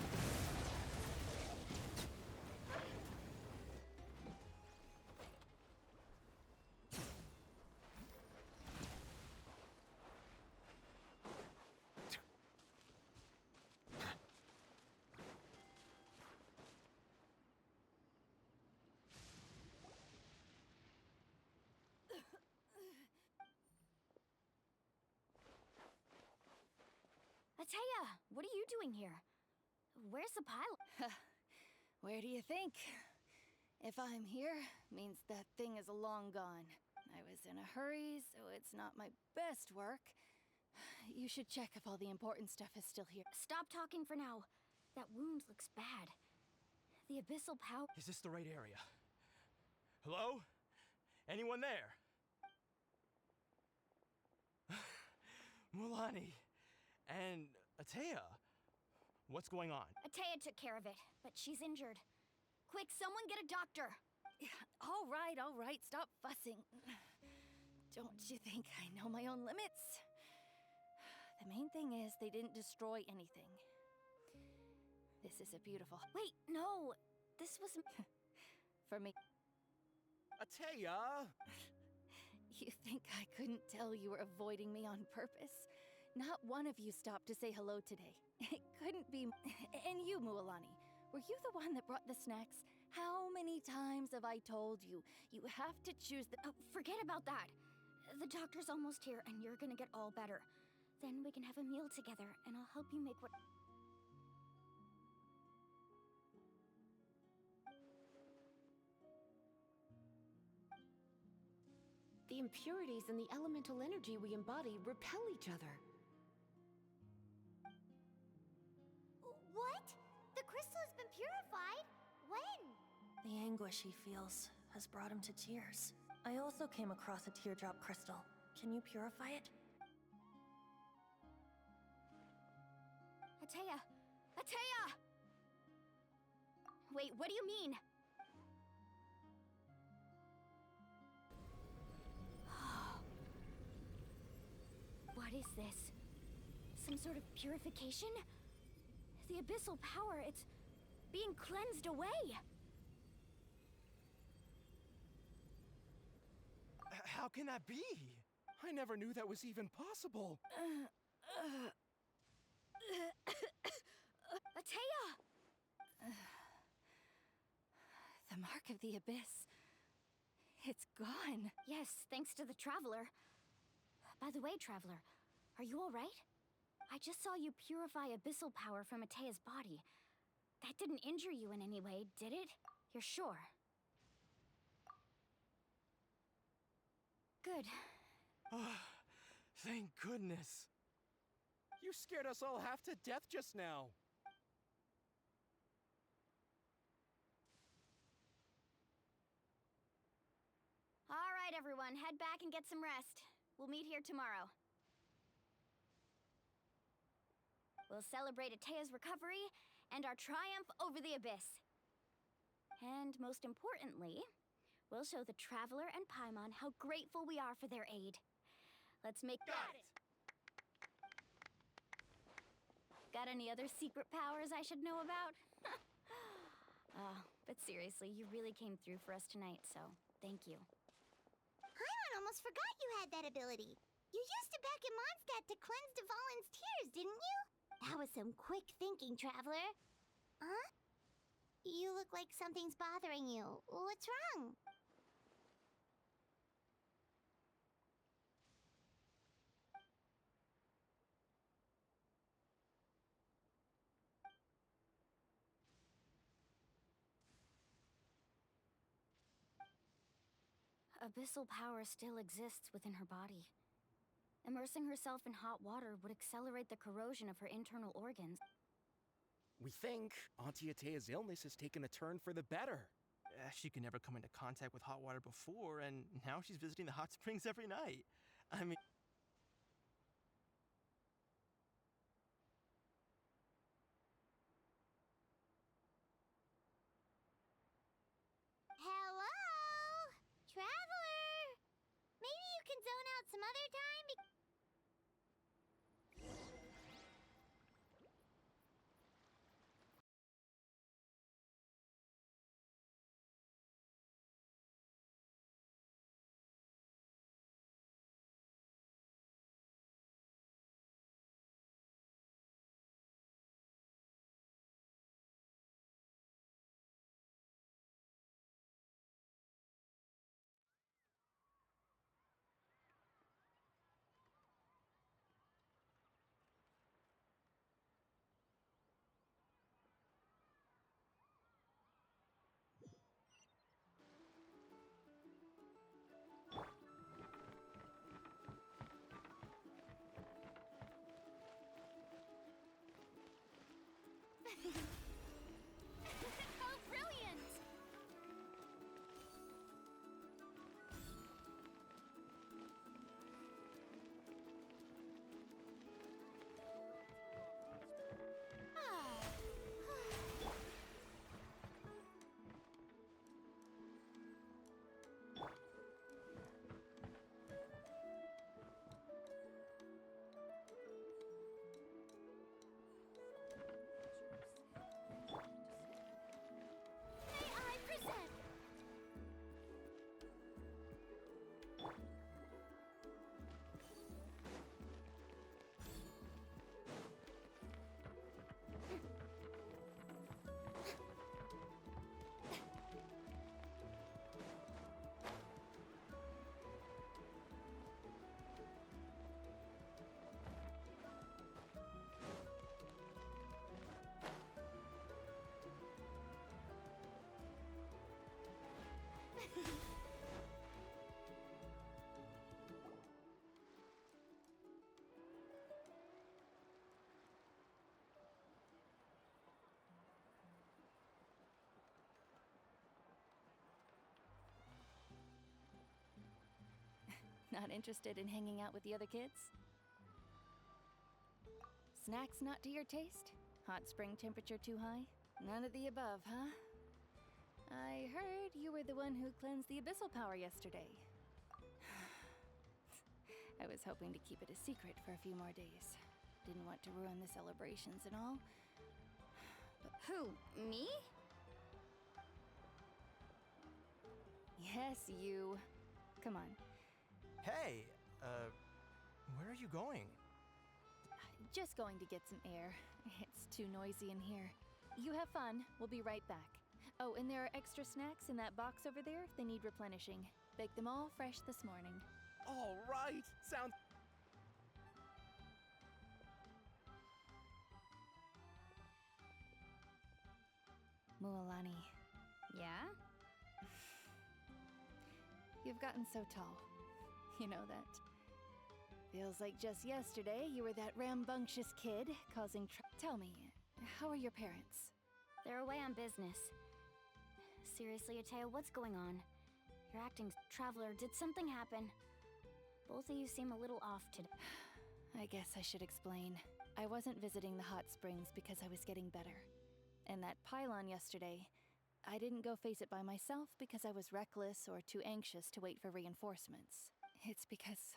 Ateya, what are you doing here? Where's the pilot? Where do you think? If I'm here, means that thing is long gone. I was in a hurry, so it's not my best work. You should check if all the important stuff is still here. Stop talking for now. That wound looks bad. The abyssal power... Is this the right area? Hello? Anyone there? Mualani and Ateya. What's going on? Ateya took care of it, but she's injured. Quick, someone get a doctor. All right, stop fussing. Don't you think I know my own limits? The main thing is they didn't destroy anything. This is a beautiful... Wait, no! This was... For me. Ateya! You think I couldn't tell you were avoiding me on purpose? Not one of you stopped to say hello today. It couldn't be... And you, Mualani, were you the one that brought the snacks? How many times have I told you? You have to choose the. Oh, forget about that. The doctor's almost here, and you're gonna get all better. Then we can have a meal together, and I'll help you make what. The impurities and the elemental energy we embody repel each other. What? The crystal has been purified? When? The anguish he feels has brought him to tears. I also came across a teardrop crystal. Can you purify it? Atea! Atea! Wait, what do you mean? What is this? Some sort of purification? The abyssal power, it's being cleansed away! How can that be? I never knew that was even possible. Atea! The mark of the abyss. It's gone. Yes, thanks to the Traveler. By the way, Traveler, are you alright? I just saw you purify abyssal power from Atea's body. That didn't injure you in any way, did it? You're sure? Good. Thank goodness. You scared us all half to death just now. Alright, everyone, head back and get some rest. We'll meet here tomorrow. We'll celebrate Atea's recovery and our triumph over the abyss. And most importantly, we'll show the Traveler and Paimon how grateful we are for their aid. Let's make— Got it! Got any other secret powers I should know about? Oh, but seriously, you really came through for us tonight, so thank you. Paimon almost forgot you had that ability. You used it back in Mondstadt to cleanse Dvalin's tears, didn't you? That was some quick thinking, Traveler. Huh? You look like something's bothering you. What's wrong? Abyssal power still exists within her body. Immersing herself in hot water would accelerate the corrosion of her internal organs. We think Auntie Atea's illness has taken a turn for the better. She could never come into contact with hot water before, and now she's visiting the hot springs every night. I mean... Hello? Traveler? Maybe you can zone out some other time? How brilliant! Not interested in hanging out with the other kids? Snacks not to your taste? Hot spring temperature too high? None of the above, huh? I heard you were the one who cleansed the abyssal power yesterday. I was hoping to keep it a secret for a few more days. Didn't want to ruin the celebrations and all. But who? Me? Yes, you. Come on. Hey, where are you going? Just going to get some air. It's too noisy in here. You have fun. We'll be right back. Oh, and there are extra snacks in that box over there if they need replenishing. Baked them all fresh this morning. All right. Sounds. Mualani. Yeah? You've gotten so tall. You know that. Feels like just yesterday you were that rambunctious kid causing Tell me, how are your parents? They're away on business. Seriously, Ateo, what's going on? You're acting... Traveler, did something happen? Both of you seem a little off today. I guess I should explain. I wasn't visiting the hot springs because I was getting better. And that pylon yesterday, I didn't go face it by myself because I was reckless or too anxious to wait for reinforcements. It's because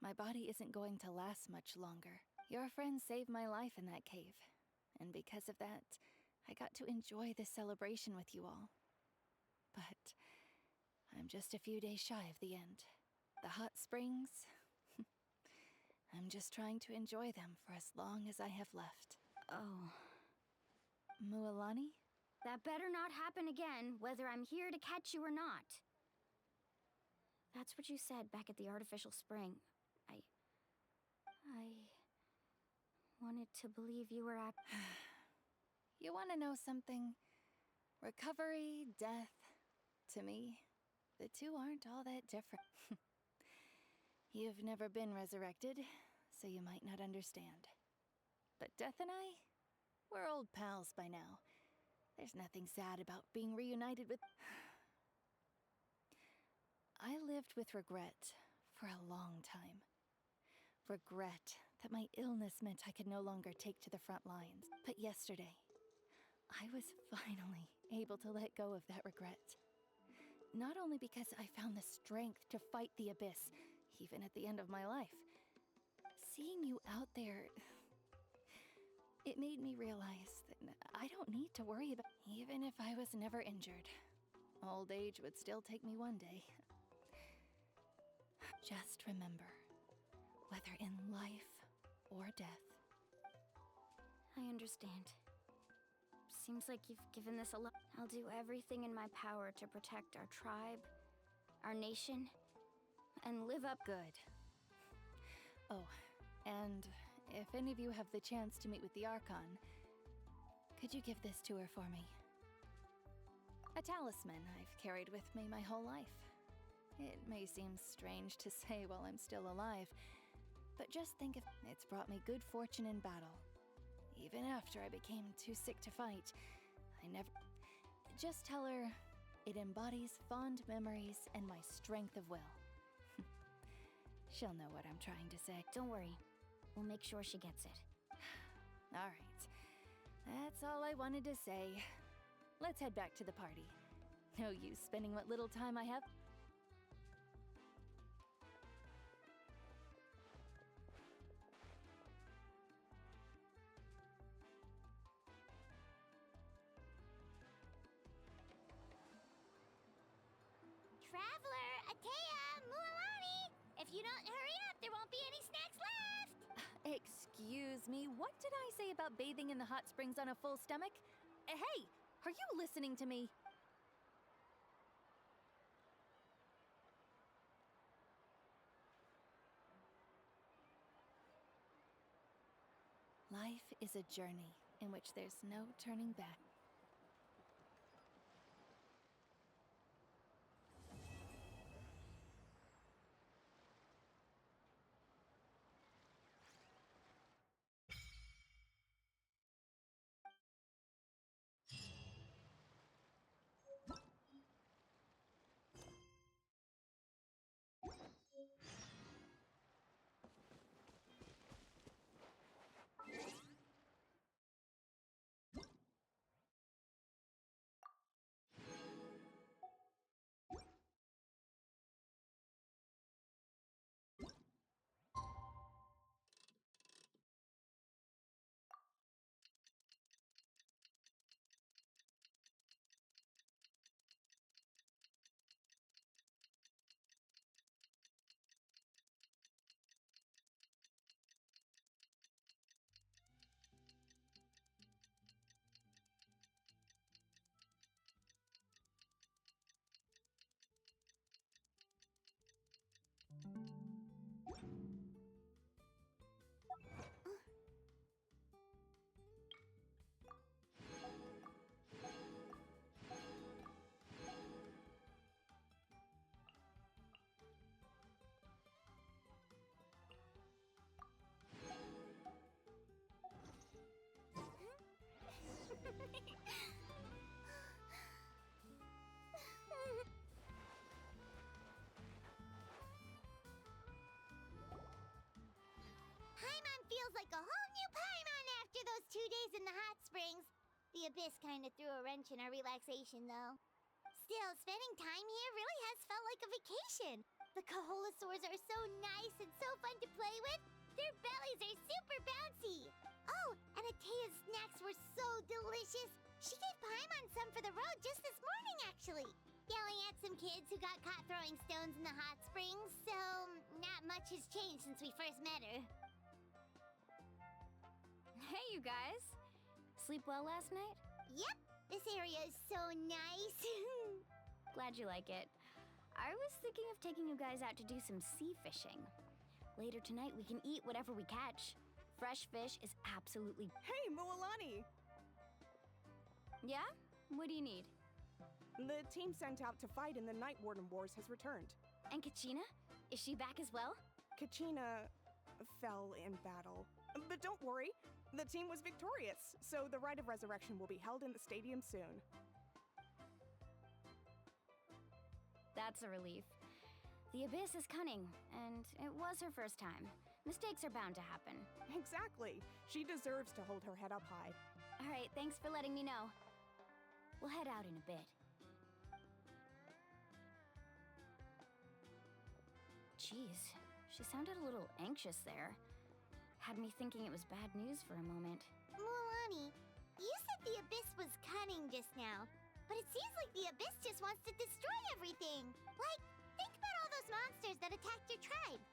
my body isn't going to last much longer. Your friend saved my life in that cave. And because of that, I got to enjoy this celebration with you all. But I'm just a few days shy of the end. The hot springs, I'm just trying to enjoy them for as long as I have left. Oh. Mualani? That better not happen again, whether I'm here to catch you or not. That's what you said back at the artificial spring. I wanted to believe you were at... You want to know something? Recovery, death, to me, the two aren't all that different. You've never been resurrected, so you might not understand. But Death and I, we're old pals by now. There's nothing sad about being reunited with... I lived with regret for a long time. Regret that my illness meant I could no longer take to the front lines. But yesterday, I was finally able to let go of that regret. Not only because I found the strength to fight the abyss, even at the end of my life. Seeing you out there, it made me realize that I don't need to worry about... Even if I was never injured, old age would still take me one day. Just remember, whether in life or death. I understand. Seems like you've given this a lot. I'll do everything in my power to protect our tribe, our nation, and live up good. Oh, and if any of you have the chance to meet with the Archon, could you give this to her for me? A talisman I've carried with me my whole life. It may seem strange to say while I'm still alive, but just think of it's brought me good fortune in battle. Even after I became too sick to fight, I never... Just tell her it embodies fond memories and my strength of will. She'll know what I'm trying to say. Don't worry. We'll make sure she gets it. All right. That's all I wanted to say. Let's head back to the party. No use spending what little time I have. Traveler, Atea, Mualani! If you don't hurry up, there won't be any snacks left! Excuse me, what did I say about bathing in the hot springs on a full stomach? Hey, are you listening to me? Life is a journey in which there's no turning back. 2 days in the hot springs. The Abyss kinda threw a wrench in our relaxation, though. Still, spending time here really has felt like a vacation. The Kaholosaurs are so nice and so fun to play with. Their bellies are super bouncy. Oh, and Atea's snacks were so delicious. She gave Paimon some for the road just this morning, actually. Yelling at some kids who got caught throwing stones in the hot springs, so not much has changed since we first met her. Hey, you guys. Sleep well last night? Yep, this area is so nice. Glad you like it. I was thinking of taking you guys out to do some sea fishing. Later tonight, we can eat whatever we catch. Fresh fish is absolutely... Hey, Mualani! Yeah? What do you need? The team sent out to fight in the Night Warden Wars has returned. And Kachina? Is she back as well? Kachina fell in battle. But don't worry, the team was victorious, so the rite of resurrection will be held in the stadium soon. That's a relief. The Abyss is cunning, and it was her first time. Mistakes are bound to happen. Exactly. She deserves to hold her head up high. All right, thanks for letting me know. We'll head out in a bit. Jeez, she sounded a little anxious there. Had me thinking it was bad news for a moment. Mualani, you said the Abyss was cunning just now, but it seems like the Abyss just wants to destroy everything. Like, think about all those monsters that attacked your tribe.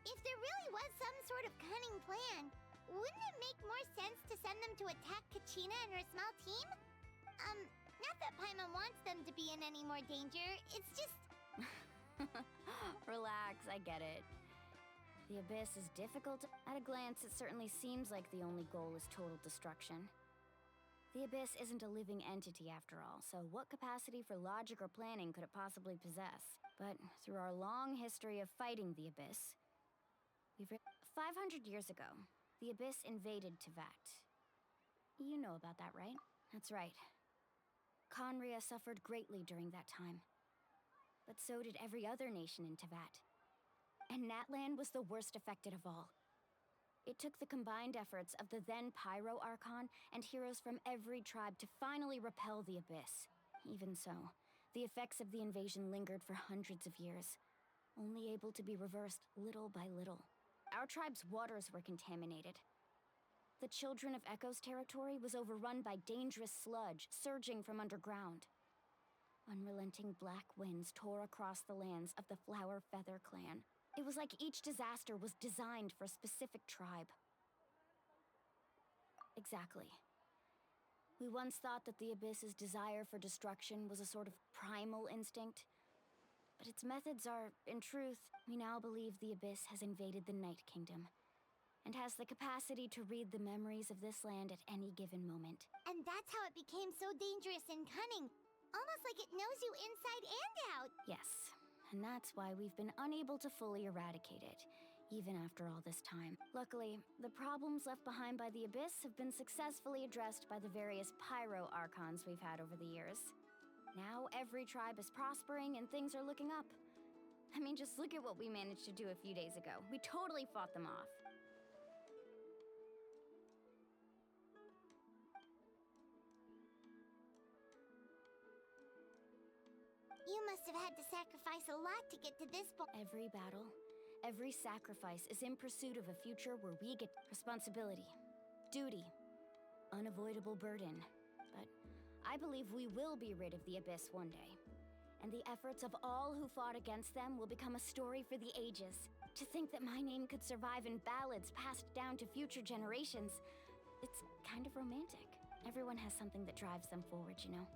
If there really was some sort of cunning plan, wouldn't it make more sense to send them to attack Kachina and her small team? Not that Paimon wants them to be in any more danger, it's just... Relax, I get it. The Abyss is difficult. At a glance, it certainly seems like the only goal is total destruction. The Abyss isn't a living entity after all, so what capacity for logic or planning could it possibly possess? But through our long history of fighting the Abyss, 500 years ago, the Abyss invaded Teyvat. You know about that, right? That's right. Conria suffered greatly during that time. But so did every other nation in Teyvat. And NATLAN was the worst affected of all. It took the combined efforts of the then Pyro Archon and heroes from every tribe to finally repel the Abyss. Even so, the effects of the invasion lingered for hundreds of years, only able to be reversed little by little. Our tribe's waters were contaminated. The Children of Echo's territory was overrun by dangerous sludge surging from underground. Unrelenting black winds tore across the lands of the Flower Feather clan. It was like each disaster was designed for a specific tribe. Exactly. We once thought that the Abyss's desire for destruction was a sort of primal instinct. But its methods are, in truth, we now believe the Abyss has invaded the Night Kingdom and has the capacity to read the memories of this land at any given moment. And that's how it became so dangerous and cunning. Almost like it knows you inside and out. Yes, and that's why we've been unable to fully eradicate it, even after all this time. Luckily, the problems left behind by the Abyss have been successfully addressed by the various Pyro Archons we've had over the years. Now every tribe is prospering and things are looking up. I mean, just look at what we managed to do a few days ago. We totally fought them off. You must have had to sacrifice a lot to get to this point. Every battle, every sacrifice is in pursuit of a future where we get responsibility, duty, unavoidable burden. But I believe we will be rid of the Abyss one day. And the efforts of all who fought against them will become a story for the ages. To think that my name could survive in ballads passed down to future generations, it's kind of romantic. Everyone has something that drives them forward, you know?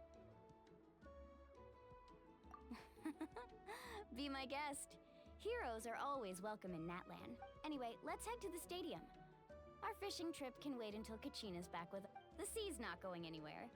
Be my guest. Heroes are always welcome in NATLAN. Anyway, let's head to the stadium. Our fishing trip can wait until Kachina's back with... The sea's not going anywhere.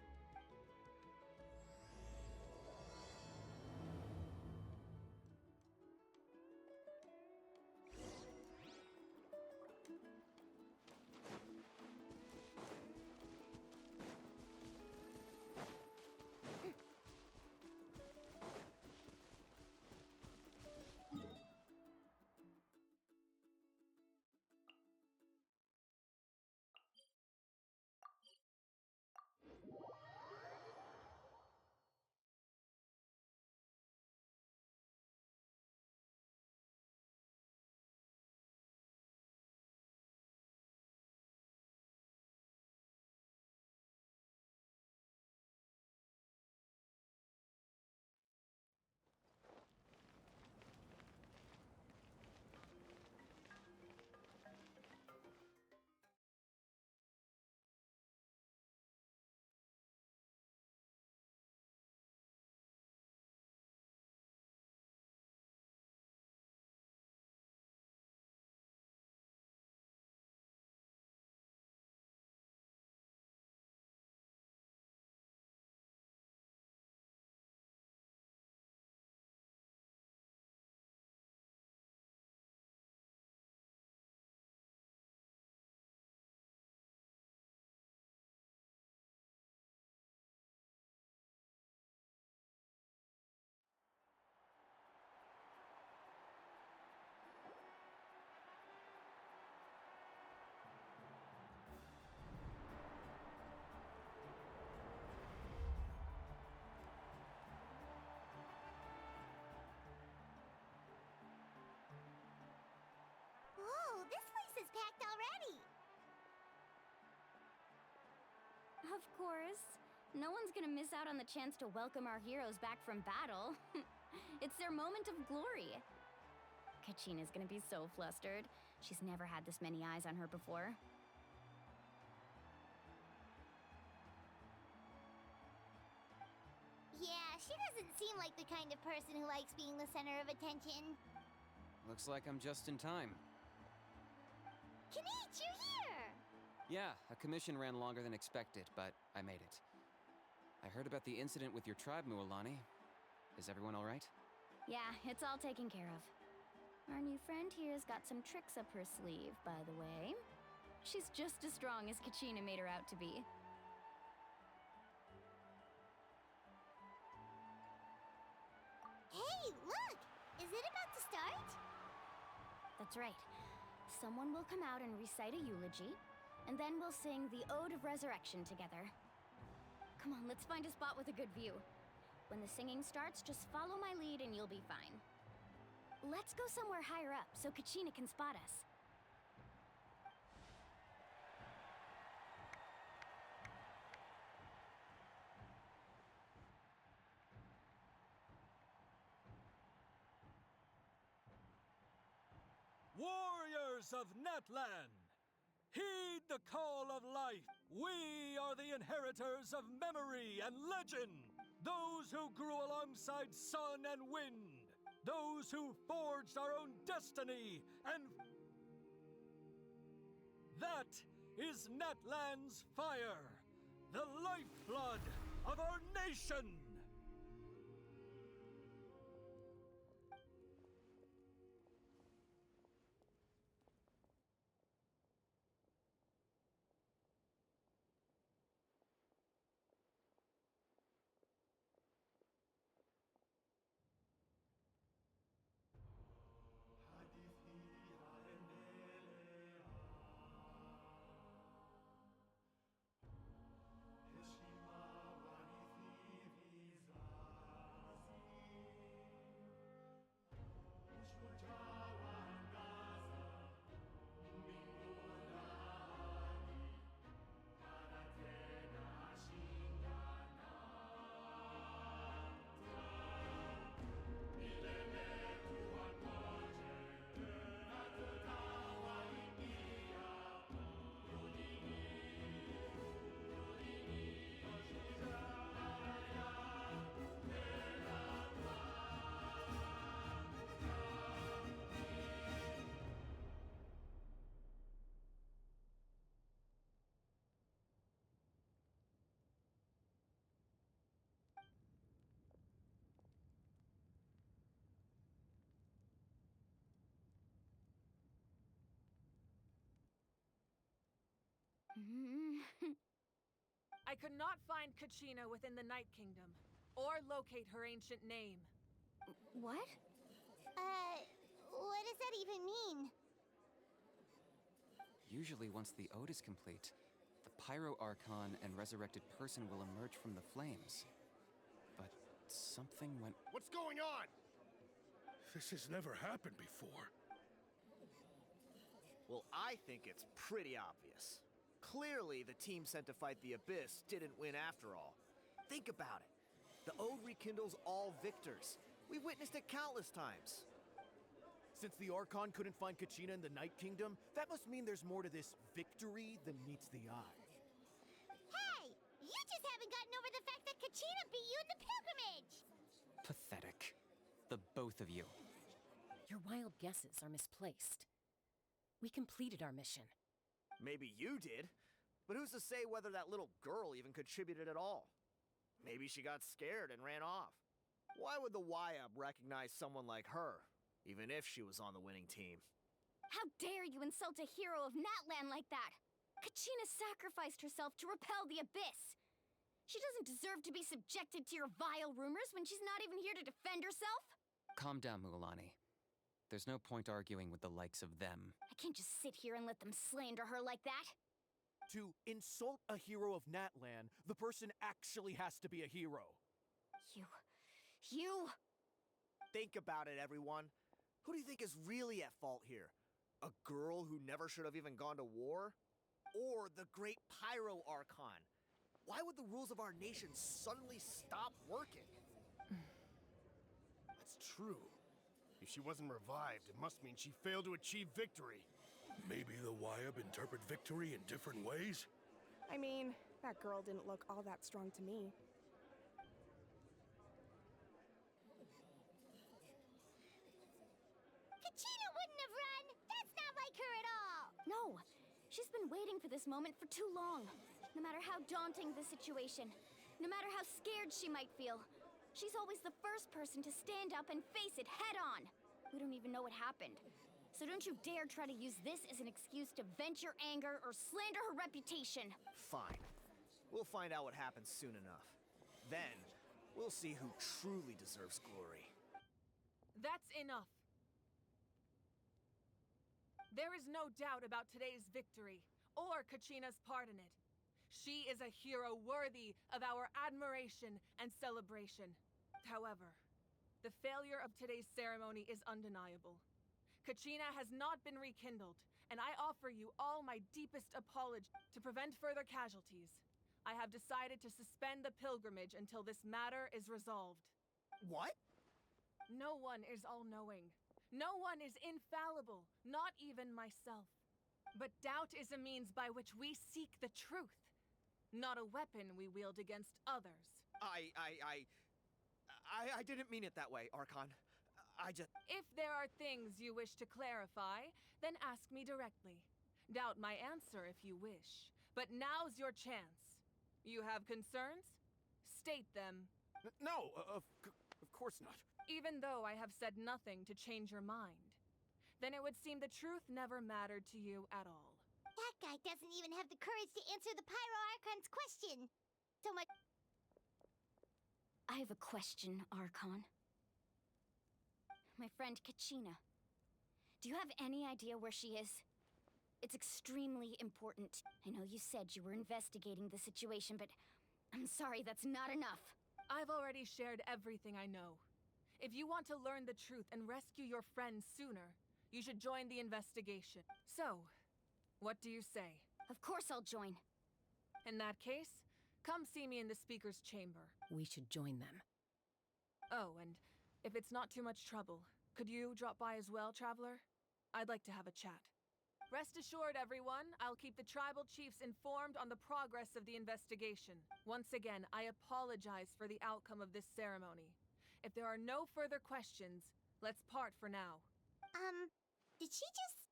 Of course. No one's gonna miss out on the chance to welcome our heroes back from battle. It's their moment of glory. Kachina's gonna be so flustered. She's never had this many eyes on her before. Yeah, she doesn't seem like the kind of person who likes being the center of attention. Looks like I'm just in time. Kanich, you're here! Yeah, a commission ran longer than expected, but I made it. I heard about the incident with your tribe, Mualani. Is everyone all right? Yeah, it's all taken care of. Our new friend here's got some tricks up her sleeve, by the way. She's just as strong as Kachina made her out to be. Hey, look! Is it about to start? That's right. Someone will come out and recite a eulogy, and then we'll sing the Ode of Resurrection together. Come on, let's find a spot with a good view. When the singing starts, just follow my lead and you'll be fine. Let's go somewhere higher up so Kachina can spot us. Warriors of NATLAN! Heed the call of life! We are the inheritors of memory and legend! Those who grew alongside sun and wind! Those who forged our own destiny and... That is NATLAN's fire! The lifeblood of our nation! I could not find Kachina within the Night Kingdom, or locate her ancient name. What? What does that even mean? Usually once the ode is complete, the Pyro Archon and resurrected person will emerge from the flames. But something went... What's going on? This has never happened before. Well, I think it's pretty obvious. Clearly, the team sent to fight the Abyss didn't win after all. Think about it. The Ode rekindles all victors. We've witnessed it countless times. Since the Archon couldn't find Kachina in the Night Kingdom, that must mean there's more to this victory than meets the eye. Hey! You just haven't gotten over the fact that Kachina beat you in the pilgrimage! pathetic. The both of you. Your wild guesses are misplaced. We completed our mission. Maybe you did, but who's to say whether that little girl even contributed at all? Maybe she got scared and ran off. Why would the YUB recognize someone like her, even if she was on the winning team? How dare you insult a hero of NATLAN like that? Kachina sacrificed herself to repel the Abyss. She doesn't deserve to be subjected to your vile rumors when she's not even here to defend herself. Calm down, Mualani. There's no point arguing with the likes of them. I can't just sit here and let them slander her like that. To insult a hero of NATLAN, the person actually has to be a hero. You... Think about it, everyone. Who do you think is really at fault here? A girl who never should have even gone to war? Or the great Pyro Archon? Why would the rules of our nation suddenly stop working? That's true. If she wasn't revived, it must mean she failed to achieve victory. Maybe the Wyab interpret victory in different ways? I mean, that girl didn't look all that strong to me. Kachina wouldn't have run! That's not like her at all! No! She's been waiting for this moment for too long. No matter how daunting the situation, no matter how scared she might feel, she's always the first person to stand up and face it head on. We don't even know what happened. So don't you dare try to use this as an excuse to vent your anger or slander her reputation. Fine. We'll find out what happens soon enough. Then, we'll see who truly deserves glory. That's enough. There is no doubt about today's victory, or Kachina's part in it. She is a hero worthy of our admiration and celebration. However, the failure of today's ceremony is undeniable. Kachina has not been rekindled, and I offer you all my deepest apology. To prevent further casualties, I have decided to suspend the pilgrimage until this matter is resolved. What? No one is all-knowing. No one is infallible, not even myself. But doubt is a means by which we seek the truth, not a weapon we wield against others. I didn't mean it that way, Archon. If there are things you wish to clarify, then ask me directly. Doubt my answer if you wish. But now's your chance. You have concerns? State them. No, of course not. Even though I have said nothing to change your mind, then it would seem the truth never mattered to you at all. That guy doesn't even have the courage to answer the Pyro Archon's question. So much. I have a question, Archon. My friend Kachina. Do you have any idea where she is? It's extremely important. I know you said you were investigating the situation, but I'm sorry, that's not enough. I've already shared everything I know. If you want to learn the truth and rescue your friends sooner, you should join the investigation. So, what do you say? Of course I'll join. In that case, come see me in the speaker's chamber. We should join them. Oh, and if it's not too much trouble, could you drop by as well, Traveler? I'd like to have a chat. Rest assured, everyone, I'll keep the tribal chiefs informed on the progress of the investigation. Once again, I apologize for the outcome of this ceremony. If there are no further questions, let's part for now. Did she just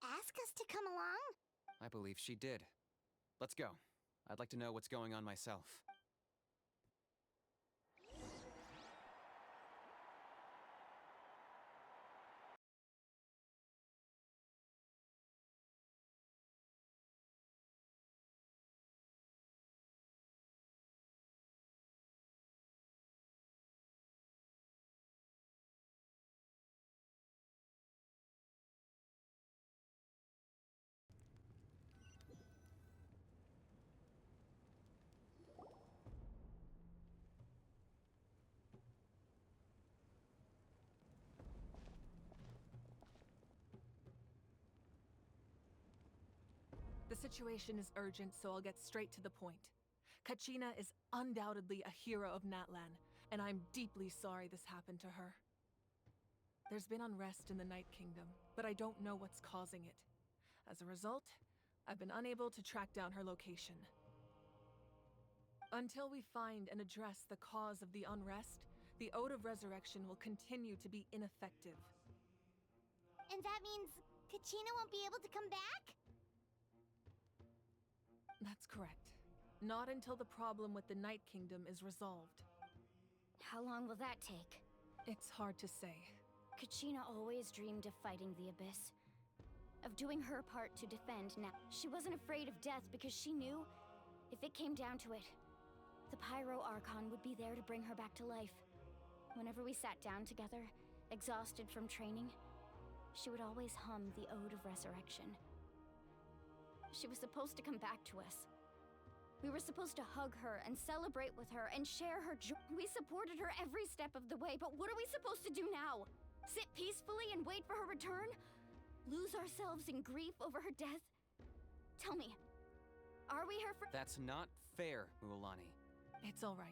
ask us to come along? I believe she did. Let's go. I'd like to know what's going on myself. The situation is urgent, so I'll get straight to the point. Kachina is undoubtedly a hero of NATLAN, and I'm deeply sorry this happened to her. There's been unrest in the Night Kingdom, but I don't know what's causing it. As a result, I've been unable to track down her location. Until we find and address the cause of the unrest, the Ode of Resurrection will continue to be ineffective. And that means Kachina won't be able to come back? That's correct. Not until the problem with the Night Kingdom is resolved. How long will that take? It's hard to say. Kachina always dreamed of fighting the Abyss. Of doing her part to defend now. She wasn't afraid of death because she knew, if it came down to it, the Pyro Archon would be there to bring her back to life. Whenever we sat down together, exhausted from training, she would always hum the Ode of Resurrection. She was supposed to come back to us. We were supposed to hug her and celebrate with her and share her joy. We supported her every step of the way, but what are we supposed to do now? Sit peacefully and wait for her return? Lose ourselves in grief over her death? Tell me, are we her That's not fair, Mualani. It's all right.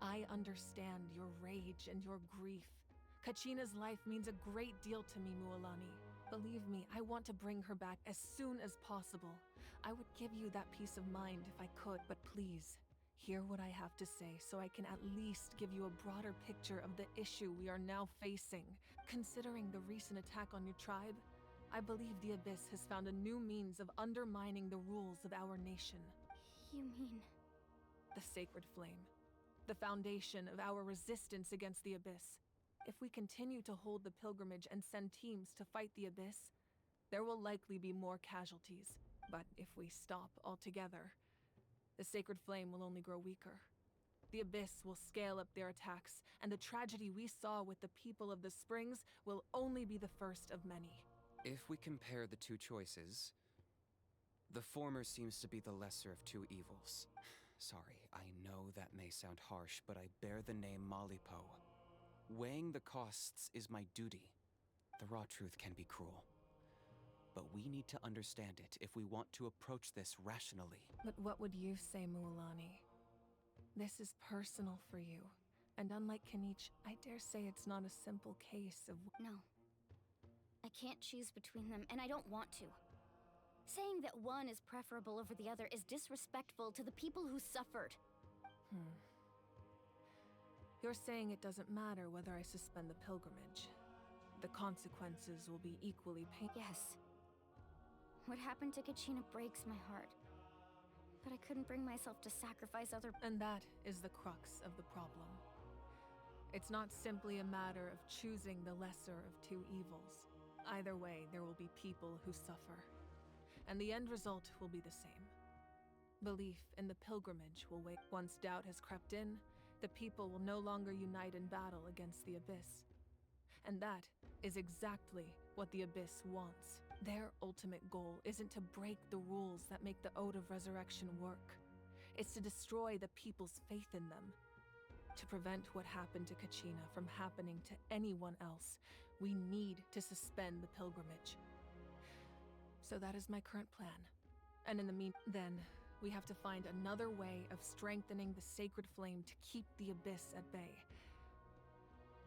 I understand your rage and your grief. Kachina's life means a great deal to me, Mualani. Believe me, I want to bring her back as soon as possible. I would give you that peace of mind if I could, but please, hear what I have to say so I can at least give you a broader picture of the issue we are now facing. Considering the recent attack on your tribe, I believe the Abyss has found a new means of undermining the rules of our nation. You mean... The Sacred Flame. The foundation of our resistance against the Abyss. If we continue to hold the pilgrimage and send teams to fight the Abyss, there will likely be more casualties. But if we stop altogether, the Sacred Flame will only grow weaker. The Abyss will scale up their attacks, and the tragedy we saw with the people of the Springs will only be the first of many. If we compare the two choices, the former seems to be the lesser of two evils. Sorry, I know that may sound harsh, but I bear the name Malipo. Weighing the costs is my duty. The raw truth can be cruel. But we need to understand it if we want to approach this rationally. But what would you say, Mualani? This is personal for you. And unlike Kanich, I dare say it's not a simple case of... No. I can't choose between them, and I don't want to. Saying that one is preferable over the other is disrespectful to the people who suffered. You're saying it doesn't matter whether I suspend the pilgrimage. The consequences will be equally painful. Yes. What happened to Kachina breaks my heart. But I couldn't bring myself to sacrifice other... And that is the crux of the problem. It's not simply a matter of choosing the lesser of two evils. Either way, there will be people who suffer. And the end result will be the same. Belief in the pilgrimage will wait. Once doubt has crept in, the people will no longer unite in battle against the Abyss. And that is exactly what the Abyss wants. Their ultimate goal isn't to break the rules that make the Ode of Resurrection work. It's to destroy the people's faith in them. To prevent what happened to Kachina from happening to anyone else, we need to suspend the pilgrimage. So that is my current plan. And in the then, we have to find another way of strengthening the Sacred Flame to keep the Abyss at bay.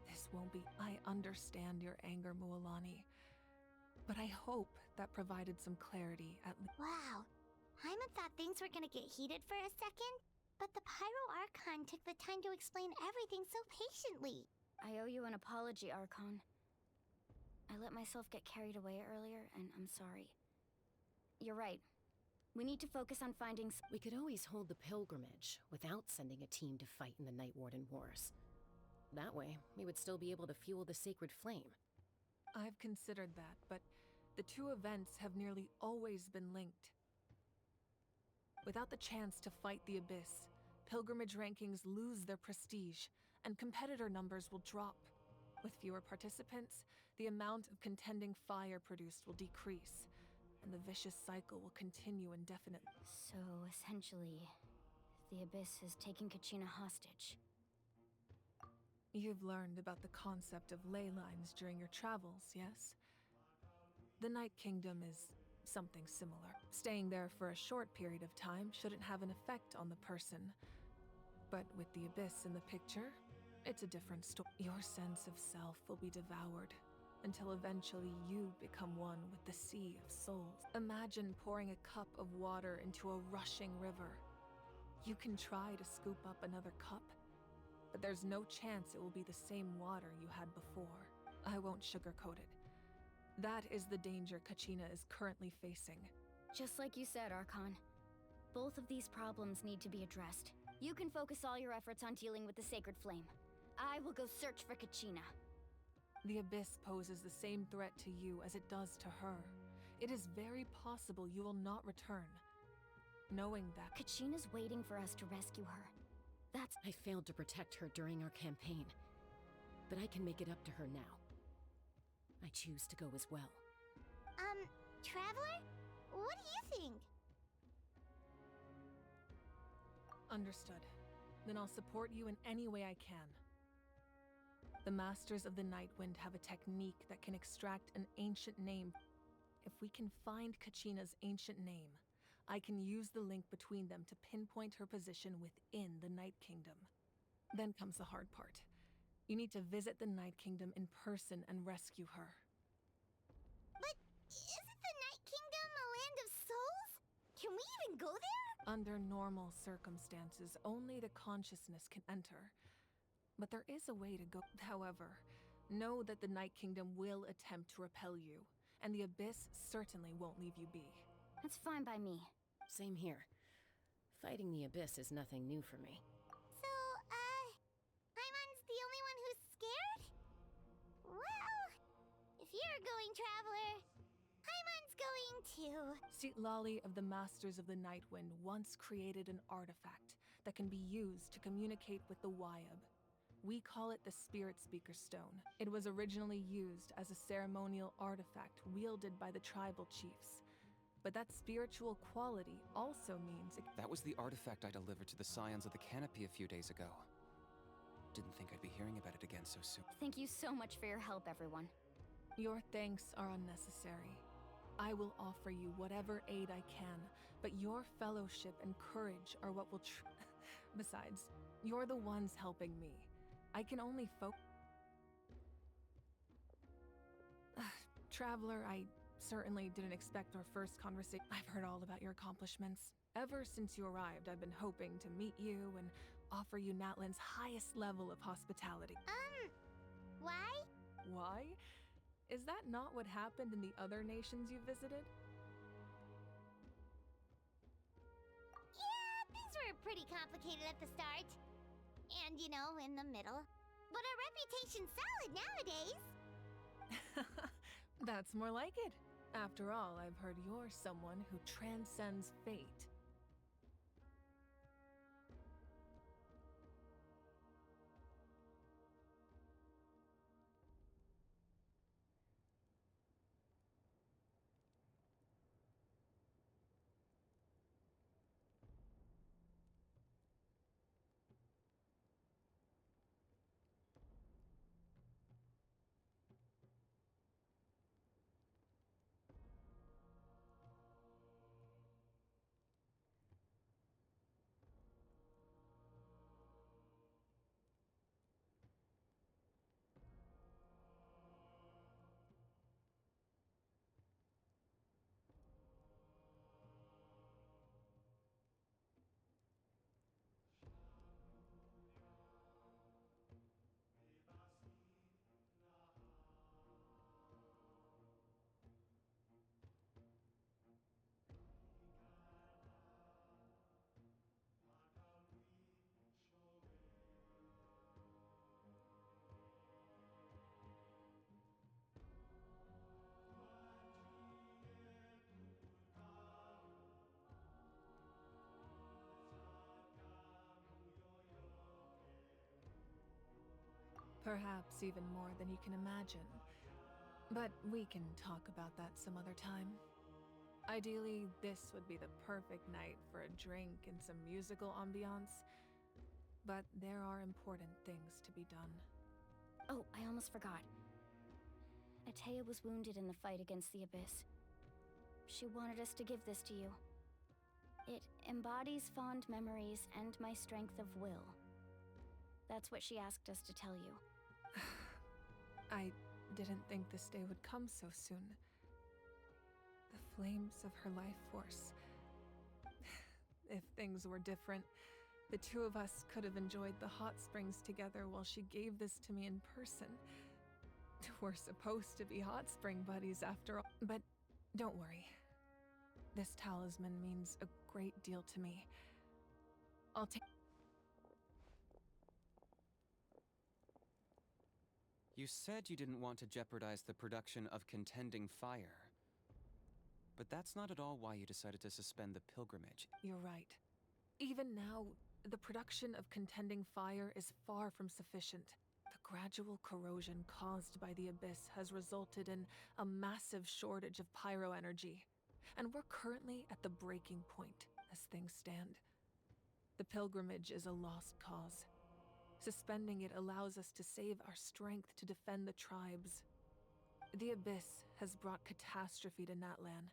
This won't be... I understand your anger, Mualani. But I hope that provided some clarity at least. Wow. Hyman thought things were gonna get heated for a second, but the Pyro Archon took the time to explain everything so patiently. I owe you an apology, Archon. I let myself get carried away earlier, and I'm sorry. You're right. We need to focus on finding... We could always hold the pilgrimage without sending a team to fight in the Night Warden Wars. That way, we would still be able to fuel the Sacred Flame. I've considered that, but the two events have nearly always been linked. Without the chance to fight the Abyss, pilgrimage rankings lose their prestige, and competitor numbers will drop. With fewer participants, the amount of contending fire produced will decrease, and the vicious cycle will continue indefinitely. So, essentially, the Abyss has taken Kachina hostage. You've learned about the concept of ley lines during your travels, yes? The Night Kingdom is something similar. Staying there for a short period of time shouldn't have an effect on the person. But with the Abyss in the picture, it's a different story. Your sense of self will be devoured, until eventually you become one with the sea of souls. Imagine pouring a cup of water into a rushing river. You can try to scoop up another cup, but there's no chance it will be the same water you had before. I won't sugarcoat it. That is the danger Kachina is currently facing. Just like you said, Archon. Both of these problems need to be addressed. You can focus all your efforts on dealing with the Sacred Flame. I will go search for Kachina. The Abyss poses the same threat to you as it does to her. It is very possible you will not return. Knowing that... Kachina's waiting for us to rescue her. That's... I failed to protect her during our campaign, but I can make it up to her now. I choose to go as well. Traveler? What do you think? Understood. Then I'll support you in any way I can. The Masters of the Nightwind have a technique that can extract an ancient name. If we can find Kachina's ancient name, I can use the link between them to pinpoint her position within the Night Kingdom. Then comes the hard part. You need to visit the Night Kingdom in person and rescue her. But isn't the Night Kingdom a land of souls? Can we even go there? Under normal circumstances, only the consciousness can enter. But there is a way to go. However, know that the Night Kingdom will attempt to repel you, and the Abyss certainly won't leave you be. That's fine by me. Same here. Fighting the Abyss is nothing new for me. So, Paimon's the only one who's scared? Well, if you're going, Traveler, Paimon's going too. Citlali of the Masters of the Nightwind once created an artifact that can be used to communicate with the Wyab. We call it the Spirit Speaker Stone. It was originally used as a ceremonial artifact wielded by the tribal chiefs. But that spiritual quality also means That was the artifact I delivered to the Scions of the Canopy a few days ago. Didn't think I'd be hearing about it again so soon. Thank you so much for your help, everyone. Your thanks are unnecessary. I will offer you whatever aid I can, but your fellowship and courage are what will Besides, you're the ones helping me. I can only Traveler, I certainly didn't expect our first conversation. I've heard all about your accomplishments. Ever since you arrived, I've been hoping to meet you and offer you NATLAN's highest level of hospitality. Why? Why? Is that not what happened in the other nations you visited? Yeah, things were pretty complicated at the start. And, you know, in the middle. But our reputation's solid nowadays. That's more like it. After all, I've heard you're someone who transcends fate. Perhaps even more than you can imagine. But we can talk about that some other time. Ideally, this would be the perfect night for a drink and some musical ambiance. But there are important things to be done. Oh, I almost forgot. Atea was wounded in the fight against the Abyss. She wanted us to give this to you. It embodies fond memories and my strength of will. That's what she asked us to tell you. I didn't think this day would come so soon. The flames of her life force. If things were different, the two of us could have enjoyed the hot springs together while she gave this to me in person. We're supposed to be hot spring buddies after all. But don't worry. This talisman means a great deal to me. I'll take... You said you didn't want to jeopardize the production of contending fire. But that's not at all why you decided to suspend the pilgrimage. You're right. Even now, the production of contending fire is far from sufficient. The gradual corrosion caused by the Abyss has resulted in a massive shortage of pyro energy. And we're currently at the breaking point, as things stand. The pilgrimage is a lost cause. Suspending it allows us to save our strength to defend the tribes. The Abyss has brought catastrophe to NATLAN.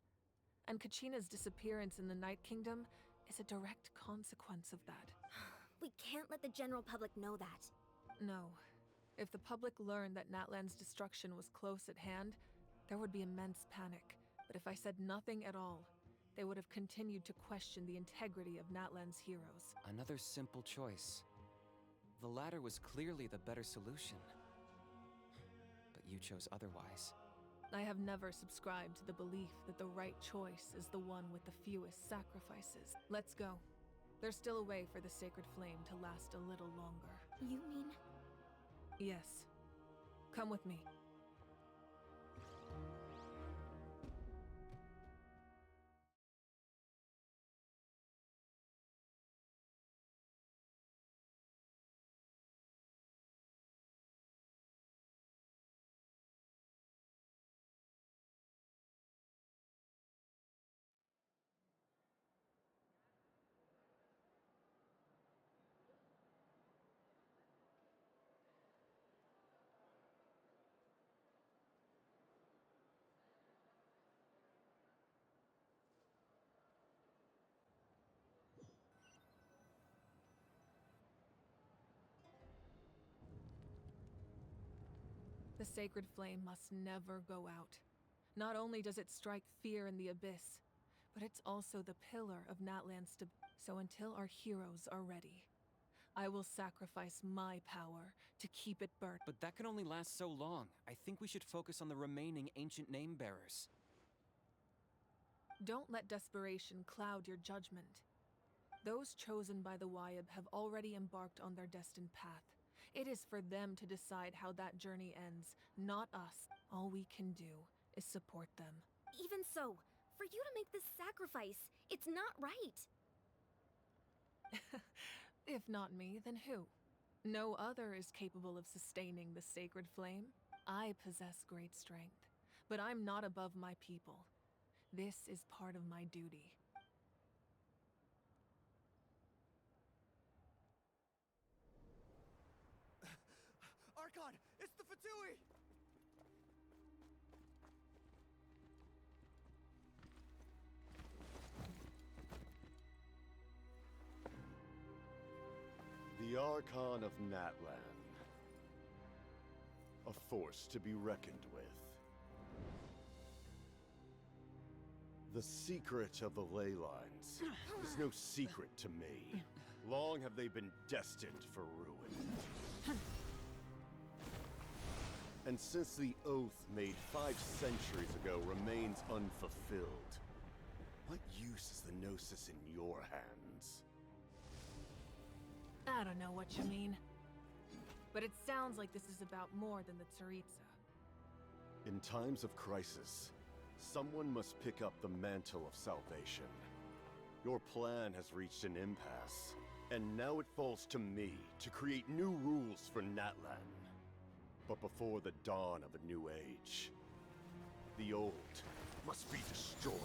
And Kachina's disappearance in the Night Kingdom is a direct consequence of that. We can't let the general public know that. No. If the public learned that Natlan's destruction was close at hand, there would be immense panic. But if I said nothing at all, they would have continued to question the integrity of Natlan's heroes. Another simple choice. The latter was clearly the better solution. But you chose otherwise. I have never subscribed to the belief that the right choice is the one with the fewest sacrifices. Let's go. There's still a way for the sacred flame to last a little longer. You mean? Yes. Come with me. The sacred flame must never go out. Not only does it strike fear in the abyss, but it's also the pillar of Natlan's stability. So until our heroes are ready, I will sacrifice my power to keep it burnt. But that can only last so long. I think we should focus on the remaining ancient name bearers. Don't let desperation cloud your judgment. Those chosen by the Wyeb have already embarked on their destined path. It is for them to decide how that journey ends, not us. All we can do is support them. Even so, for you to make this sacrifice, it's not right. If not me, then who? No other is capable of sustaining the sacred flame. I possess great strength, but I'm not above my people. This is part of my duty. Archon, it's the Fatui! The Archon of NATLAN. A force to be reckoned with. The secret of the ley lines is no secret to me. Long have they been destined for ruin. And since the oath made 5 centuries ago remains unfulfilled, what use is the Gnosis in your hands? I don't know what you mean. But it sounds like this is about more than the Tsaritsa. In times of crisis, someone must pick up the mantle of salvation. Your plan has reached an impasse, and now it falls to me to create new rules for NATLAN. But before the dawn of a new age, the old must be destroyed.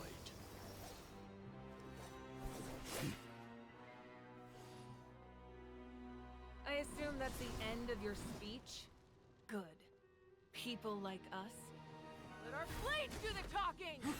I assume that's the end of your speech? Good. People like us. Let our blades do the talking!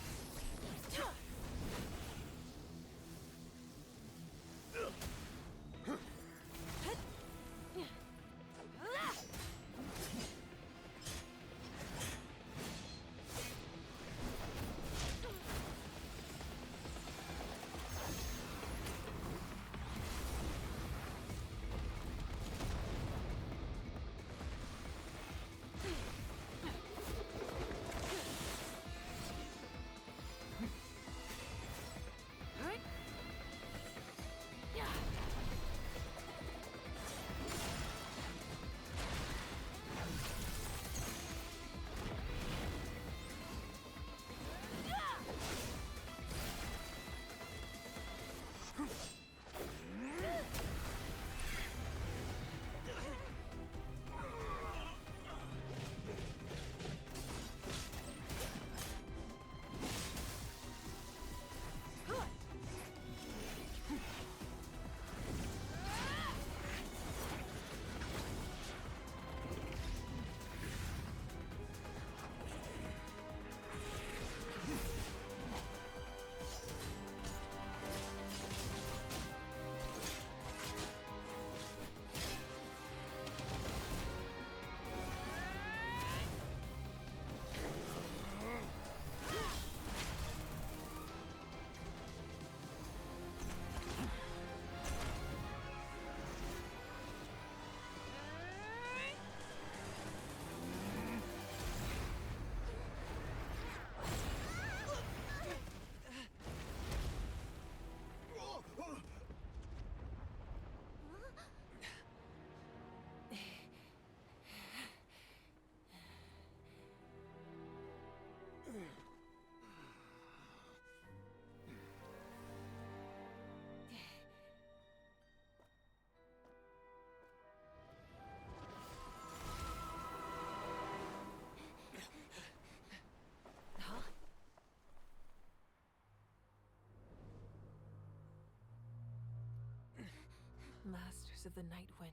Masters of the Night Wind.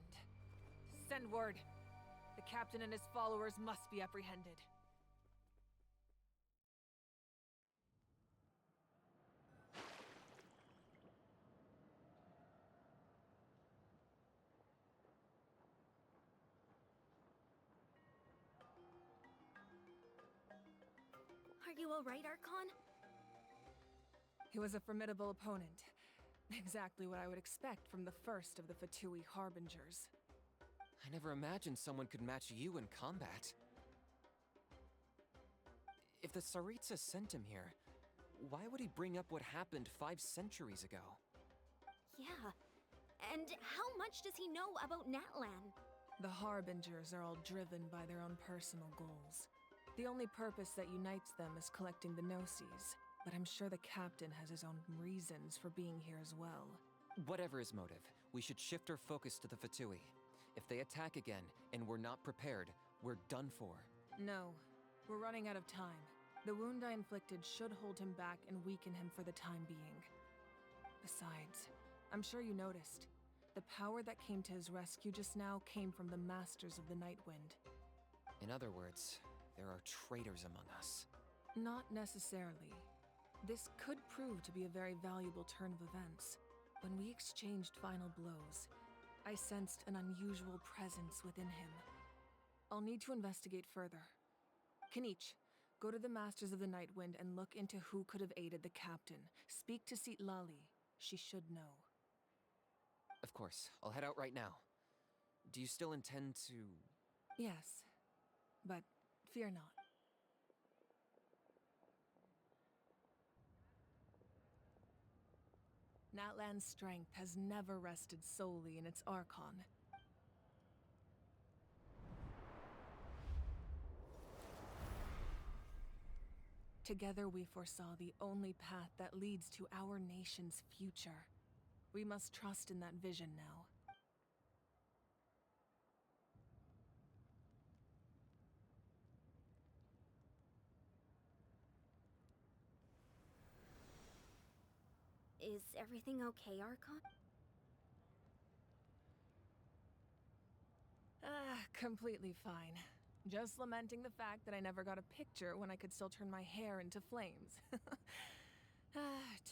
Send word. The captain and his followers must be apprehended. Are you alright, Archon? He was a formidable opponent. Exactly what I would expect from the first of the Fatui Harbingers. I never imagined someone could match you in combat. If the Tsaritsa sent him here, why would he bring up what happened 5 centuries ago? Yeah. And how much does he know about NATLAN? The Harbingers are all driven by their own personal goals. The only purpose that unites them is collecting the Gnosis, but I'm sure the captain has his own reasons for being here as well. Whatever his motive, we should shift our focus to the Fatui. If they attack again, and we're not prepared, we're done for. No, we're running out of time. The wound I inflicted should hold him back and weaken him for the time being. Besides, I'm sure you noticed, the power that came to his rescue just now came from the Masters of the Night Wind. In other words, there are traitors among us. Not necessarily. This could prove to be a very valuable turn of events. When we exchanged final blows, I sensed an unusual presence within him. I'll need to investigate further. Kanich, go to the Masters of the Night Wind and look into who could have aided the captain. Speak to Lali. She should know. Of course, I'll head out right now. Do you still intend to... Yes, but fear not. NATLAN's strength has never rested solely in its Archon. Together we foresaw the only path that leads to our nation's future. We must trust in that vision now. Is everything okay, Archon? Completely fine. Just lamenting the fact that I never got a picture when I could still turn my hair into flames.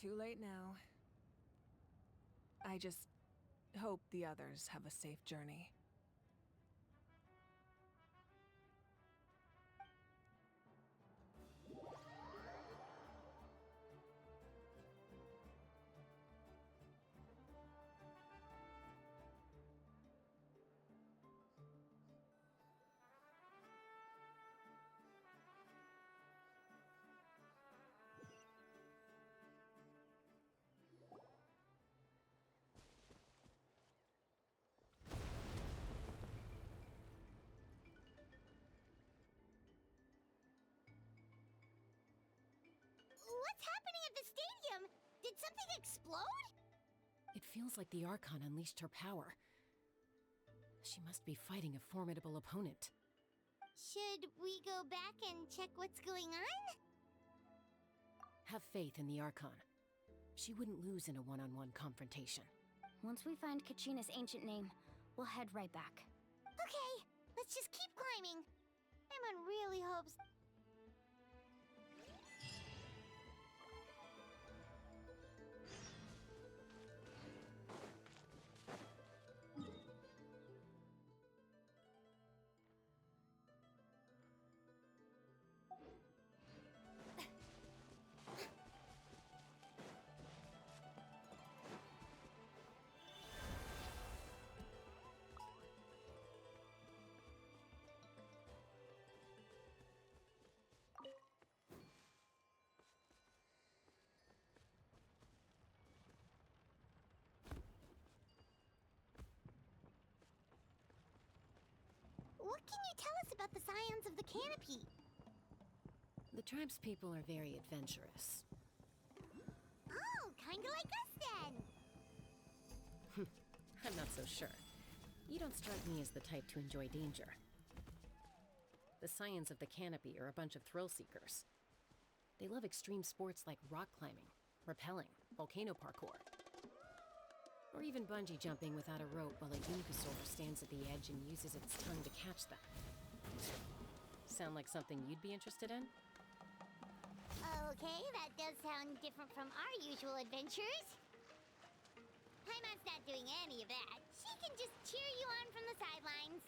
Too late now. I just hope the others have a safe journey. What's happening at the stadium? Did something explode? It feels like the Archon unleashed her power. She must be fighting a formidable opponent. Should we go back and check what's going on? Have faith in the Archon. She wouldn't lose in a one-on-one confrontation. Once we find Kachina's ancient name, we'll head right back. Okay, let's just keep climbing. Emon really hopes... What can you tell us about the scions of the canopy? The tribe's people are very adventurous. Oh, kinda like us then. I'm not so sure. You don't strike me as the type to enjoy danger. The scions of the canopy are a bunch of thrill seekers. They love extreme sports like rock climbing, rappelling, volcano parkour. Or even bungee jumping without a rope while a Uncasaur stands at the edge and uses its tongue to catch them. Sound like something you'd be interested in? Okay, that does sound different from our usual adventures. Paimon's not doing any of that. She can just cheer you on from the sidelines.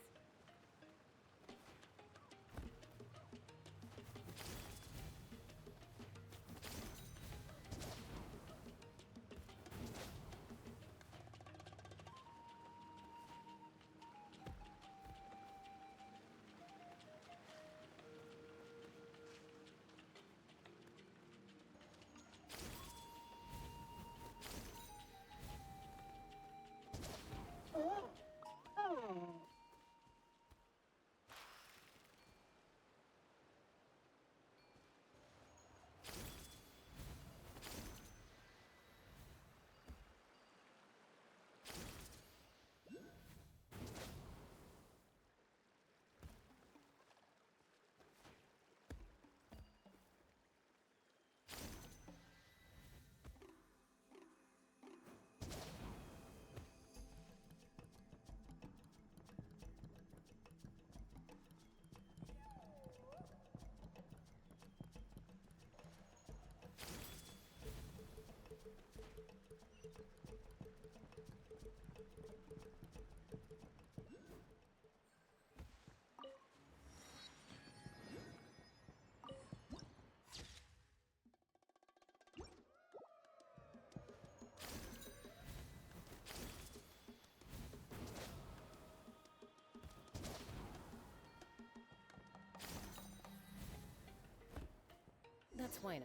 That's Wyna,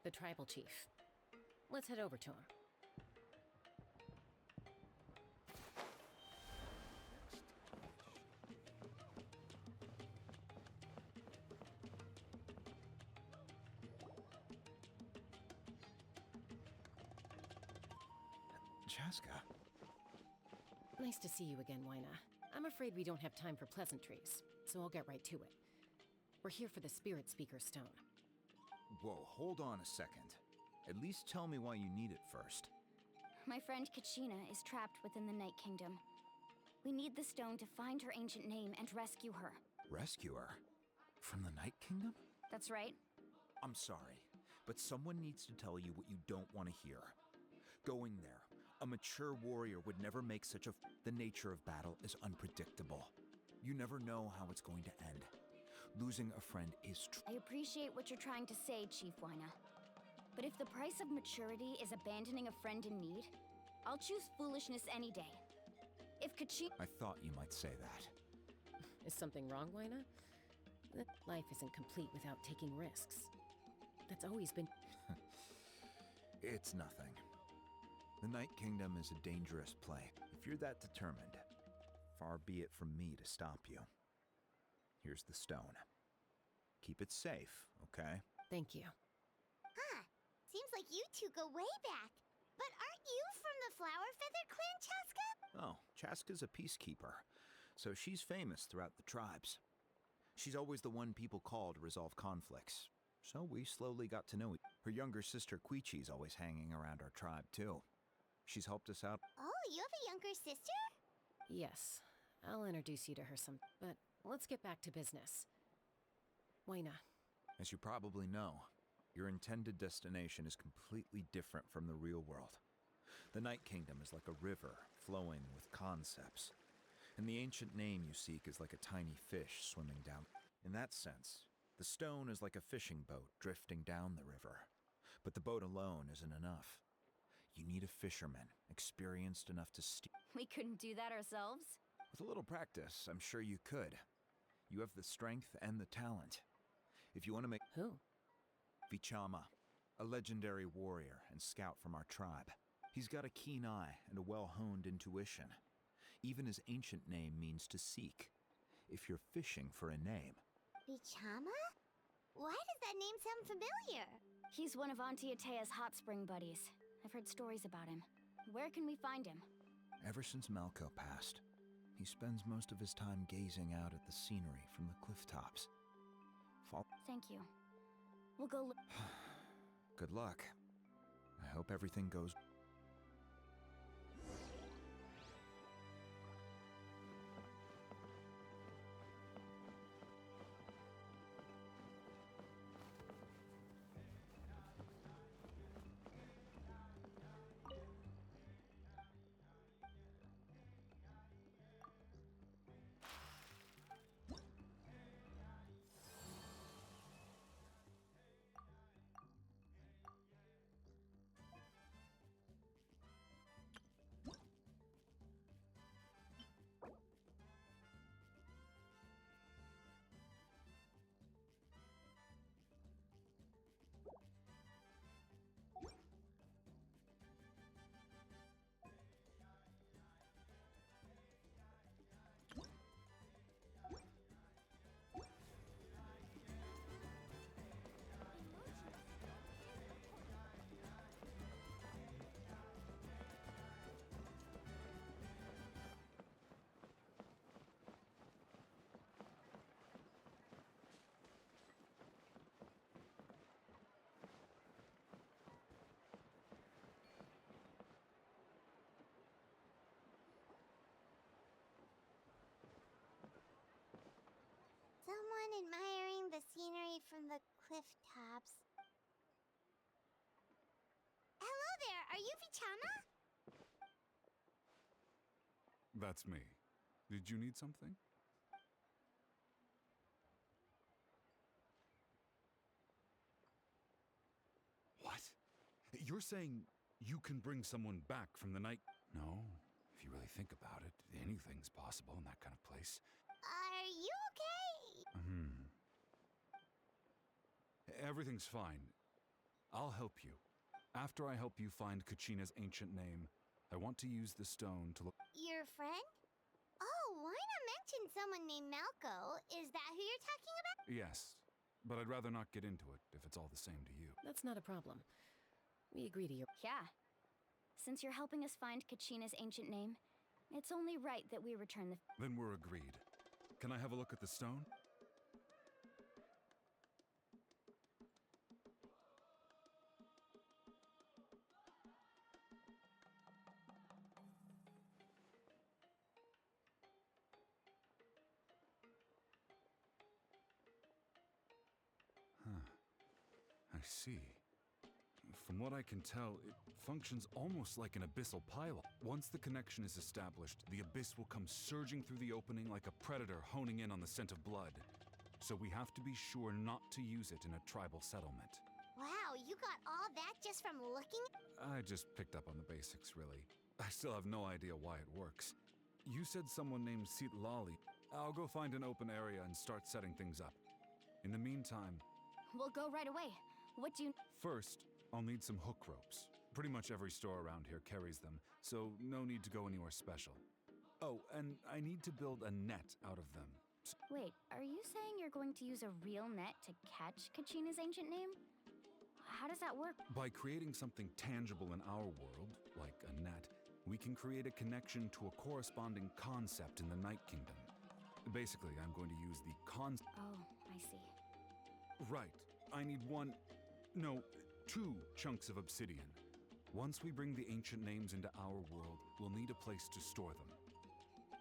the tribal chief. Let's head over to him. Chaska. Nice to see you again, Wyna. I'm afraid we don't have time for pleasantries, so I'll get right to it. We're here for the Spirit Speaker Stone. Whoa, hold on a second. At least tell me why you need it first. My friend Kachina is trapped within the Night Kingdom. We need the stone to find her ancient name and rescue her. Rescue her? From the Night Kingdom? That's right. I'm sorry, but someone needs to tell you what you don't want to hear. Going there, a mature warrior would never make such a... The nature of battle is unpredictable. You never know how it's going to end. Losing a friend is I appreciate what you're trying to say, Chief Wyna. But if the price of maturity is abandoning a friend in need, I'll choose foolishness any day. If Kachina... I thought you might say that. Is something wrong, Wyna? Life isn't complete without taking risks. That's always been... It's nothing. The Night Kingdom is a dangerous play. If you're that determined, far be it from me to stop you. Here's the stone. Keep it safe, okay? Thank you. Huh. Seems like you two go way back. But aren't you from the Flower Feather clan, Chaska? Oh, Chaska's a peacekeeper, so she's famous throughout the tribes. She's always the one people call to resolve conflicts, so we slowly got to know her younger sister Quichi's always hanging around our tribe, too. She's helped us out. Oh, you have a younger sister? Yes. I'll introduce you to her some... But let's get back to business. Wyna. As you probably know, your intended destination is completely different from the real world. The Night Kingdom is like a river flowing with concepts. And the ancient name you seek is like a tiny fish swimming down. In that sense, the stone is like a fishing boat drifting down the river. But the boat alone isn't enough. You need a fisherman, experienced enough to steer. We couldn't do that ourselves? With a little practice, I'm sure you could. You have the strength and the talent. If you want to make... Who? Vichama, a legendary warrior and scout from our tribe. He's got a keen eye and a well-honed intuition. Even his ancient name means to seek, if you're fishing for a name. Vichama? Why does that name sound familiar? He's one of Auntie Atea's hot spring buddies. I've heard stories about him. Where can we find him? Ever since Malco passed, he spends most of his time gazing out at the scenery from the cliff tops. Thank you. We'll go look. Good luck. I hope everything goes... Someone admiring the scenery from the cliff tops. Hello there, are you Vichama? That's me. Did you need something? What? You're saying you can bring someone back from the night? No. If you really think about it, anything's possible in that kind of place. Are you okay? Everything's fine. I'll help you. After I help you find Kachina's ancient name, I want to use the stone to look. Your friend? Oh, why not mention someone named Malco? Is that who you're talking about? Yes, but I'd rather not get into it if it's all the same to you. That's not a problem. We agree to your. Yeah. Since you're helping us find Kachina's ancient name, it's only right that we return the. Then we're agreed. Can I have a look at the stone? I see. From what I can tell, it functions almost like an abyssal pylon. Once the connection is established, the abyss will come surging through the opening like a predator honing in on the scent of blood. So we have to be sure not to use it in a tribal settlement. Wow, you got all that just from looking? I just picked up on the basics, really. I still have no idea why it works. You said someone named Lali. I'll go find an open area and start setting things up. In the meantime... We'll go right away. What do you... First, I'll need some hook ropes. Pretty much every store around here carries them, so no need to go anywhere special. Oh, and I need to build a net out of them. Wait, are you saying you're going to use a real net to catch Kachina's ancient name? How does that work? By creating something tangible in our world, like a net, we can create a connection to a corresponding concept in the Night Kingdom. Basically, I'm going to use the Oh, I see. Right. I need two chunks of obsidian. Once we bring the ancient names into our world, we'll need a place to store them.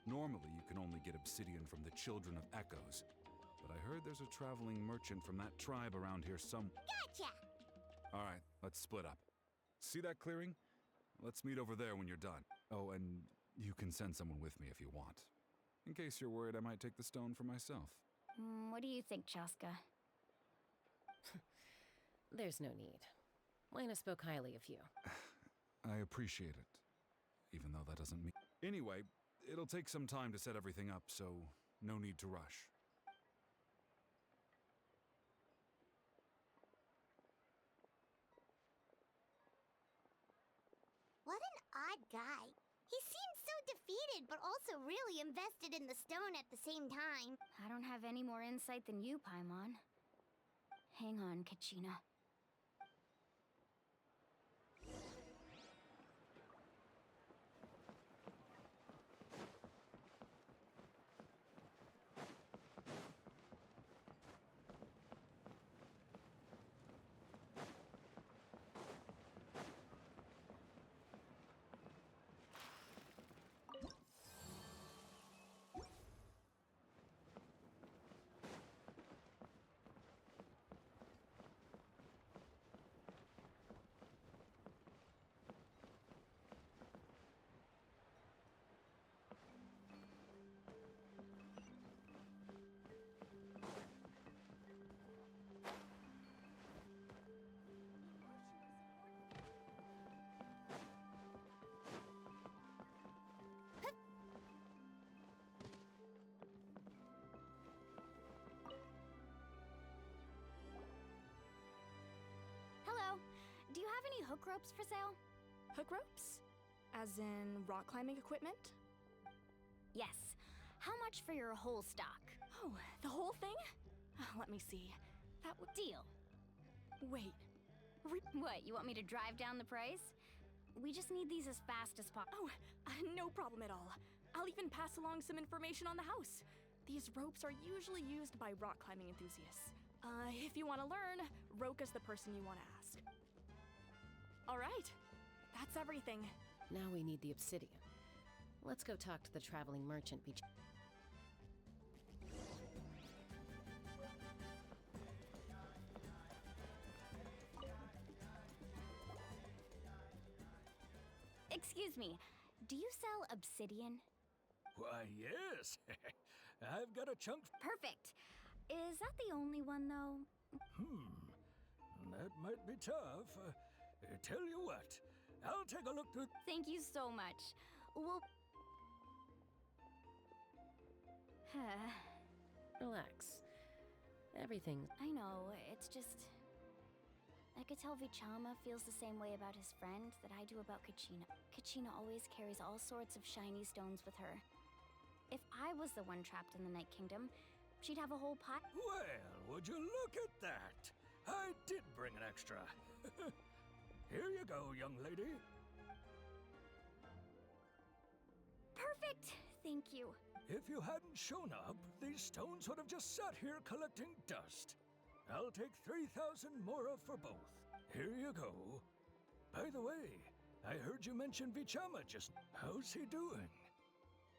Normally, you can only get obsidian from the Children of Echoes, but I heard there's a traveling merchant from that tribe around here Gotcha! Alright, let's split up. See that clearing? Let's meet over there when you're done. Oh, and you can send someone with me if you want. In case you're worried I might take the stone for myself. What do you think, Chaska? There's no need. Lena spoke highly of you. I appreciate it, even though that doesn't mean... Anyway, it'll take some time to set everything up, so no need to rush. What an odd guy. He seems so defeated, but also really invested in the stone at the same time. I don't have any more insight than you, Paimon. Hang on, Kachina. Hello. Do you have any hook ropes for sale? Hook ropes? As in rock climbing equipment? Yes. How much for your whole stock? Oh, the whole thing? Let me see. That would deal. Wait. What, you want me to drive down the price? We just need these as fast as possible. Oh, no problem at all. I'll even pass along some information on the house. These ropes are usually used by rock climbing enthusiasts. If you want to learn, Roka's the person you want to ask. All right. That's everything. Now we need the obsidian. Let's go talk to the traveling merchant. Excuse me, do you sell obsidian? Why, yes. I've got a chunk. Perfect. Is that the only one, though? That might be tough. Tell you what, I'll take a look through. Thank you so much. Well... Relax. Everything. I know, it's just... I could tell Vichama feels the same way about his friend that I do about Kachina. Kachina always carries all sorts of shiny stones with her. If I was the one trapped in the Night Kingdom, she'd have a whole pile. Well, would you look at that? I did bring an extra. Here you go, young lady. Perfect! Thank you. If you hadn't shown up, these stones would have just sat here collecting dust. I'll take 3,000 mora for both. Here you go. By the way, I heard you mention Vichama just... How's he doing?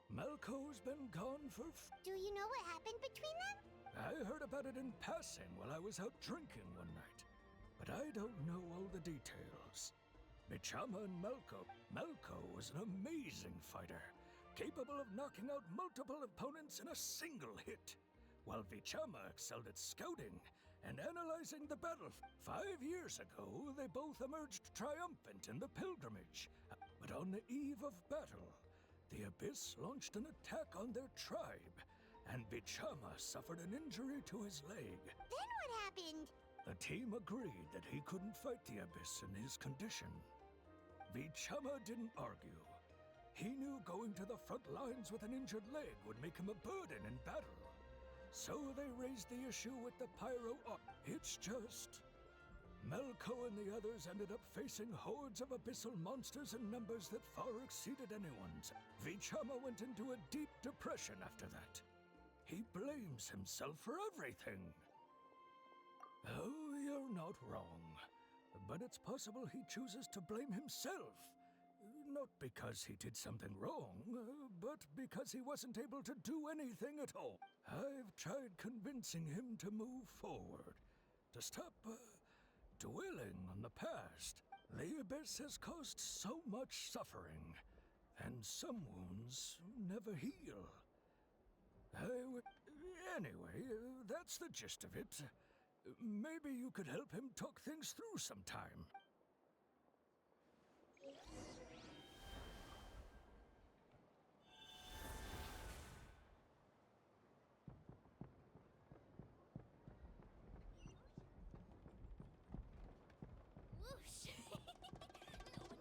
Malco's been gone for... Do you know what happened between them? I heard about it in passing while I was out drinking one night. But I don't know all the details. Vichama and Malco... Malco was an amazing fighter, capable of knocking out multiple opponents in a single hit, while Vichama excelled at scouting and analyzing the battle. 5 years ago, they both emerged triumphant in the pilgrimage. But on the eve of battle, the Abyss launched an attack on their tribe, and Vichama suffered an injury to his leg. Then what happened? The team agreed that he couldn't fight the Abyss in his condition. Vichama didn't argue. He knew going to the front lines with an injured leg would make him a burden in battle. So they raised the issue with the Pyro Archon. It's just... Malco and the others ended up facing hordes of abyssal monsters in numbers that far exceeded anyone's. Vichama went into a deep depression after that. He blames himself for everything. Oh, you're not wrong. But it's possible he chooses to blame himself. Not because he did something wrong, but because he wasn't able to do anything at all. I've tried convincing him to move forward, to stop dwelling on the past. The Abyss has caused so much suffering, and some wounds never heal. Anyway, that's the gist of it. Maybe you could help him talk things through sometime. Whoosh! No one can catch me!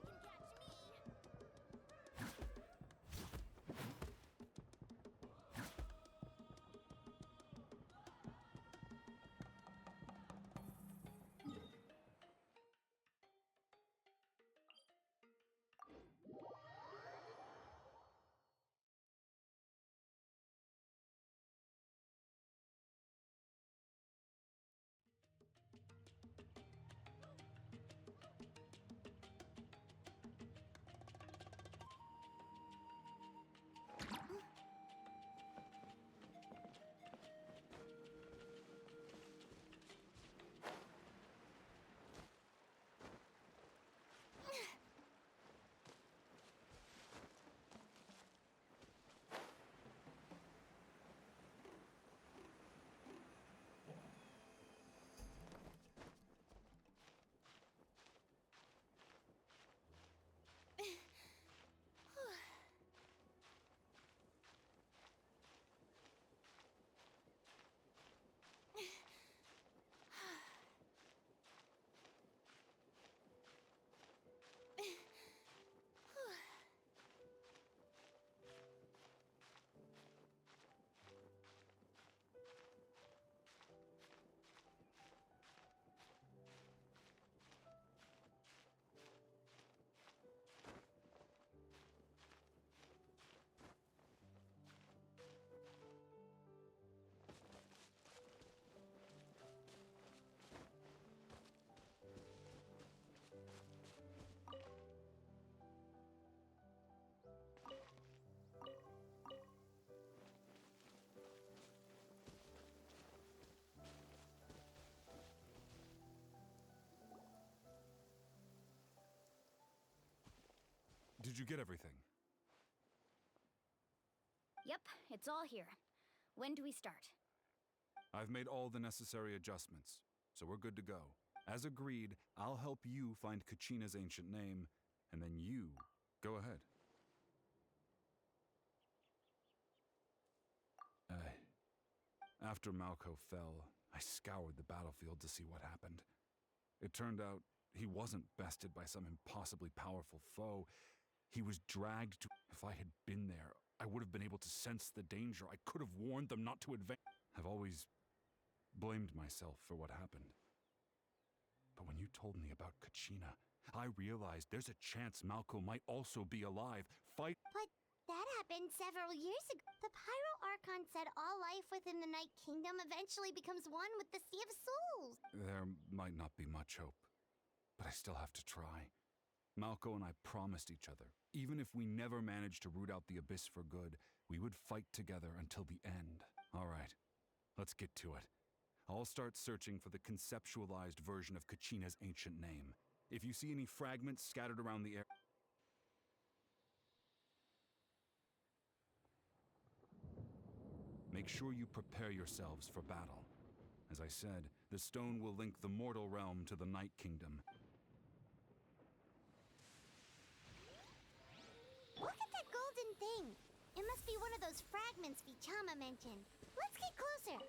Did you get everything? Yep, it's all here. When do we start? I've made all the necessary adjustments, so we're good to go. As agreed, I'll help you find Kachina's ancient name, and then you go ahead. After Malco fell, I scoured the battlefield to see what happened. It turned out he wasn't bested by some impossibly powerful foe. He was dragged to... If I had been there, I would have been able to sense the danger. I could have warned them not to advance. I've always blamed myself for what happened. But when you told me about Kachina, I realized there's a chance Malco might also be alive. But that happened several years ago. The Pyro Archon said all life within the Night Kingdom eventually becomes one with the Sea of Souls. There might not be much hope, but I still have to try. Malco and I promised each other, even if we never managed to root out the Abyss for good, we would fight together until the end. All right, let's get to it. I'll start searching for the conceptualized version of Kachina's ancient name. If you see any fragments scattered around the air... Make sure you prepare yourselves for battle. As I said, the stone will link the mortal realm to the Night Kingdom. Look at that golden thing. It must be one of those fragments Vichama mentioned. Let's get closer.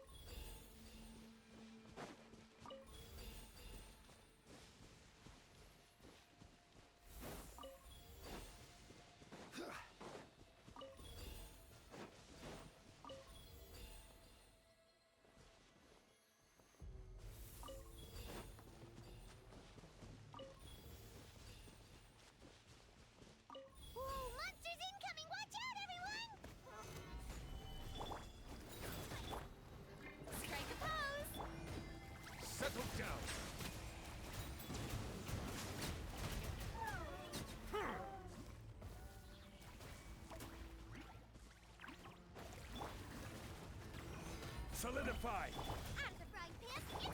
Solidify! Out of the frying pan.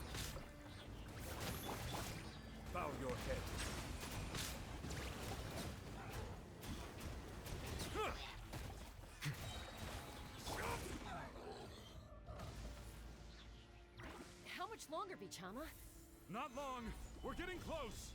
Bow your head. How much longer, Vichama? Not long. We're getting close.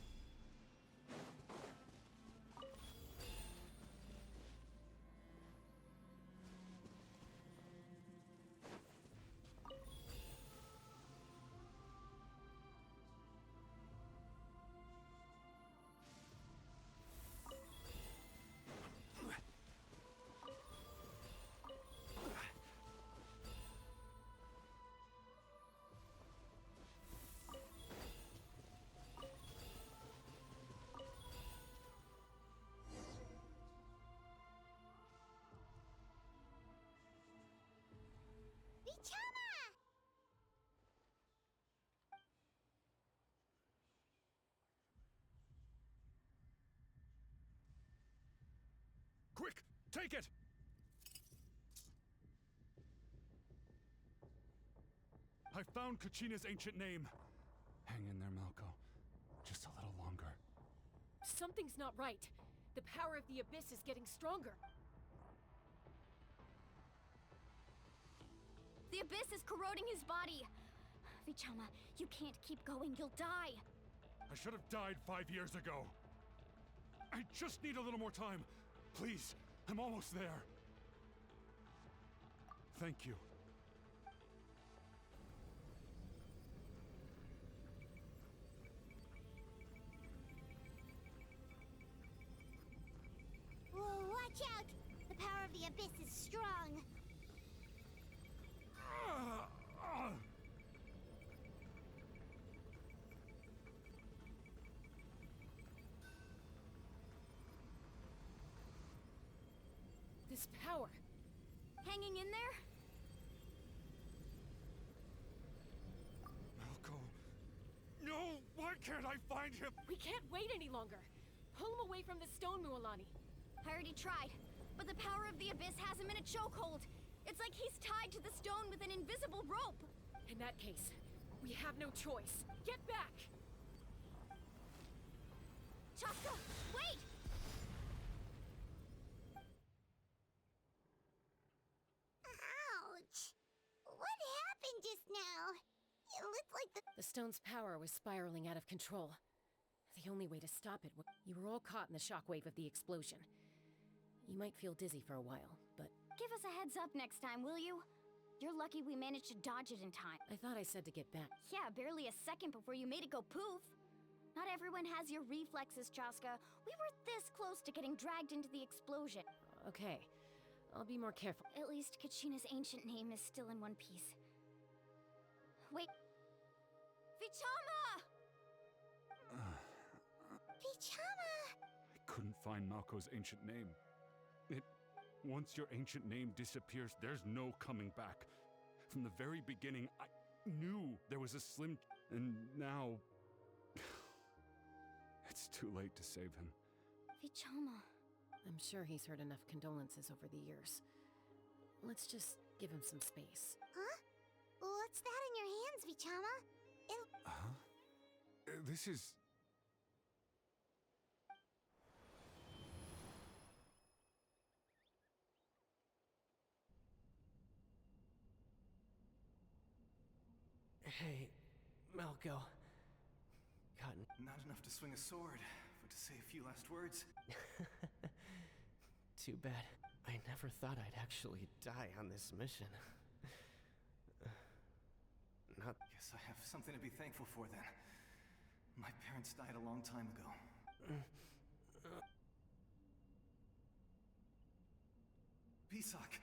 Vichama! Quick! Take it! I found Kachina's ancient name. Hang in there, Malco. Just a little longer. Something's not right. The power of the Abyss is getting stronger. The Abyss is corroding his body. Vichama, you can't keep going. You'll die. I should have died 5 years ago. I just need a little more time. Please, I'm almost there. Thank you. Whoa, watch out! The power of the Abyss is strong. This power. Hanging in there? Malco. No! Why can't I find him? We can't wait any longer. Pull him away from the stone, Mualani. I already tried, but the power of the Abyss has him in a chokehold. It's like he's tied to the stone with an invisible rope. In that case, we have no choice. Get back! Chaska, wait! like The stone's power was spiraling out of control. The only way to stop it was... You were all caught in the shockwave of the explosion. You might feel dizzy for a while, but... Give us a heads up next time, will you? You're lucky we managed to dodge it in time. I thought I said to get back. Yeah, barely a second before you made it go poof. Not everyone has your reflexes, Chaska. We were this close to getting dragged into the explosion. Okay, I'll be more careful. At least Kachina's ancient name is still in one piece. Wait. Vichama! Vichama! I couldn't find Malko's ancient name. Once your ancient name disappears, there's no coming back. From the very beginning, I knew there was a slim... And now... It's too late to save him. Vichama. I'm sure he's heard enough condolences over the years. Let's just give him some space. Huh? What's that in your hands, Vichama? Huh? This is... Hey, Malco. Cotton. Not enough to swing a sword, but to say a few last words. Too bad. I never thought I'd actually die on this mission. Not... Guess I have something to be thankful for then. My parents died a long time ago. Pisak!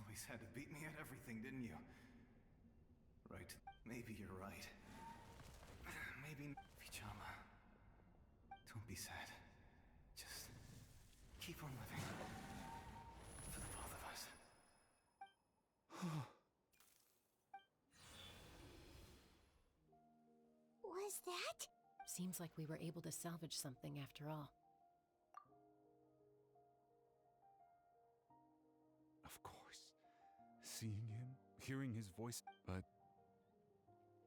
Always had to beat me at everything, didn't you? Right. Maybe you're right. Maybe... Vichama. Don't be sad. Just... keep on living. For the both of us. Was that? Seems like we were able to salvage something after all. Of course. Seeing him, hearing his voice, but...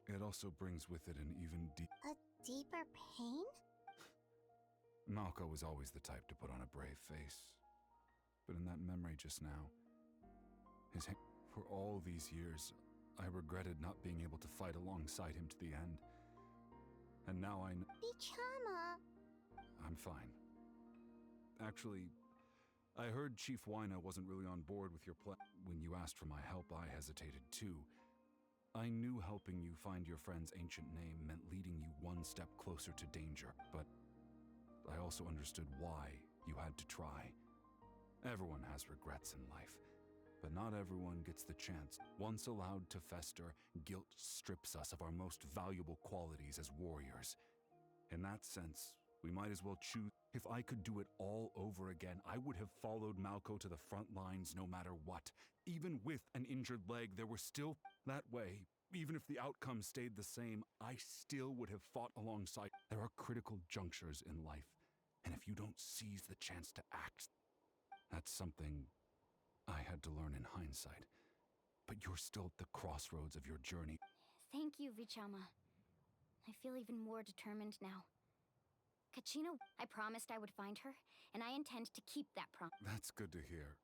It also brings with it an even A deeper pain? Malco was always the type to put on a brave face. But in that memory just now, for all these years, I regretted not being able to fight alongside him to the end. And now I Vichama! I'm fine. Actually, I heard Chief Wina wasn't really on board with your plan. When you asked for my help, I hesitated too. I knew helping you find your friend's ancient name meant leading you one step closer to danger, but I also understood why you had to try. Everyone has regrets in life, but not everyone gets the chance. Once allowed to fester, guilt strips us of our most valuable qualities as warriors. In that sense, we might as well choose. If I could do it all over again, I would have followed Malco to the front lines no matter what. Even with an injured leg, there were still... That way, even if the outcome stayed the same, I still would have fought alongside. There are critical junctures in life, and if you don't seize the chance to act, that's something I had to learn in hindsight. But you're still at the crossroads of your journey. Thank you, Vichama. I feel even more determined now. Kachina, I promised I would find her, and I intend to keep that promise. That's good to hear.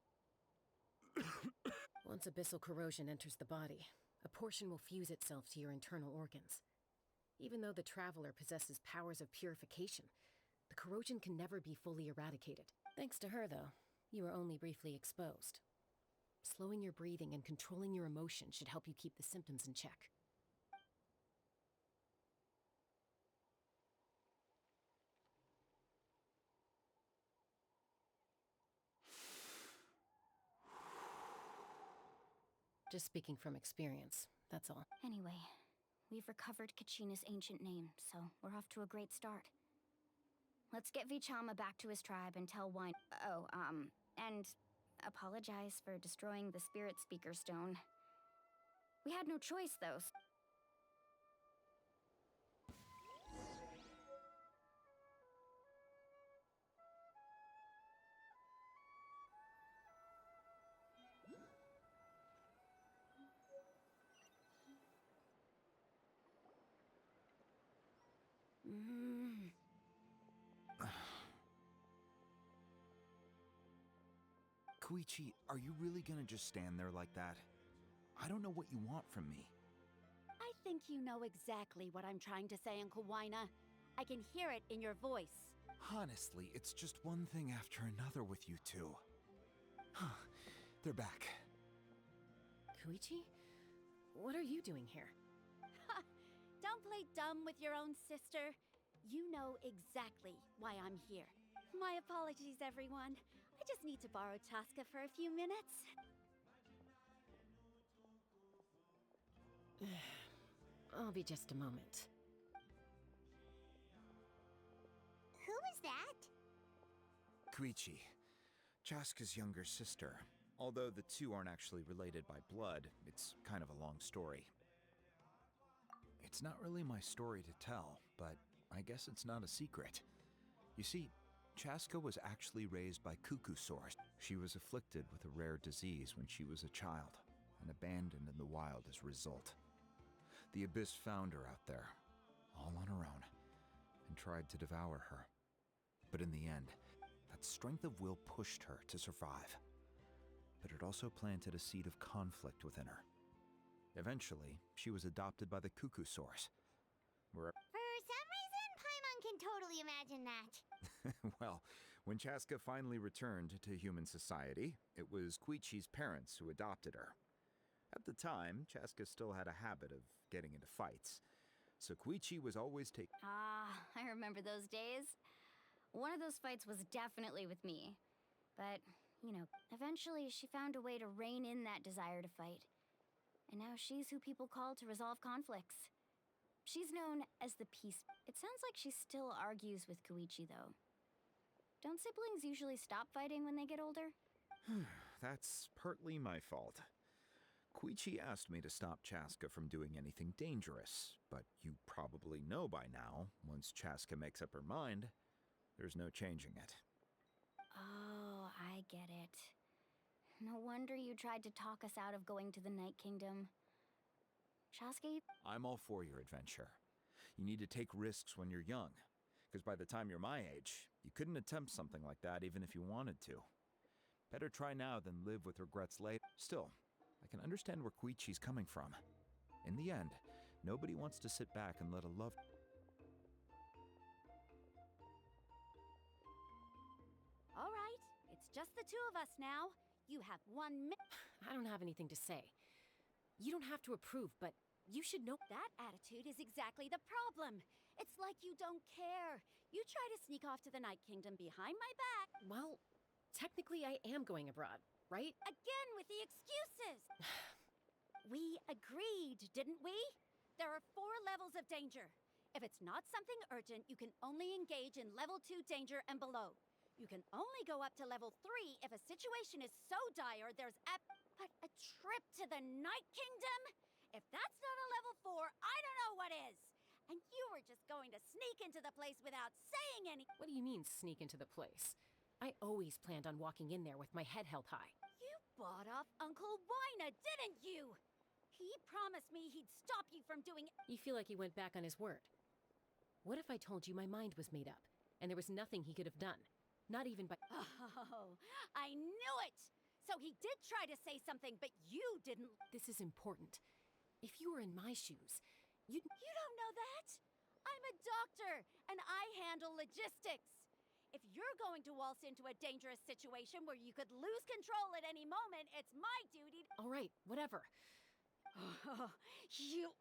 Once abyssal corrosion enters the body, a portion will fuse itself to your internal organs. Even though the Traveler possesses powers of purification, the corrosion can never be fully eradicated. Thanks to her, though, you were only briefly exposed. Slowing your breathing and controlling your emotions should help you keep the symptoms in check. Just speaking from experience, that's all. Anyway, we've recovered Kachina's ancient name, so we're off to a great start. Let's get Vichama back to his tribe and tell Wine. And apologize for destroying the Spirit Speaker Stone. We had no choice, though. Koichi, are you really gonna just stand there like that? I don't know what you want from me. I think you know exactly what I'm trying to say, Uncle Wina. I can hear it in your voice. Honestly, it's just one thing after another with you two. They're back. Koichi? What are you doing here? Ha! Don't play dumb with your own sister. You know exactly why I'm here. My apologies, everyone. I just need to borrow Chaska for a few minutes. I'll be just a moment. Who is that? Koichi, Chaska's younger sister. Although the two aren't actually related by blood, it's kind of a long story. It's not really my story to tell, but I guess it's not a secret. You see, Chaska was actually raised by cuckoo sores. She was afflicted with a rare disease when she was a child, and abandoned in the wild as a result. The Abyss found her out there, all on her own, and tried to devour her. But in the end, that strength of will pushed her to survive. But it also planted a seed of conflict within her. Eventually, she was adopted by the cuckoo source. For some reason, Paimon can totally imagine that. Well, when Chaska finally returned to human society, it was Koichi's parents who adopted her. At the time, Chaska still had a habit of getting into fights, so Koichi was always taking... I remember those days. One of those fights was definitely with me. But, you know, eventually she found a way to rein in that desire to fight. And now she's who people call to resolve conflicts. She's known as the Peace... It sounds like she still argues with Koichi, though. Don't siblings usually stop fighting when they get older? That's partly my fault. Koichi asked me to stop Chaska from doing anything dangerous, but you probably know by now, once Chaska makes up her mind, there's no changing it. Oh, I get it. No wonder you tried to talk us out of going to the Night Kingdom. Chaska? I'm all for your adventure. You need to take risks when you're young, because by the time you're my age, you couldn't attempt something like that even if you wanted to. Better try now than live with regrets later. Still, I can understand where Koichi's coming from. In the end, nobody wants to sit back and let a love... All right, it's just the two of us now. You have 1 minute. I don't have anything to say. You don't have to approve, but you should know... That attitude is exactly the problem. It's like you don't care. You try to sneak off to the Night Kingdom behind my back. Well, technically I am going abroad, right? Again with the excuses. We agreed, didn't we? There are 4 levels of danger. If it's not something urgent, you can only engage in level 2 danger and below. You can only go up to level 3 if a situation is so dire there's But a trip to the Night Kingdom? If that's not a level 4, I don't know what is. And you were just going to sneak into the place without saying any— What do you mean, sneak into the place? I always planned on walking in there with my head held high. You bought off Uncle Wina, didn't you? He promised me he'd stop you from doing— You feel like he went back on his word. What if I told you my mind was made up, and there was nothing he could have done? Not even by— Oh, I knew it! So he did try to say something, but you didn't— This is important. If you were in my shoes, you'd— You don't know that? I'm a doctor, and I handle logistics. If you're going to waltz into a dangerous situation where you could lose control at any moment, it's my duty to— All right, whatever. You—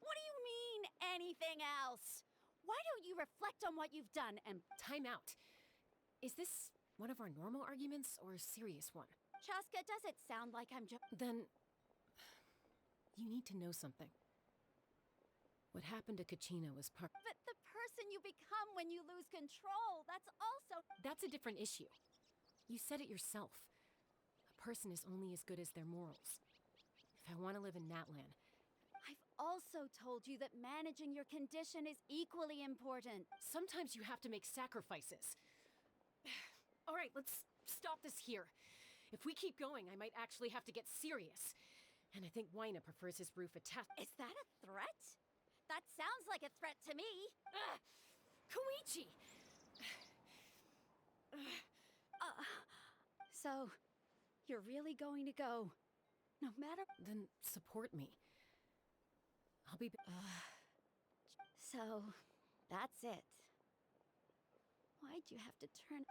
What do you mean, anything else? Why don't you reflect on what you've done and— Time out. Is this one of our normal arguments or a serious one? Chaska, does it sound like I'm Then... you need to know something. What happened to Kachina was part— But the person you become when you lose control, that's also— That's a different issue. You said it yourself. A person is only as good as their morals. If I want to live in NATLAN... I've also told you that managing your condition is equally important. Sometimes you have to make sacrifices. All right, let's stop this here. If we keep going, I might actually have to get serious. And I think Wina prefers his roof attached. Is that a threat? That sounds like a threat to me. Koichi! So, you're really going to go No matter. Then support me. I'll be. So, that's it. Why'd you have to turn...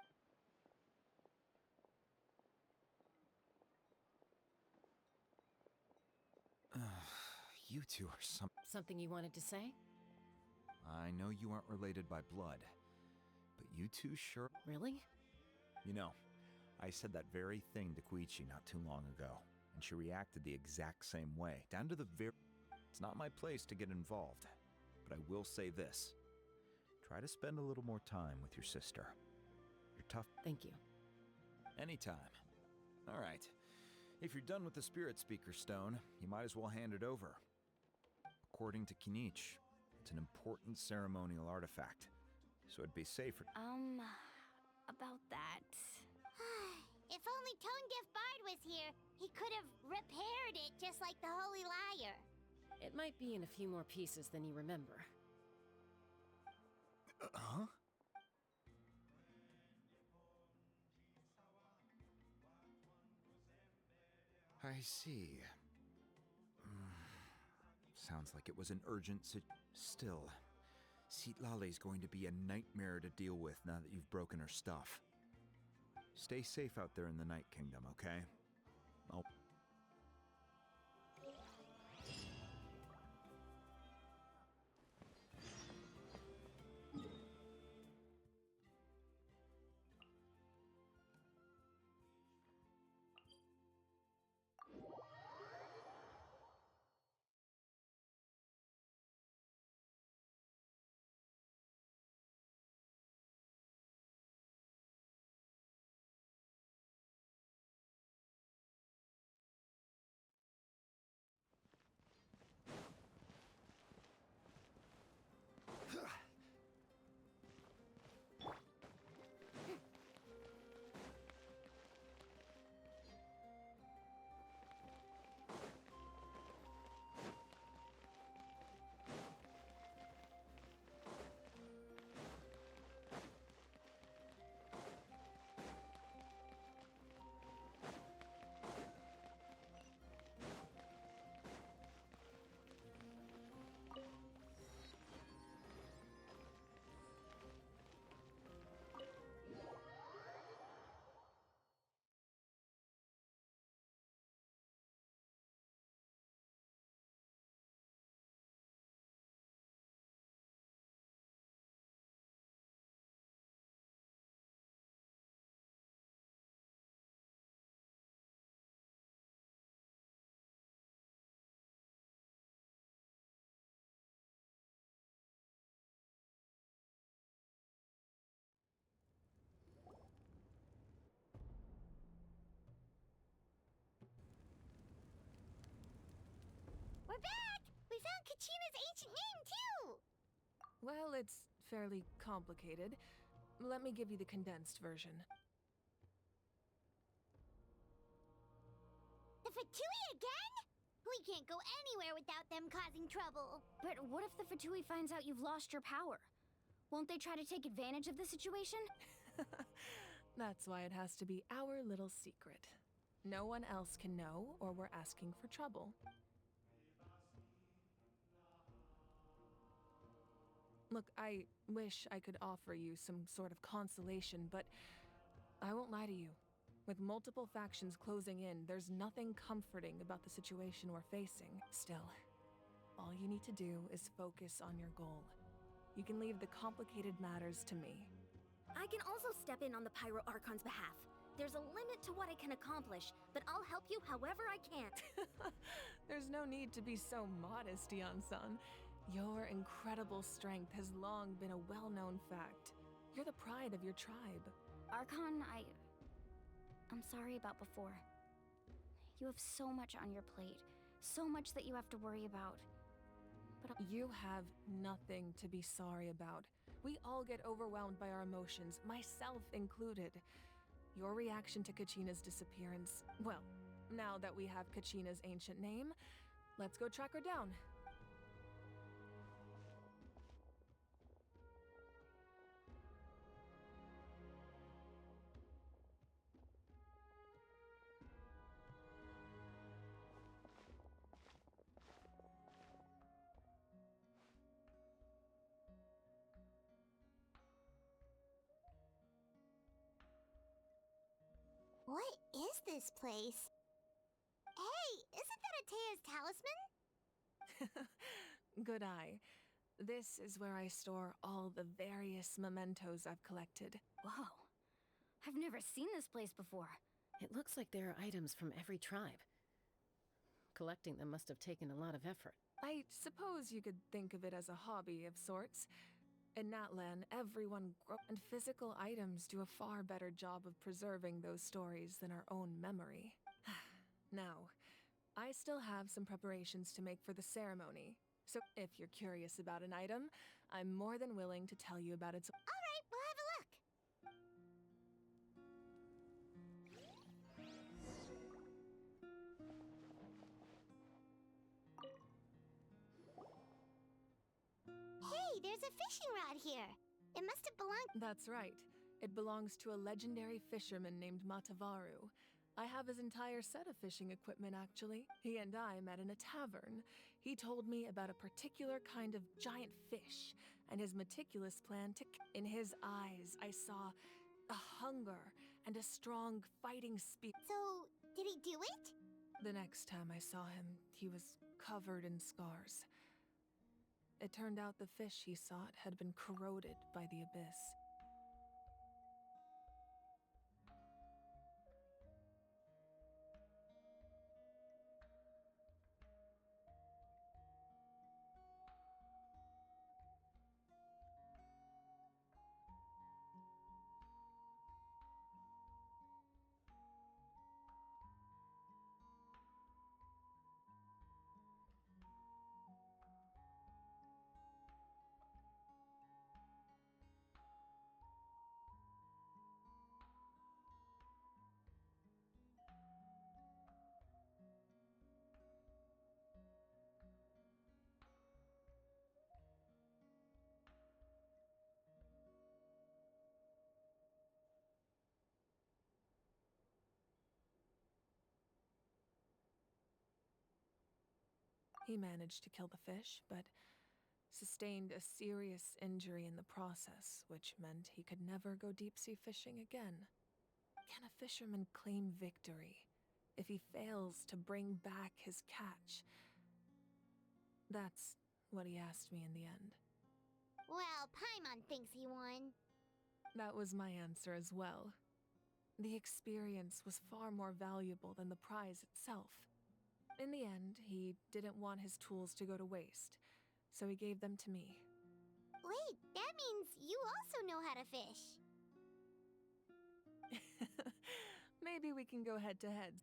You two are Something you wanted to say? I know you aren't related by blood, but you two sure... Really? You know, I said that very thing to Koichi not too long ago, and she reacted the exact same way, down to the very... It's not my place to get involved, but I will say this. Try to spend a little more time with your sister. You're tough. Thank you. Anytime. All right. If you're done with the Spirit Speaker Stone, you might as well hand it over. According to Kinich, it's an important ceremonial artifact, so it'd be safer. About that... If only Tone Deaf Bard was here, he could have repaired it just like the Holy Liar. It might be in a few more pieces than you remember. Huh? I see. Sounds like it was an urgent Still, Citlali's going to be a nightmare to deal with now that you've broken her stuff. Stay safe out there in the Night Kingdom, okay? Oh. We're back! We found Kachina's ancient name, too! Well, it's fairly complicated. Let me give you the condensed version. The Fatui again? We can't go anywhere without them causing trouble. But what if the Fatui finds out you've lost your power? Won't they try to take advantage of the situation? That's why it has to be our little secret. No one else can know, or we're asking for trouble. Look, I wish I could offer you some sort of consolation, but I won't lie to you. With multiple factions closing in, there's nothing comforting about the situation we're facing. Still, all you need to do is focus on your goal. You can leave the complicated matters to me. I can also step in on the Pyro Archon's behalf. There's a limit to what I can accomplish, but I'll help you however I can. There's no need to be so modest, Yan-san. Your incredible strength has long been a well-known fact. You're the pride of your tribe. Archon, I'm sorry about before. You have so much on your plate. So much that you have to worry about. But you have nothing to be sorry about. We all get overwhelmed by our emotions, myself included. Your reaction to Kachina's disappearance... Well, now that we have Kachina's ancient name, let's go track her down. this place. Hey, isn't that Atea's talisman? Good eye. This is where I store all the various mementos I've collected. Whoa. I've never seen this place before. It looks like there are items from every tribe. Collecting them must have taken a lot of effort. I suppose you could think of it as a hobby of sorts. In NATLAN, everyone and physical items do a far better job of preserving those stories than our own memory. Now, I still have some preparations to make for the ceremony, so if you're curious about an item, I'm more than willing to tell you about its— Alright, we'll have a look. Hey, there's a fishing rod here. It must have belonged— That's right. It belongs to a legendary fisherman named Matavaru. I have his entire set of fishing equipment, actually. He and I met in a tavern. He told me about a particular kind of giant fish, and his meticulous plan to— In his eyes, I saw a hunger and a strong fighting spirit. So, did he do it? The next time I saw him, he was covered in scars. It turned out the fish he sought had been corroded by the abyss. He managed to kill the fish, but sustained a serious injury in the process, which meant he could never go deep-sea fishing again. Can a fisherman claim victory if he fails to bring back his catch? That's what he asked me in the end. Well, Paimon thinks he won. That was my answer as well. The experience was far more valuable than the prize itself. In the end, he didn't want his tools to go to waste, so he gave them to me. Wait, that means you also know how to fish. Maybe we can go head-to-head.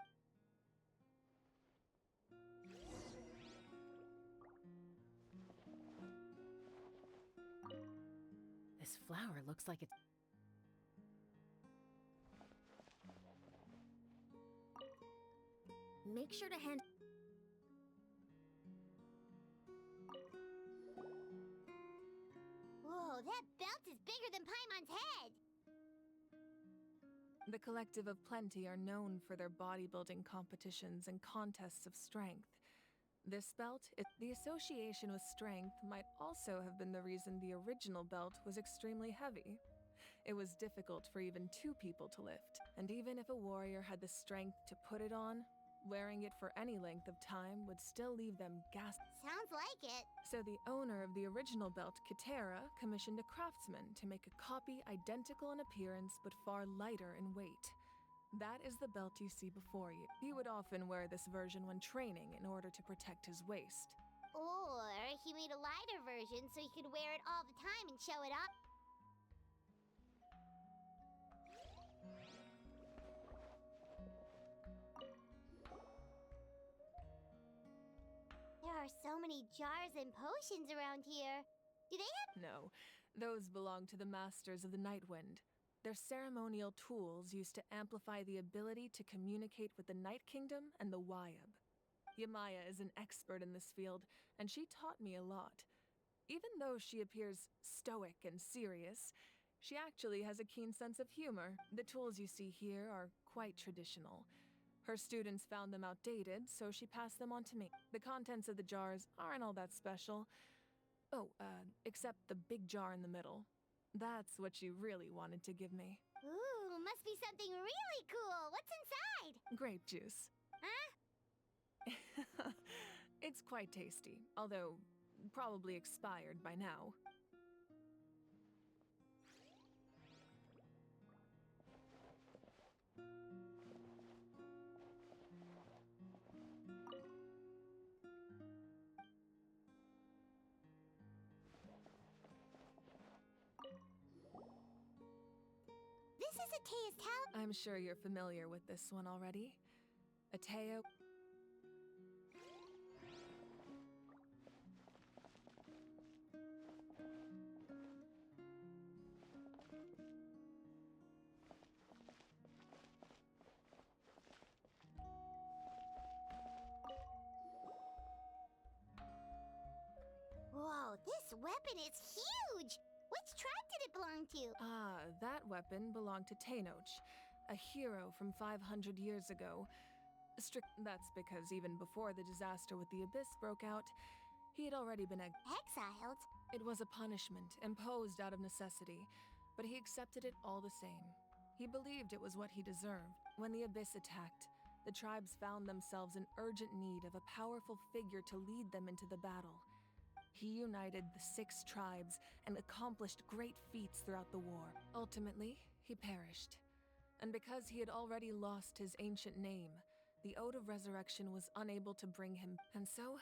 This flower looks like it's... Make sure to hand... Whoa, that belt is bigger than Paimon's head! The Collective of Plenty are known for their bodybuilding competitions and contests of strength. This belt, the association with strength might also have been the reason the original belt was extremely heavy. It was difficult for even 2 people to lift, and even if a warrior had the strength to put it on, wearing it for any length of time would still leave them gasped. Sounds like it. So the owner of the original belt, Katera, commissioned a craftsman to make a copy identical in appearance but far lighter in weight. That is the belt you see before you. He would often wear this version when training in order to protect his waist. Or he made a lighter version so he could wear it all the time and show it off. There are so many jars and potions around here. Do they have— No, those belong to the Masters of the Nightwind. They're ceremonial tools used to amplify the ability to communicate with the Night Kingdom and the Wyab. Yamaya is an expert in this field, and she taught me a lot. Even though she appears stoic and serious, she actually has a keen sense of humor. The tools you see here are quite traditional. Her students found them outdated, so she passed them on to me. The contents of the jars aren't all that special. Oh, except the big jar in the middle. That's what you really wanted to give me. Ooh, must be something really cool. What's inside? Grape juice. Huh? It's quite tasty, although probably expired by now. This is Atea's talisman. I'm sure you're familiar with this one already. Ateo. Whoa, this weapon is huge! Which tribe did it belong to? That weapon belonged to Teyvat, a hero from 500 years ago. That's because even before the disaster with the Abyss broke out, he had already been exiled. It was a punishment imposed out of necessity, but he accepted it all the same. He believed it was what he deserved. When the Abyss attacked, the tribes found themselves in urgent need of a powerful figure to lead them into the battle. He united the 6 tribes and accomplished great feats throughout the war. Ultimately, he perished. And because he had already lost his ancient name, the Ode of Resurrection was unable to bring him, and so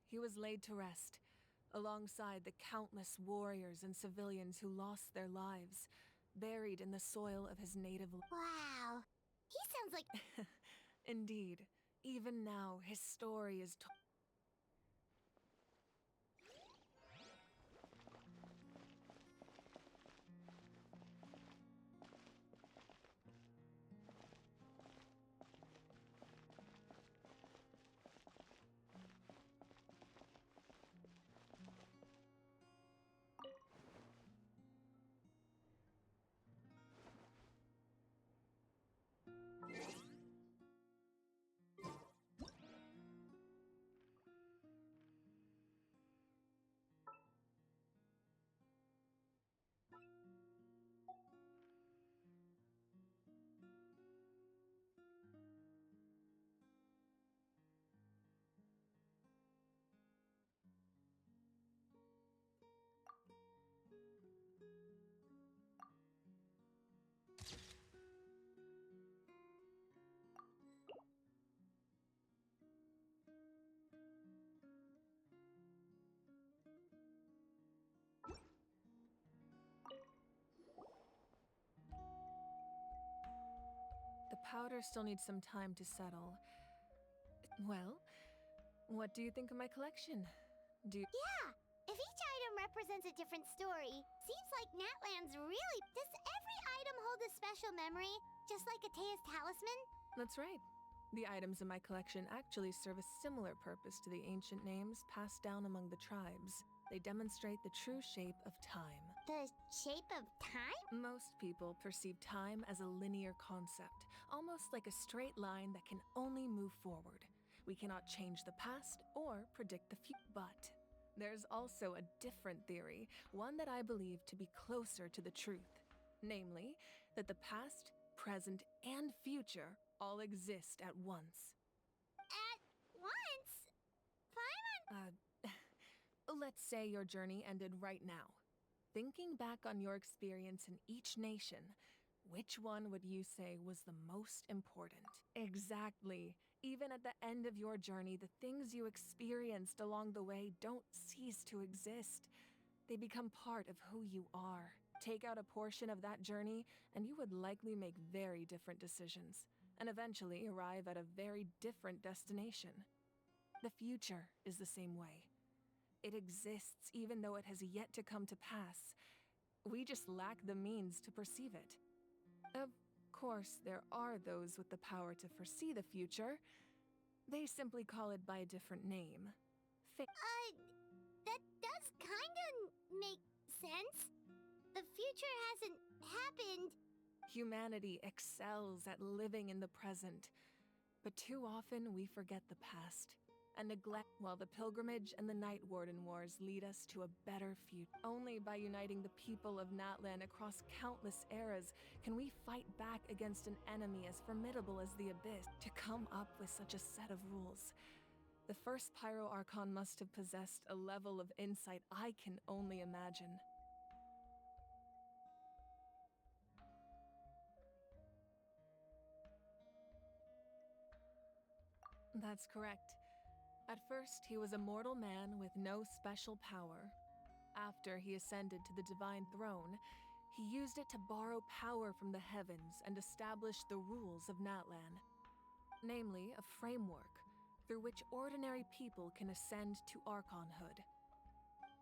he was laid to rest, alongside the countless warriors and civilians who lost their lives, buried in the soil of his native land. Wow, he sounds like... Indeed, even now his story is told. The powder still needs some time to settle. Well, what do you think of my collection? Yeah! If each item represents a different story, seems like NATLAN's really... Does every item hold a special memory, just like Atea's talisman? That's right. The items in my collection actually serve a similar purpose to the ancient names passed down among the tribes. They demonstrate the true shape of time. The shape of time? Most people perceive time as a linear concept, almost like a straight line that can only move forward. We cannot change the past or predict the future. But there's also a different theory, one that I believe to be closer to the truth. Namely, that the past, present, and future all exist at once. At once? Paimon? Let's say your journey ended right now. Thinking back on your experience in each nation, which one would you say was the most important? Exactly. Even at the end of your journey, the things you experienced along the way don't cease to exist. They become part of who you are. Take out a portion of that journey, and you would likely make very different decisions, and eventually arrive at a very different destination. The future is the same way. It exists even though it has yet to come to pass. We just lack the means to perceive it. Of course, there are those with the power to foresee the future. They simply call it by a different name. That does kinda make sense. The future hasn't happened. Humanity excels at living in the present, but too often we forget the past. and neglect, while the pilgrimage and the Night Warden Wars lead us to a better future. Only by uniting the people of Natlan across countless eras can we fight back against an enemy as formidable as the Abyss. To come up with such a set of rules, the first Pyro Archon must have possessed a level of insight I can only imagine. That's correct. At first, he was a mortal man with no special power. After he ascended to the divine throne, he used it to borrow power from the heavens and establish the rules of Natlan. Namely, a framework through which ordinary people can ascend to Archonhood.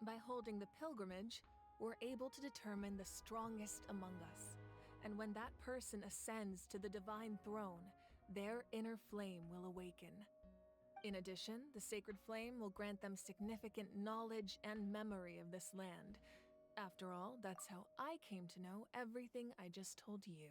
By holding the pilgrimage, we're able to determine the strongest among us, and when that person ascends to the divine throne, their inner flame will awaken. In addition, the sacred flame will grant them significant knowledge and memory of this land. After all, that's how I came to know everything I just told you.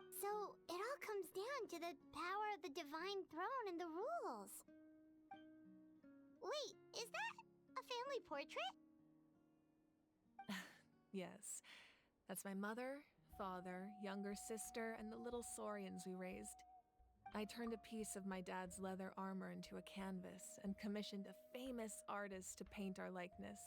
So, it all comes down to the power of the Divine Throne and the rules. Wait, is that a family portrait? Yes. That's my mother, father, younger sister, and the little saurians we raised. I turned a piece of my dad's leather armor into a canvas and commissioned a famous artist to paint our likeness.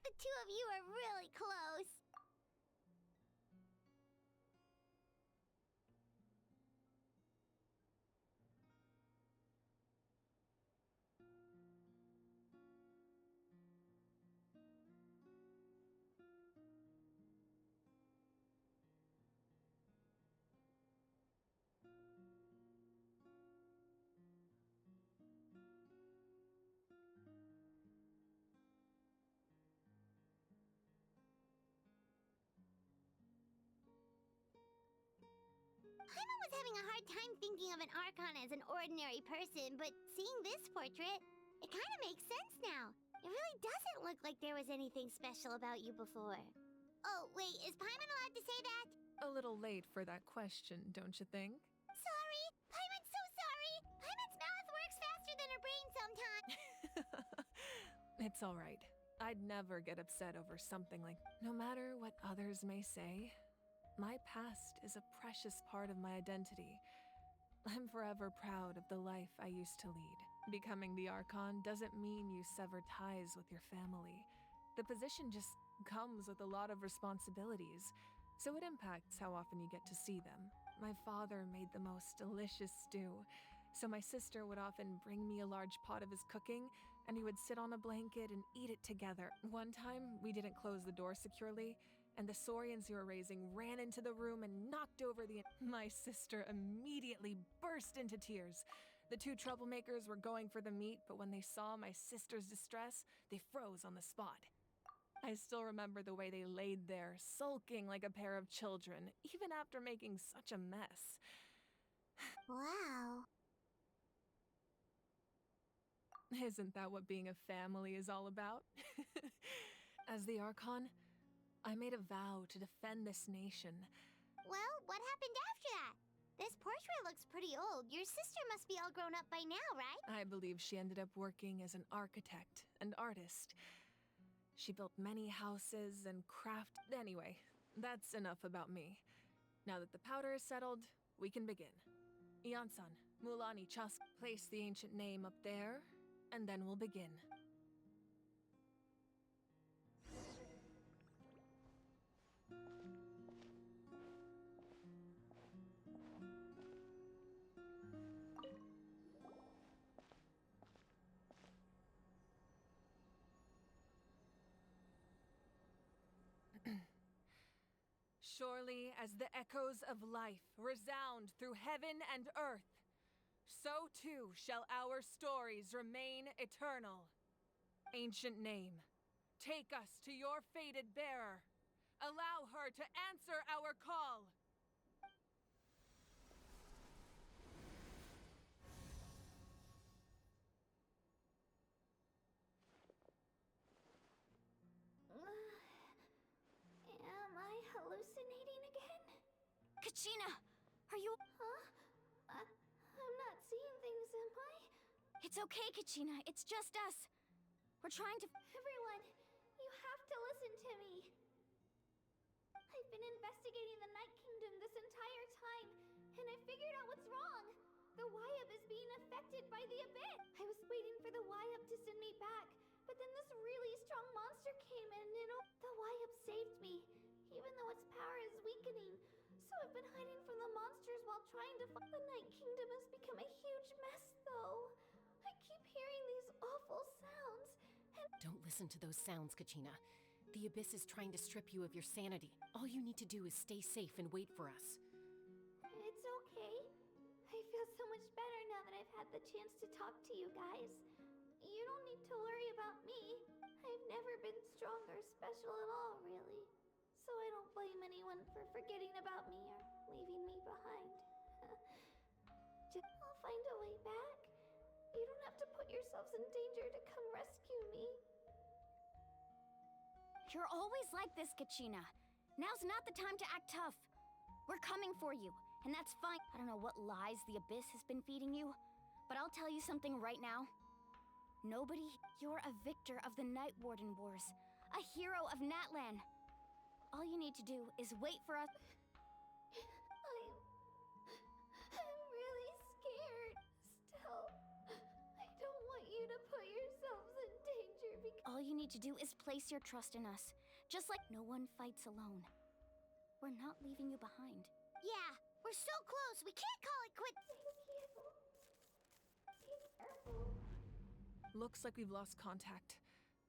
like the two of you are really close. Paimon was having a hard time thinking of an Archon as an ordinary person, but seeing this portrait, it kind of makes sense now. It really doesn't look like there was anything special about you before. Oh, wait, is Paimon allowed to say that? A little late for that question, don't you think? Sorry! Paimon's so sorry! Paimon's mouth works faster than her brain sometimes! It's all right. I'd never get upset over something like, no matter what others may say, my past is a precious part of my identity. I'm forever proud of the life I used to lead. Becoming the Archon doesn't mean you sever ties with your family. The position just comes with a lot of responsibilities, so it impacts how often you get to see them. My father made the most delicious stew, so my sister would often bring me a large pot of his cooking, and we would sit on a blanket and eat it together. One time, we didn't close the door securely, and the saurians you were raising ran into the room and knocked over the... My sister immediately burst into tears. The two troublemakers were going for the meat, but when they saw my sister's distress, they froze on the spot. I still remember the way they laid there, sulking like a pair of children, even after making such a mess. Wow. Isn't that what being a family is all about? As the Archon, I made a vow to defend this nation. Well, what happened after that? This portrait looks pretty old. Your sister must be all grown up by now, right? I believe she ended up working as an architect and artist. She built many houses and Anyway, that's enough about me. Now that the powder is settled, we can begin. Iansan, Mulani Chask, place the ancient name up there, and then we'll begin. Surely as the echoes of life resound through heaven and earth, so too shall our stories remain eternal. Ancient name, take us to your fated bearer. Allow her to answer our call. Am I hallucinating again? Kachina! Are you... Huh? I'm not seeing things, am I? It's okay, Kachina. It's just us. We're trying to... Everyone, you have to listen to me. I've been investigating the Night Kingdom this entire time, and I figured out what's wrong. The Wyup is being affected by the Abyss. I was waiting for the Wyup to send me back, but then this really strong monster came in and the Wyup saved me, even though its power is weakening. So I've been hiding from the monsters while trying to find... The Night Kingdom has become a huge mess, though. I keep hearing these awful sounds, and... Don't listen to those sounds, Kachina. The Abyss is trying to strip you of your sanity. All you need to do is stay safe and wait for us. It's okay. I feel so much better now that I've had the chance to talk to you guys. You don't need to worry about me. I've never been strong or special at all, really. So I don't blame anyone for forgetting about me or leaving me behind. I'll find a way back. You don't have to put yourselves in danger to come rescue me. You're always like this, Kachina. Now's not the time to act tough. We're coming for you, and that's fine. I don't know what lies the Abyss has been feeding you, but I'll tell you something right now. You're a victor of the Night Warden Wars, a hero of NATLAN. All you need to do is wait for us. I'm really scared. Still, I don't want you to put yourselves in danger because... All you need to do is place your trust in us. Just like no one fights alone. We're not leaving you behind. Yeah, we're so close. We can't call it quits. Looks like we've lost contact.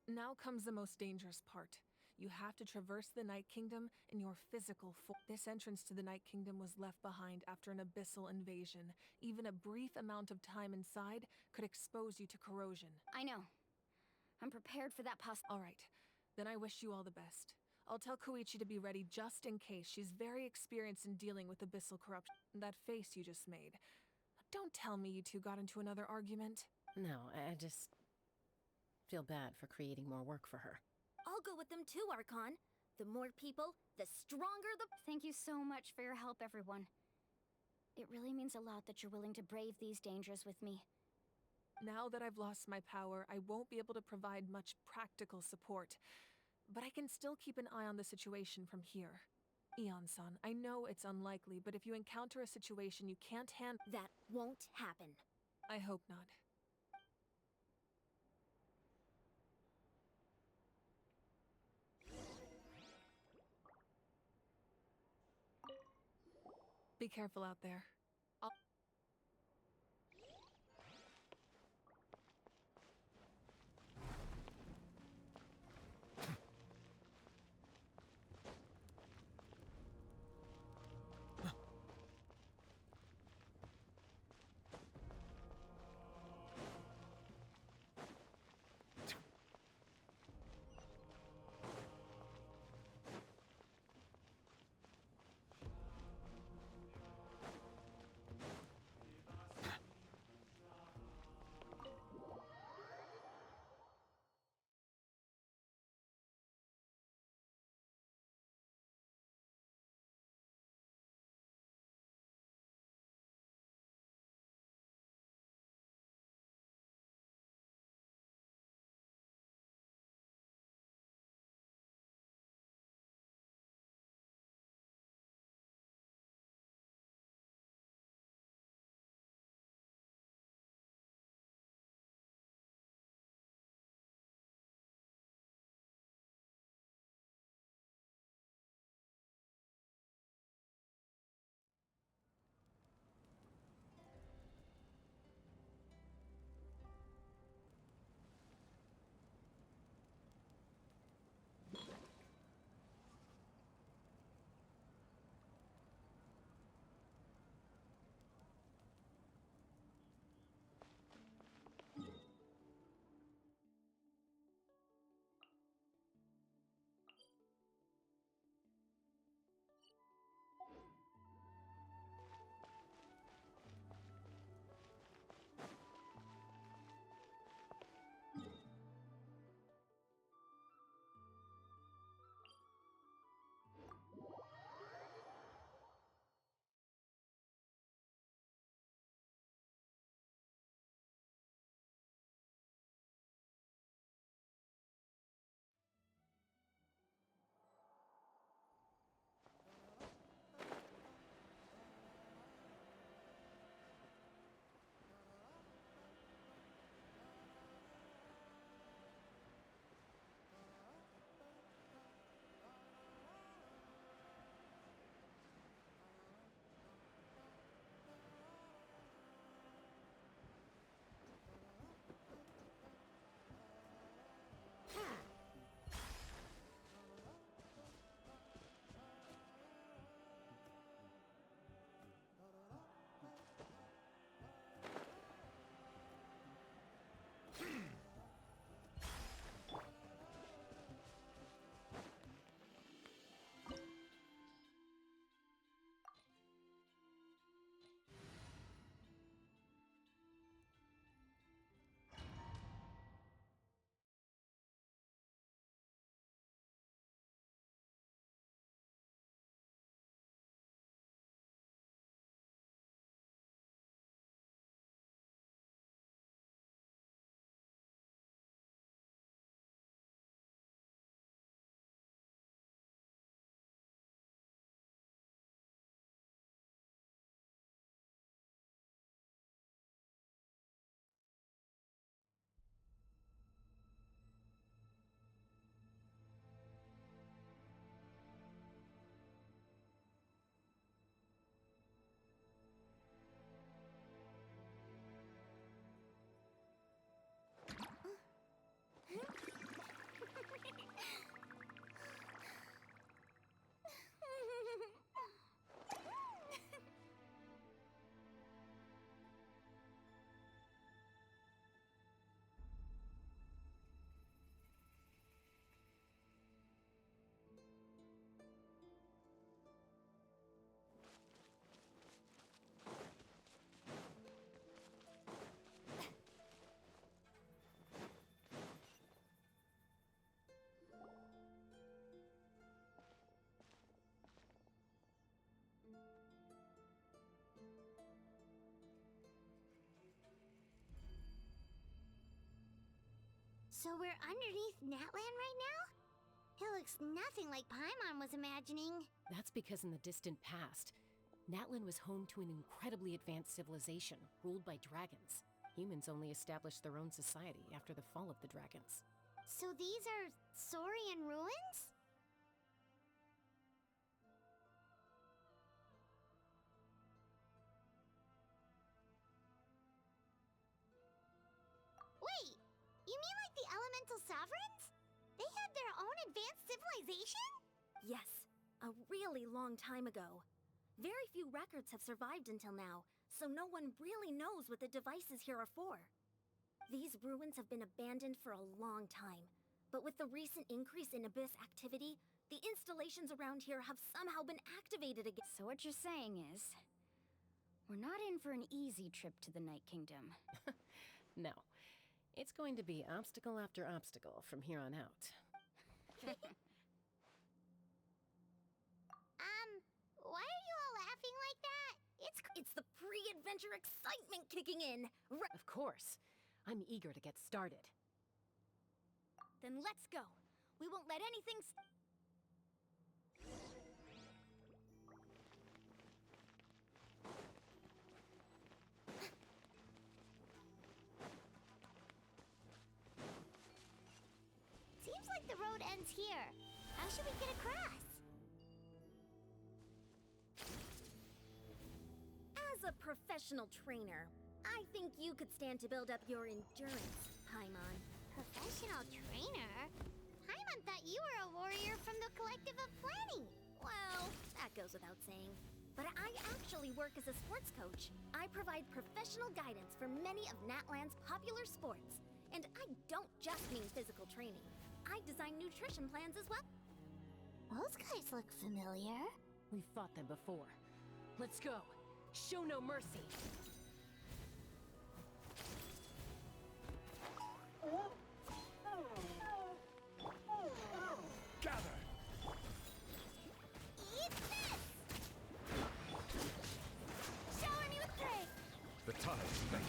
Now comes the most dangerous part. You have to traverse the Night Kingdom in your physical form. This entrance to the Night Kingdom was left behind after an abyssal invasion. Even a brief amount of time inside could expose you to corrosion. I know. I'm prepared for that All right, then I wish you all the best. I'll tell Koichi to be ready just in case. She's very experienced in dealing with abyssal corruption. That face you just made. Don't tell me you two got into another argument. No, I just feel bad for creating more work for her. I'll go with them too, Archon. The more people, the stronger the... Thank you so much for your help, everyone. It really means a lot that you're willing to brave these dangers with me. Now that I've lost my power, I won't be able to provide much practical support. But I can still keep an eye on the situation from here. Eon-san, I know it's unlikely, but if you encounter a situation you can't handle... That won't happen. I hope not. Be careful out there. So we're underneath Natlan right now? It looks nothing like Paimon was imagining. That's because in the distant past, Natlan was home to an incredibly advanced civilization ruled by dragons. Humans only established their own society after the fall of the dragons. So these are Saurian ruins? Wait, you mean like the elemental sovereigns? They had their own advanced civilization? Yes, a really long time ago. Very few records have survived until now, so no one really knows what the devices here are for. These ruins have been abandoned for a long time, but with the recent increase in Abyss activity, the installations around here have somehow been activated again. So what you're saying is, we're not in for an easy trip to the Night Kingdom. No. It's going to be obstacle after obstacle from here on out. Why are you all laughing like that? It's the pre-adventure excitement kicking in. Of course. I'm eager to get started. Then let's go. We won't let anything Seems like the road ends here. How should we get across? As a professional trainer, I think you could stand to build up your endurance, Paimon. Professional trainer? Paimon thought you were a warrior from the Collective of Plenty. Well, that goes without saying. But I actually work as a sports coach. I provide professional guidance for many of Natlan's popular sports. And I don't just mean physical training. I design nutrition plans as well. Those guys look familiar. We've fought them before. Let's go. Show no mercy. Gather! Eat this! Shower me with praise! The tide, thank you.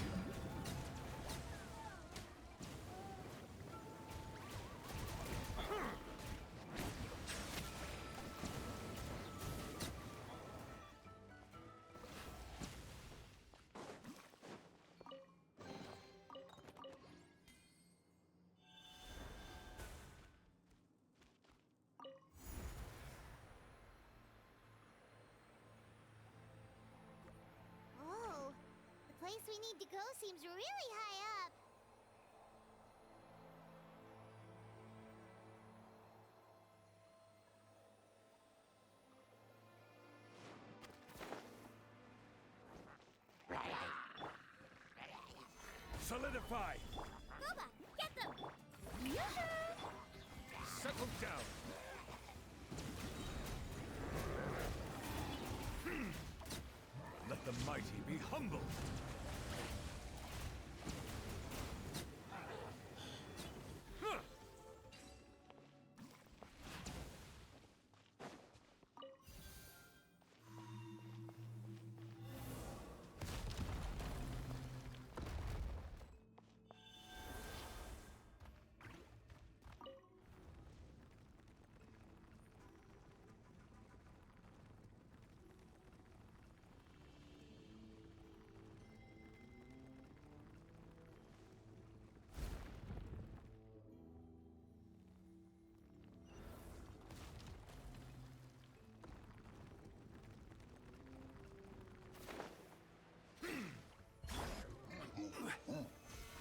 Oh, the place we need to go seems really high up. Solidify! Boba, get them! Settle down! Let the mighty be humbled.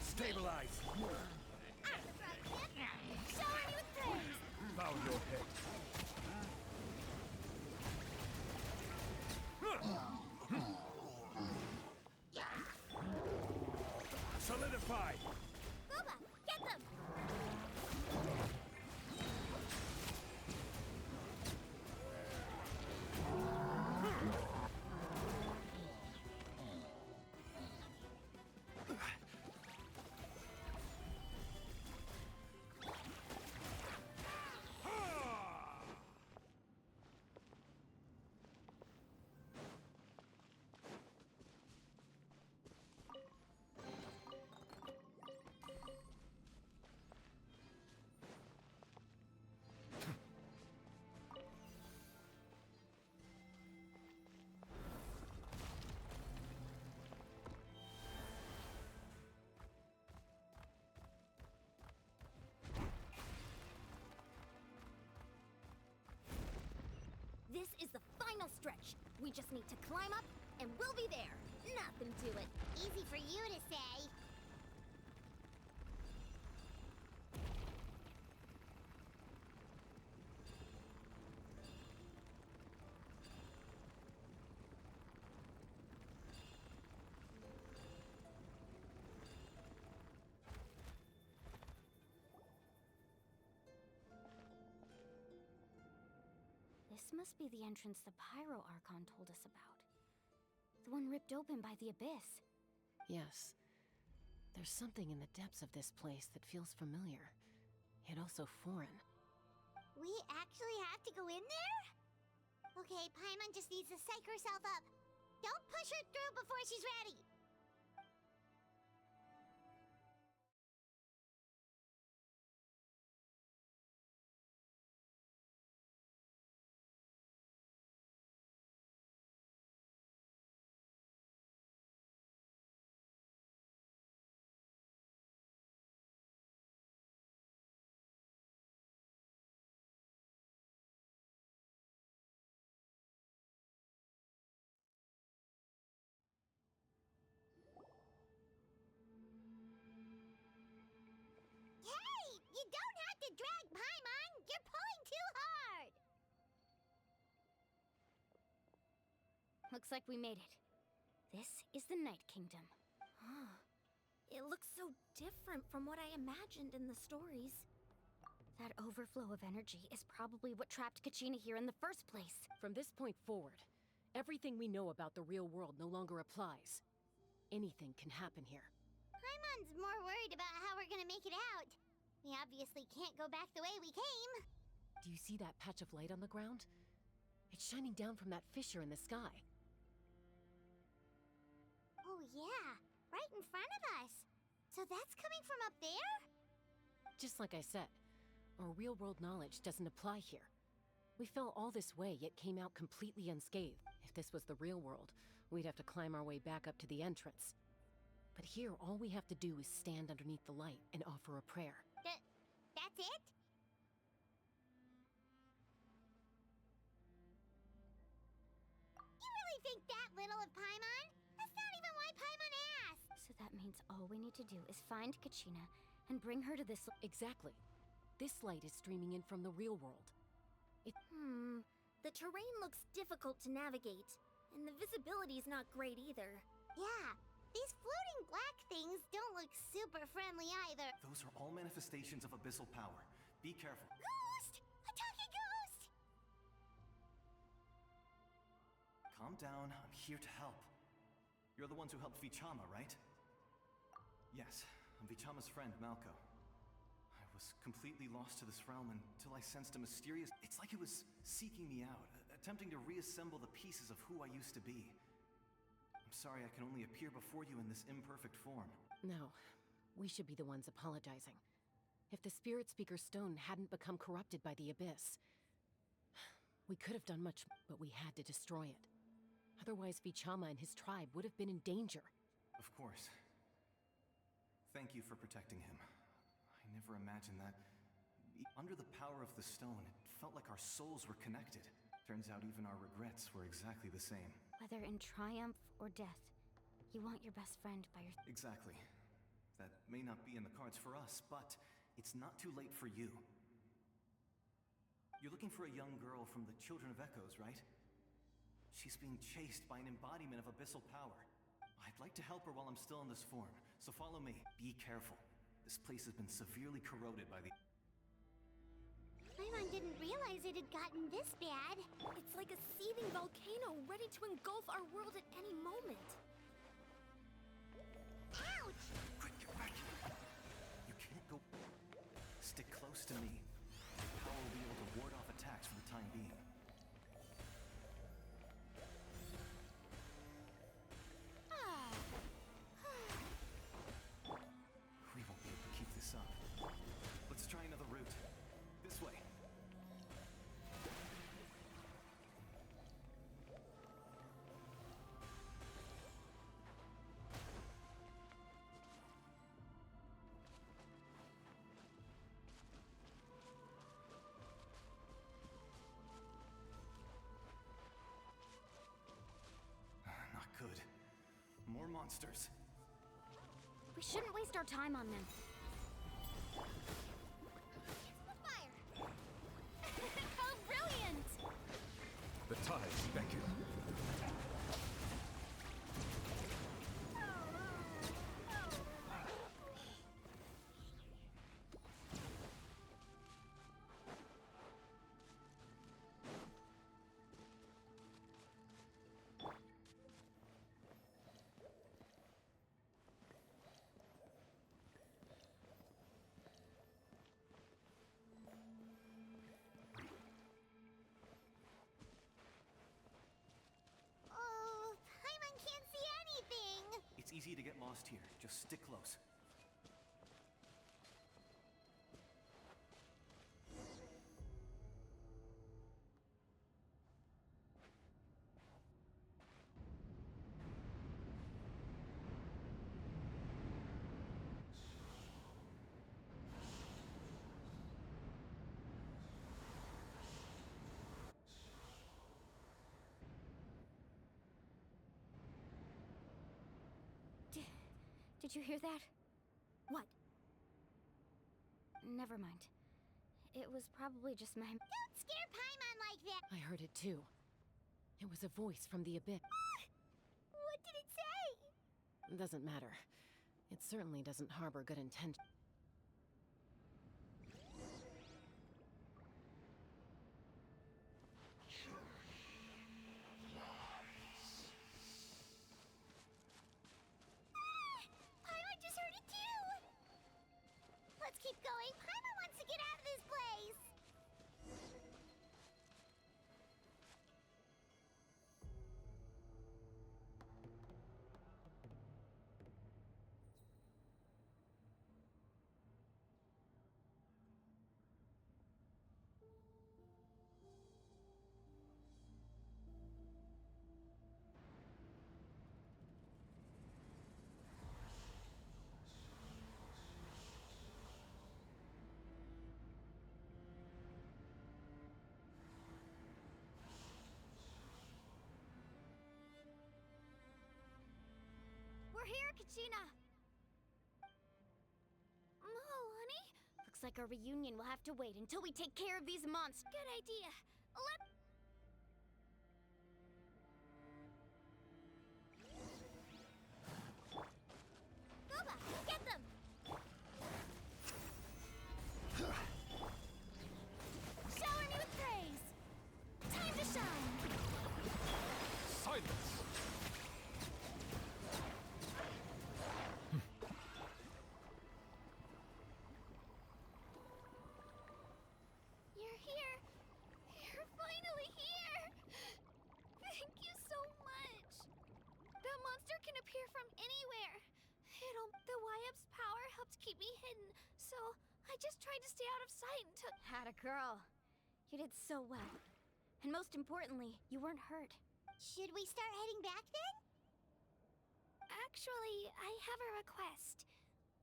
Stabilize! Shower me with praise! Bow your head. Solidify! Boba, get them! We just need to climb up, and we'll be there. Nothing to it. Easy for you to say. This must be the entrance the Pyro Archon told us about. The one ripped open by the abyss. Yes. There's something in the depths of this place that feels familiar, yet also foreign. We actually have to go in there? Okay, Paimon just needs to psych herself up. Don't push her through before she's ready. Hey! You don't have to drag Paimon! You're pulling too hard! Looks like we made it. This is the Night Kingdom. Huh. It looks so different from what I imagined in the stories. That overflow of energy is probably what trapped Kachina here in the first place. From this point forward, everything we know about the real world no longer applies. Anything can happen here. Paimon's more worried about how we're gonna make it out. We obviously can't go back the way we came. Do you see that patch of light on the ground? It's shining down from that fissure in the sky. Oh yeah, right in front of us. So that's coming from up there? Just like I said, our real-world knowledge doesn't apply here. We fell all this way, yet came out completely unscathed. If this was the real world, we'd have to climb our way back up to the entrance. But here, all we have to do is stand underneath the light and offer a prayer. That's it? You really think that little of Paimon? That's not even why Paimon asked! So that means all we need to do is find Kachina and bring her to this... Exactly. This light is streaming in from the real world. The terrain looks difficult to navigate, and the visibility's not great either. Yeah, these floating black things don't look super friendly either. Those are all manifestations of abyssal power. Be careful. Ghost! A talking ghost! Calm down, I'm here to help. You're the ones who helped Vichama, right? Yes, I'm Vichama's friend, Malco. I was completely lost to this realm until I sensed a mysterious... It's like it was seeking me out, attempting to reassemble the pieces of who I used to be. I'm sorry I can only appear before you in this imperfect form. No, we should be the ones apologizing. If the Spirit Speaker Stone hadn't become corrupted by the Abyss, we could have done much, but we had to destroy it. Otherwise, Vichama and his tribe would have been in danger. Of course. Thank you for protecting him. I never imagined that. Under the power of the stone, it felt like our souls were connected. Turns out even our regrets were exactly the same. Whether in triumph or death, you want your best friend by your... Exactly. That may not be in the cards for us, but it's not too late for you. You're looking for a young girl from the Children of Echoes, right? She's being chased by an embodiment of abyssal power. I'd like to help her while I'm still in this form, so follow me. Be careful. This place has been severely corroded by the... Paimon didn't realize it had gotten this bad. It's like a seething volcano ready to engulf our world at any moment. Ouch! Quick, get back here! You can't go... Stick close to me. Your power will be able to ward off attacks for the time being. We won't be able to keep this up. Let's try another route. This way. monsters. We shouldn't waste our time on them. How brilliant! The tides beckon. Oh, Paimon can't see anything! It's easy to get lost here. Just stick close. Did you hear that? What? Never mind. It was probably just my... Don't scare Paimon like that! I heard it too. It was a voice from the abyss. What did it say? Doesn't matter. It certainly doesn't harbor good intent. Paimon just heard it too! Let's keep going. Paimon wants to get out of this place! We're here, Kachina! Oh, honey? Looks like our reunion will have to wait until we take care of these monsters. Good idea. Boba, get them! Shower me with praise! Time to shine! Silence! You're here! You're finally here! Thank you so much! That monster can appear from anywhere. The YF's power helped keep me hidden, so I just tried to stay out of sight until... Had a girl. You did so well. And most importantly, you weren't hurt. Should we start heading back then? Actually, I have a request.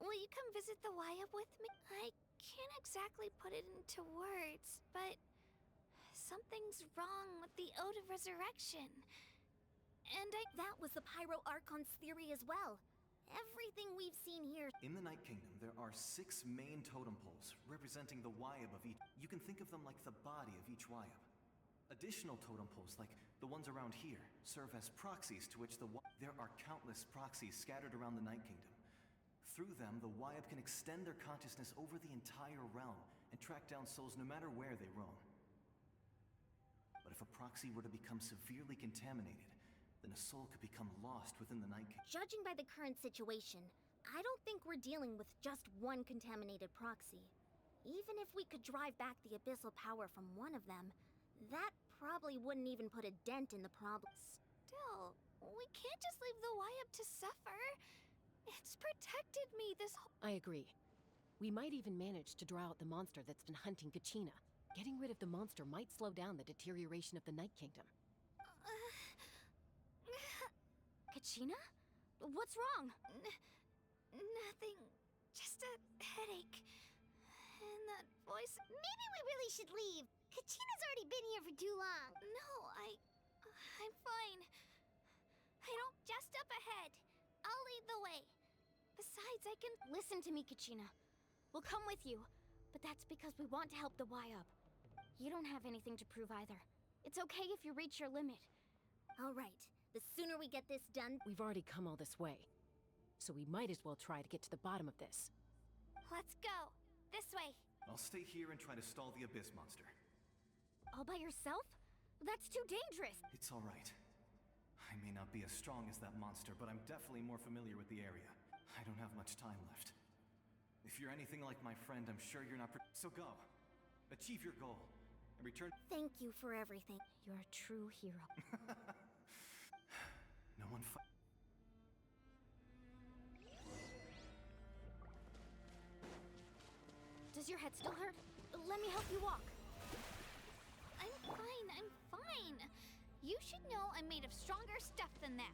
Will you come visit the YF with me? I can't exactly put it into words, but something's wrong with the Ode of Resurrection. And That was the Pyro Archon's theory as well. Everything we've seen here... In the Night Kingdom, there are 6 main totem poles representing the Wyab of each. You can think of them like the body of each Wyab. Additional totem poles, like the ones around here, serve as proxies to which there are countless proxies scattered around the Night Kingdom. Through them, the Wyab can extend their consciousness over the entire realm and track down souls no matter where they roam. But if a proxy were to become severely contaminated, then a soul could become lost within the Night Kingdom. Judging by the current situation, I don't think we're dealing with just one contaminated proxy. Even if we could drive back the abyssal power from one of them, that probably wouldn't even put a dent in the problem. still, we can't just leave the YF to suffer. It's protected me this whole... I agree. We might even manage to draw out the monster that's been hunting Kachina. Getting rid of the monster might slow down the deterioration of the Night Kingdom. Kachina? What's wrong? Nothing. Just a headache. And that voice... Maybe we really should leave. Kachina's already been here for too long. No, I'm fine. I don't... Just up ahead. I'll lead the way. Besides, I can... Listen to me, Kachina. We'll come with you, but that's because we want to help the Y-Up. You don't have anything to prove either. It's okay if you reach your limit. All right. The sooner we get this done... We've already come all this way, so we might as well try to get to the bottom of this. Let's go. This way. I'll stay here and try to stall the Abyss monster. All by yourself? That's too dangerous. It's all right. I may not be as strong as that monster, but I'm definitely more familiar with the area. I don't have much time left. If you're anything like my friend, I'm sure you're not so go. Achieve your goal. And return... Thank you for everything. You're a true hero. No one Does your head still hurt? Let me help you walk. I'm fine. You should know I'm made of stronger stuff than that.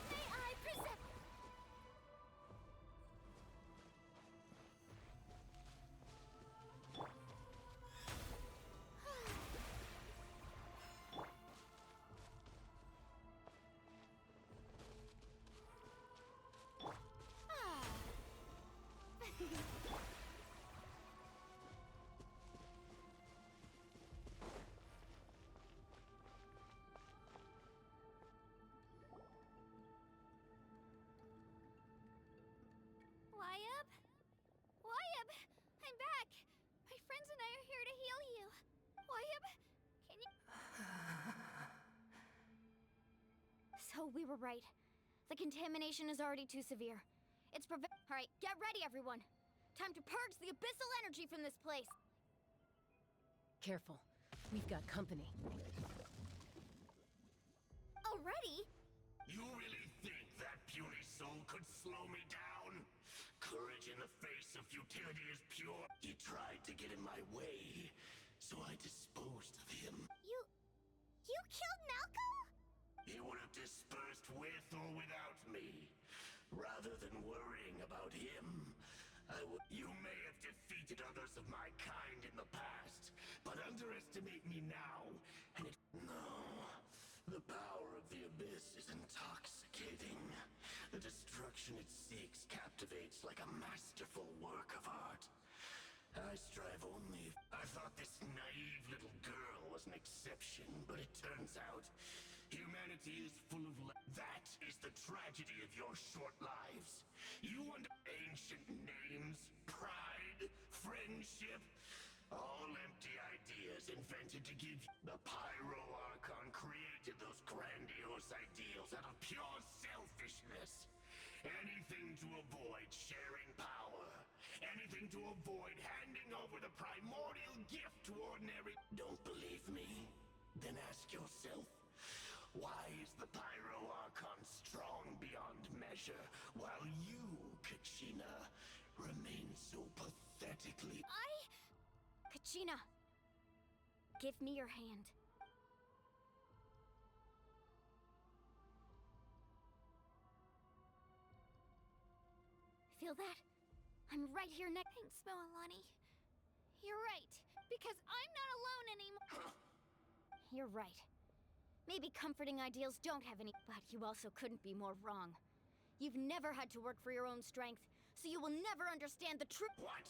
May I present... Y-Up? Y-Up! I'm back! My friends and I are here to heal you. Y-Up, can you... So we were right. The contamination is already too severe. It's Alright, get ready, everyone. Time to purge the abyssal energy from this place. Careful. We've got company. Already? You really think that puny soul could slow me down? Courage in the face of futility is pure. He tried to get in my way, so I disposed of him. You killed Malcolm? He would have dispersed with or without me. Rather than worrying about him, You may have defeated others of my kind in the past, but underestimate me now, and No. The power of the Abyss is intoxicating. The destruction it seeks captivates like a masterful work of art. I strive only... I thought this naive little girl was an exception, but it turns out humanity is full of... That is the tragedy of your short lives. You want ancient names, pride, friendship, all empty ideas invented to give you... The Pyro Archon created those grandiose ideals out of pure selfishness. Anything to avoid sharing power. Anything to avoid handing over the primordial gift to ordinary... Don't believe me? Then ask yourself, why is the Pyro Archon strong beyond measure, while you, Kachina, remain so pathetically... Kachina! Give me your hand. Feel that? I'm right here next. Thanks, Moalani. You're right, because I'm not alone anymore. You're right. Maybe comforting ideals don't have any, but you also couldn't be more wrong. You've never had to work for your own strength, so you will never understand the truth. What?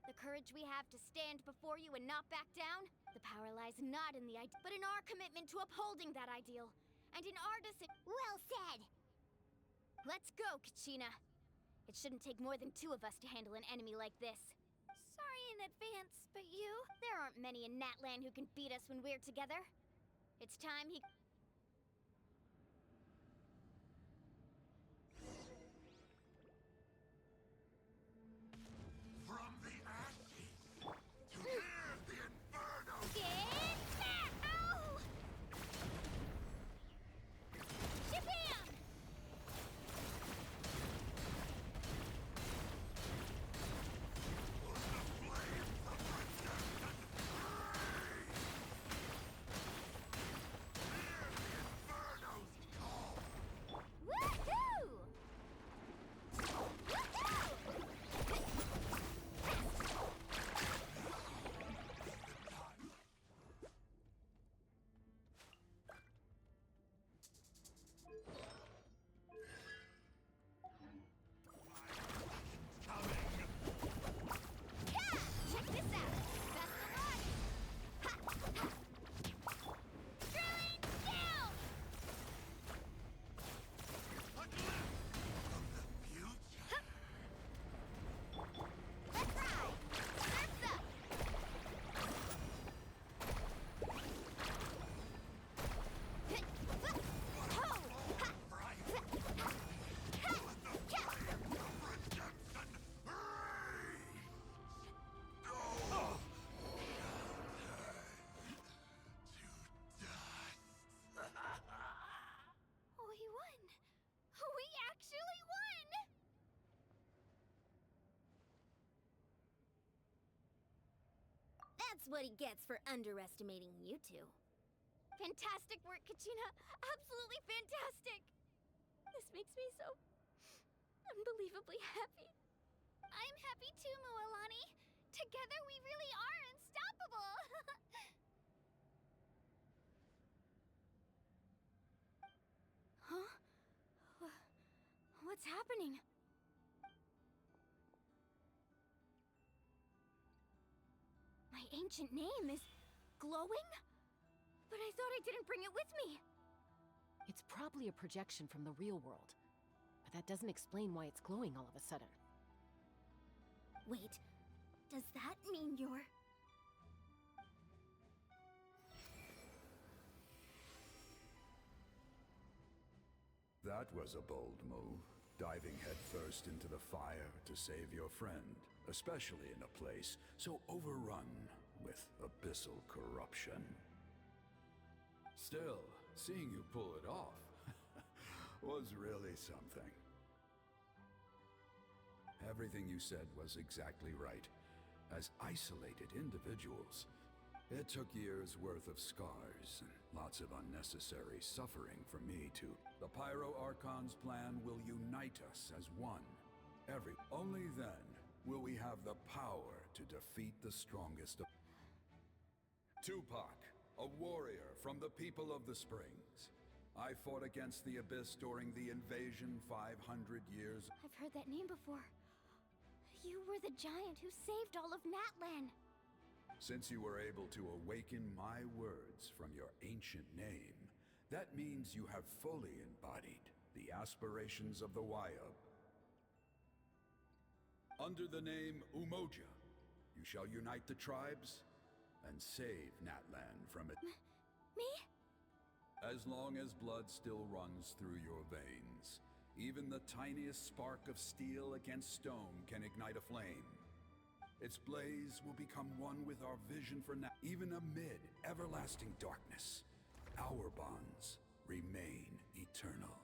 The courage we have to stand before you and not back down, the power lies not in the idea, but in our commitment to upholding that ideal, and in our decision. Well said! Let's go, Kachina. It shouldn't take more than 2 of us to handle an enemy like this. Sorry in advance, but you... There aren't many in NATLAN who can beat us when we're together. It's time he... From the ashes to near the inferno! Ow! Shabam! The flames of resistance! That's what he gets for underestimating you two. Fantastic work, Kachina! Absolutely fantastic! This makes me so unbelievably happy. I'm happy too, Mualani. Together we really are unstoppable! Huh? What's happening? My ancient name is glowing? But I thought I didn't bring it with me. It's probably a projection from the real world. But that doesn't explain why it's glowing all of a sudden. Wait, does that mean you're... That was a bold move, diving headfirst into the fire to save your friend, especially in a place so overrun with abyssal corruption. Still, seeing you pull it off was really something. Everything you said was exactly right. As isolated individuals, it took years' worth of scars and lots of unnecessary suffering for me to... The Pyro Archon's plan will unite us as one. Only then will we have the power to defeat the strongest of... Tupac, a warrior from the people of the Springs. I fought against the Abyss during the invasion 500 years... I've heard that name before. You were the giant who saved all of NATLAN. Since you were able to awaken my words from your ancient name, that means you have fully embodied the aspirations of the Wyab. Under the name Umoja, you shall unite the tribes and save NATLAN from it. Me? As long as blood still runs through your veins, even the tiniest spark of steel against stone can ignite a flame. Its blaze will become one with our vision for now. Even amid everlasting darkness, our bonds remain eternal.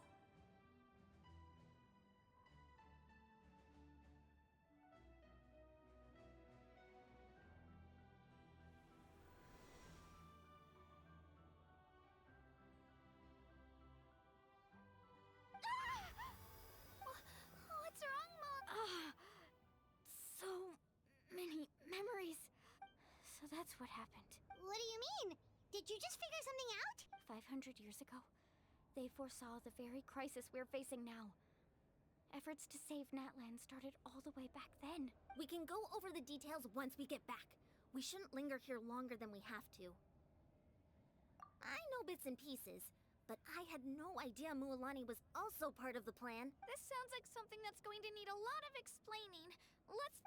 What's wrong, Mom? So many memories. So that's what happened. What do you mean? Did you just figure something out? 500 years ago, they foresaw the very crisis we're facing now. Efforts to save NATLAN started all the way back then. We can go over the details once we get back. We shouldn't linger here longer than we have to. I know bits and pieces, but I had no idea Mualani was also part of the plan. This sounds like something that's going to need a lot of explaining. Let's...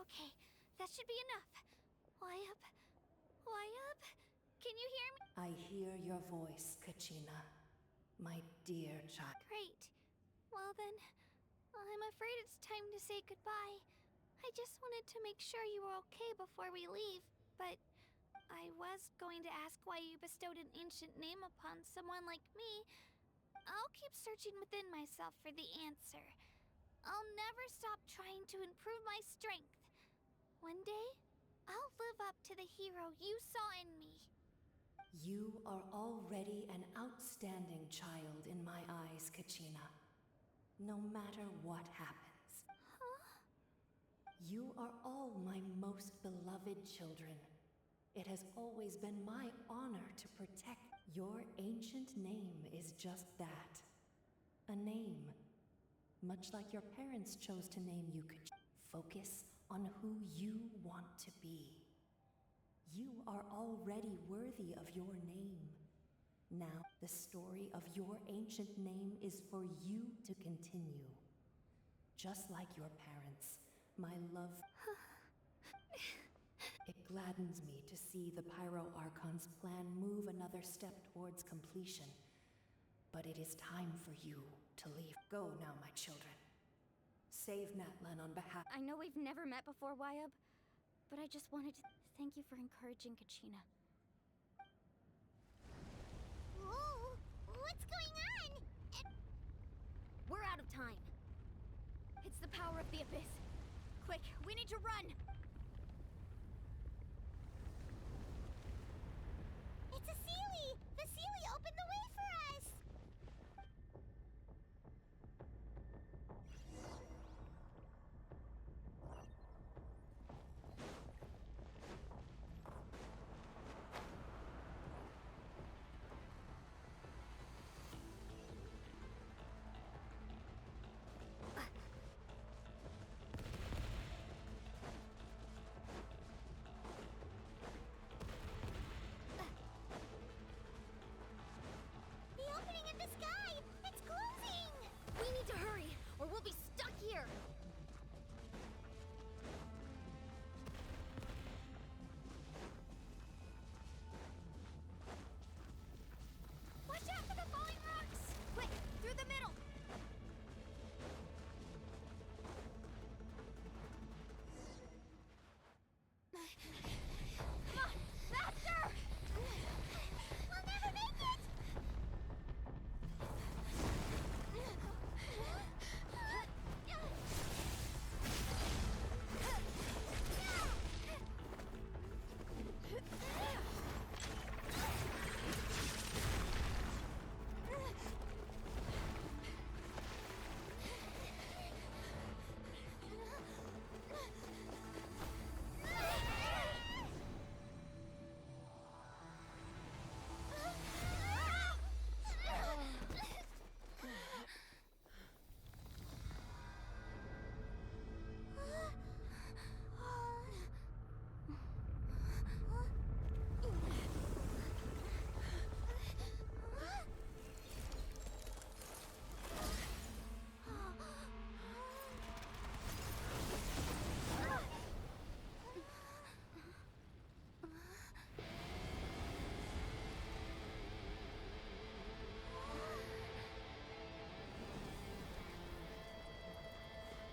Okay, that should be enough. Wyab? Wyab? Can you hear me? I hear your voice, Kachina. My dear child. Great. Well then, I'm afraid it's time to say goodbye. I just wanted to make sure you were okay before we leave, but I was going to ask why you bestowed an ancient name upon someone like me. I'll keep searching within myself for the answer. I'll never stop trying to improve my strength. One day, I'll live up to the hero you saw in me. You are already an outstanding child in my eyes, Kachina. No matter what happens. Huh? You are all my most beloved children. It has always been my honor to protect. Your ancient name is just that. A name. Much like your parents chose to name you Kachina. Focus on who you want to be. You are already worthy of your name. Now, the story of your ancient name is for you to continue. Just like your parents, my love... It gladdens me to see the Pyro Archon's plan move another step towards completion. But it is time for you to leave. Go now, my children. Save Natlan on behalf— I know we've never met before, Wyabb, but I just wanted to thank you for encouraging Kachina. Whoa! What's going on? We're out of time. It's the power of the Abyss. Quick, we need to run! It's a Seelie! The Seelie opened the way for us! The opening in the sky! It's closing! We need to hurry, or we'll be stuck here! Watch out for the falling rocks! Quick, through the middle! Come on, faster! We'll never make it!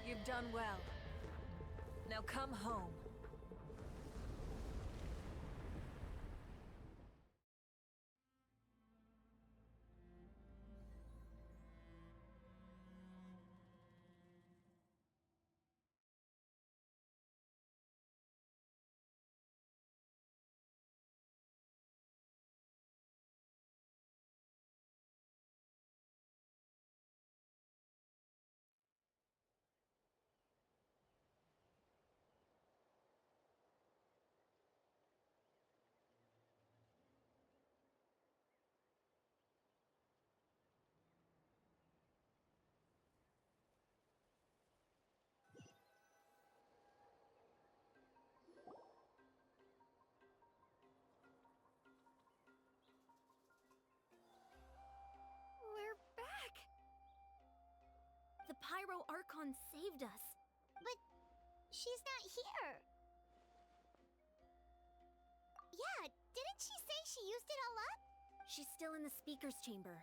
You've done well. Now come home. We're back! The Pyro Archon saved us. But she's not here. Yeah, didn't she say she used it all up? She's still in the Speaker's Chamber.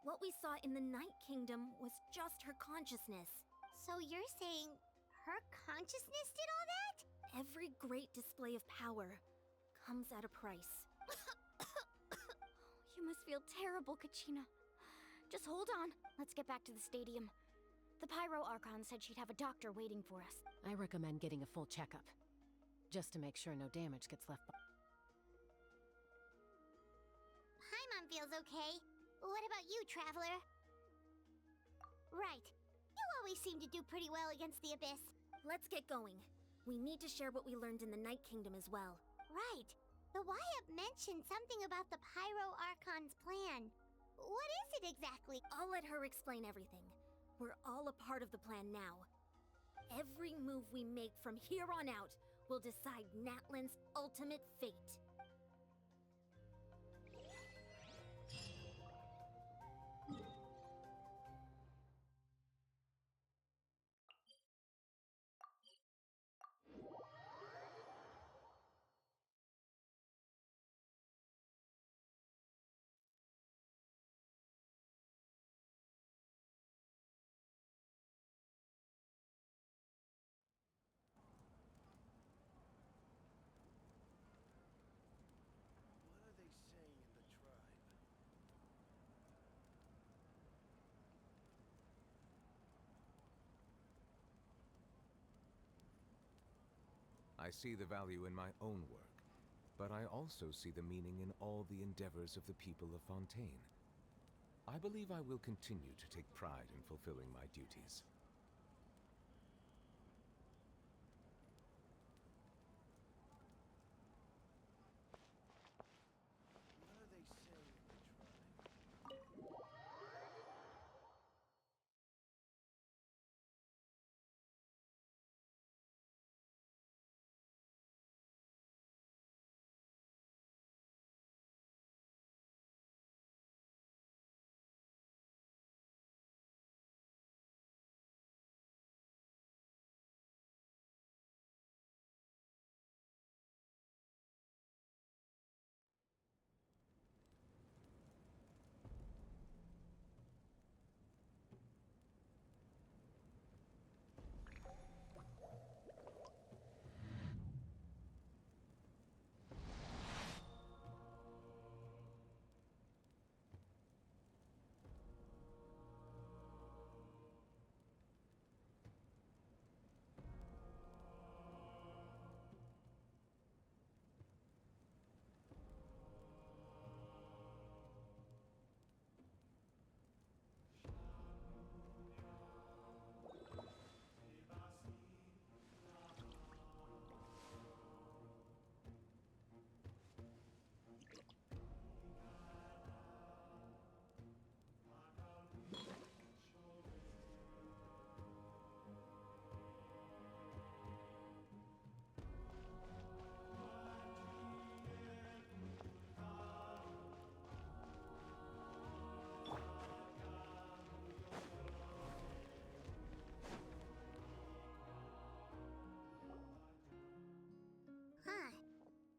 What we saw in the Night Kingdom was just her consciousness. So you're saying her consciousness did all that? Every great display of power comes at a price. You must feel terrible, Kachina. Just hold on. Let's get back to the stadium. The Pyro Archon said she'd have a doctor waiting for us. I recommend getting a full checkup, just to make sure no damage gets left behind. Paimon feels okay. What about you, Traveler? Right. You always seem to do pretty well against the Abyss. Let's get going. We need to share what we learned in the Night Kingdom as well. Right. The Wyabb mentioned something about the Pyro Archon's plan. What is it exactly? I'll let her explain everything. We're all a part of the plan now. Every move we make from here on out will decide Natlan's ultimate fate. I see the value in my own work, but I also see the meaning in all the endeavors of the people of Fontaine. I believe I will continue to take pride in fulfilling my duties.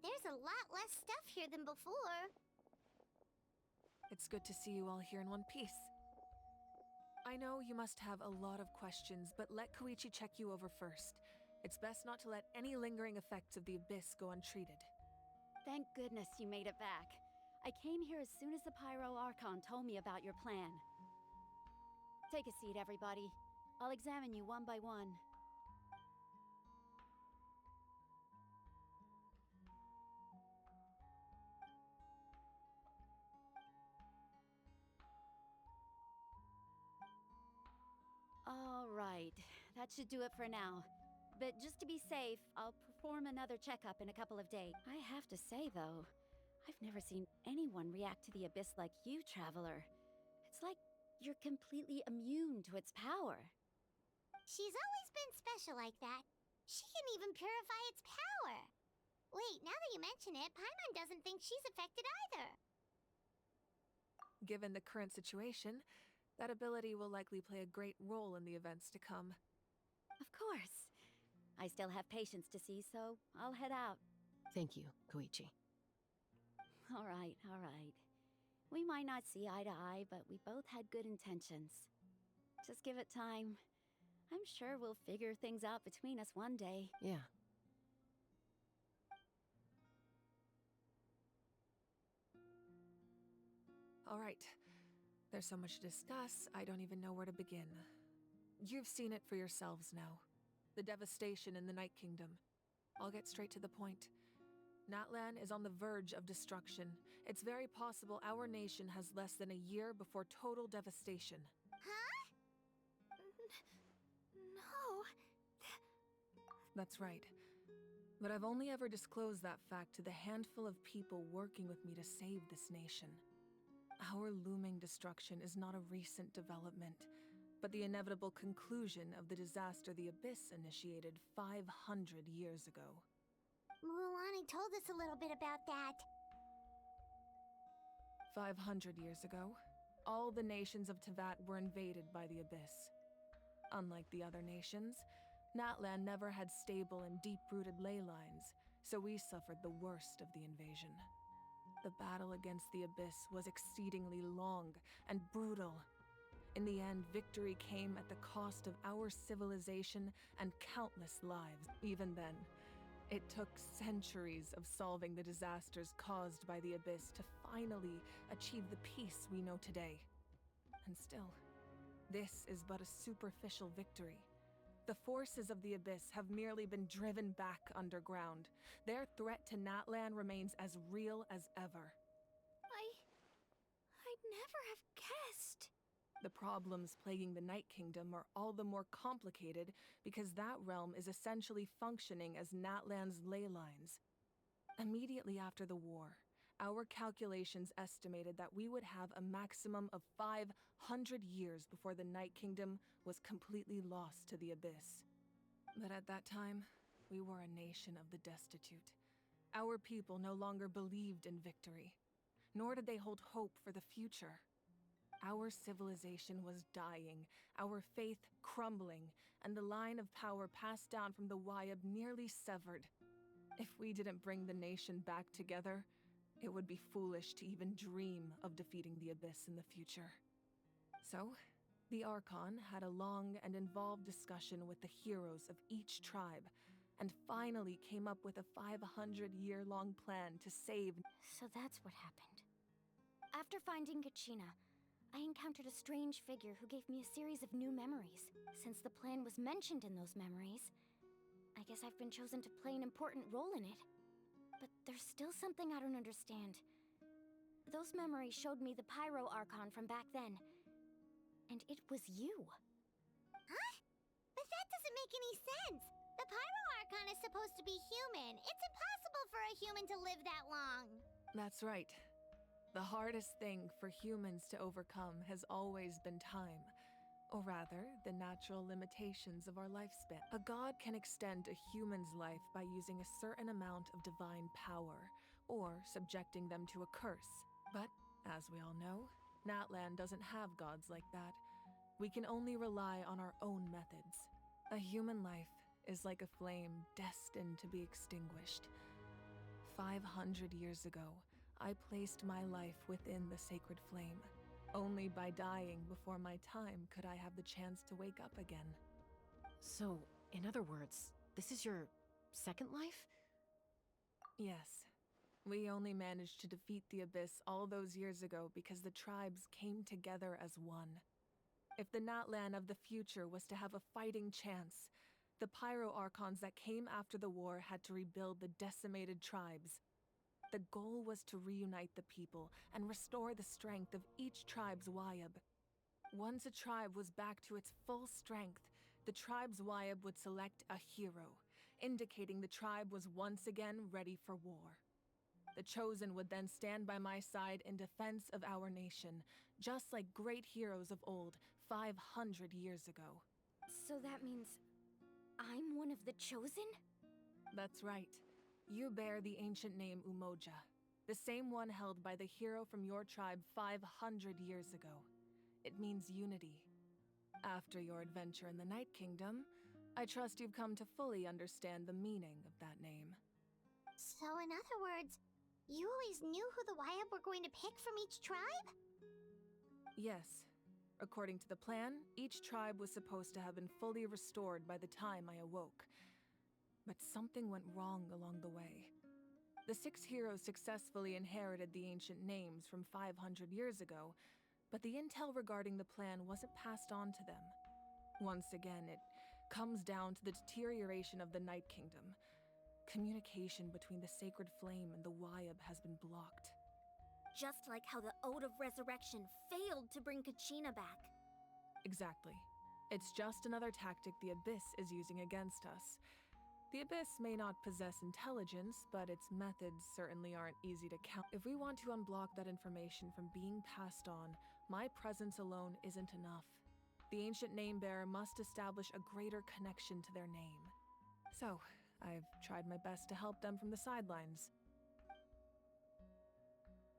There's a lot less stuff here than before. It's good to see you all here in one piece. I know you must have a lot of questions, but let Koichi check you over first. It's best not to let any lingering effects of the Abyss go untreated. Thank goodness you made it back. I came here as soon as the Pyro Archon told me about your plan. Take a seat, everybody. I'll examine you one by one. All right, that should do it for now. But just to be safe, I'll perform another checkup in a couple of days. I have to say, though, I've never seen anyone react to the Abyss like you, Traveler. It's like you're completely immune to its power. She's always been special like that. She can even purify its power. Wait, now that you mention it, Paimon doesn't think she's affected either. Given the current situation, that ability will likely play a great role in the events to come. Of course. I still have patients to see, so I'll head out. Thank you, Koichi. All right, all right. We might not see eye to eye, but we both had good intentions. Just give it time. I'm sure we'll figure things out between us one day. Yeah. All right. There's so much to discuss, I don't even know where to begin. You've seen it for yourselves now. The devastation in the Night Kingdom. I'll get straight to the point. NATLAN is on the verge of destruction. It's very possible our nation has less than a year before total devastation. Huh? No. That's right. But I've only ever disclosed that fact to the handful of people working with me to save this nation. Our looming destruction is not a recent development, but the inevitable conclusion of the disaster the Abyss initiated 500 years ago. Mulan told us a little bit about that. 500 years ago, all the nations of Teyvat were invaded by the Abyss. Unlike the other nations, NATLAN never had stable and deep-rooted ley lines, so we suffered the worst of the invasion. The battle against the Abyss was exceedingly long and brutal. In the end, victory came at the cost of our civilization and countless lives. Even then, it took centuries of solving the disasters caused by the Abyss to finally achieve the peace we know today. And still, this is but a superficial victory. The forces of the Abyss have merely been driven back underground. Their threat to Natlan remains as real as ever. I'd never have guessed. The problems plaguing the Night Kingdom are all the more complicated because that realm is essentially functioning as Natlan's ley lines. Immediately after the war, our calculations estimated that we would have a maximum of 500 years before the Night Kingdom was completely lost to the Abyss. But at that time, we were a nation of the destitute. Our people no longer believed in victory, nor did they hold hope for the future. Our civilization was dying, our faith crumbling, and the line of power passed down from the Wyab nearly severed. If we didn't bring the nation back together, it would be foolish to even dream of defeating the Abyss in the future. So, the Archon had a long and involved discussion with the heroes of each tribe, and finally came up with a 500-year-long plan to save... So that's what happened. After finding Kachina, I encountered a strange figure who gave me a series of new memories. Since the plan was mentioned in those memories, I guess I've been chosen to play an important role in it. But there's still something I don't understand. Those memories showed me the Pyro Archon from back then. And it was you. Huh? But that doesn't make any sense. The Pyro Archon is supposed to be human. It's impossible for a human to live that long. That's right. The hardest thing for humans to overcome has always been time. Or rather, the natural limitations of our lifespan. A god can extend a human's life by using a certain amount of divine power, or subjecting them to a curse. But, as we all know, Natlan doesn't have gods like that. We can only rely on our own methods. A human life is like a flame destined to be extinguished. 500 years ago, I placed my life within the sacred flame. Only by dying before my time could I have the chance to wake up again. So, in other words, this is your second life? Yes. We only managed to defeat the Abyss all those years ago because the tribes came together as one. If the Natlan of the future was to have a fighting chance, the Pyro Archons that came after the war had to rebuild the decimated tribes. The goal was to reunite the people and restore the strength of each tribe's Wyab. Once a tribe was back to its full strength, the tribe's Wyab would select a hero, indicating the tribe was once again ready for war. The Chosen would then stand by my side in defense of our nation, just like great heroes of old 500 years ago. So that means I'm one of the Chosen? That's right. You bear the ancient name Umoja, the same one held by the hero from your tribe 500 years ago. It means unity. After your adventure in the Night Kingdom, I trust you've come to fully understand the meaning of that name. So in other words, you always knew who the Wyab were going to pick from each tribe? Yes. According to the plan, each tribe was supposed to have been fully restored by the time I awoke. But something went wrong along the way. The 6 heroes successfully inherited the ancient names from 500 years ago, but the intel regarding the plan wasn't passed on to them. Once again, it comes down to the deterioration of the Night Kingdom. Communication between the Sacred Flame and the Wyab has been blocked. Just like how the Ode of Resurrection failed to bring Kachina back. Exactly. It's just another tactic the Abyss is using against us. The Abyss may not possess intelligence, but its methods certainly aren't easy to count. If we want to unblock that information from being passed on, my presence alone isn't enough. The ancient name-bearer must establish a greater connection to their name. So, I've tried my best to help them from the sidelines.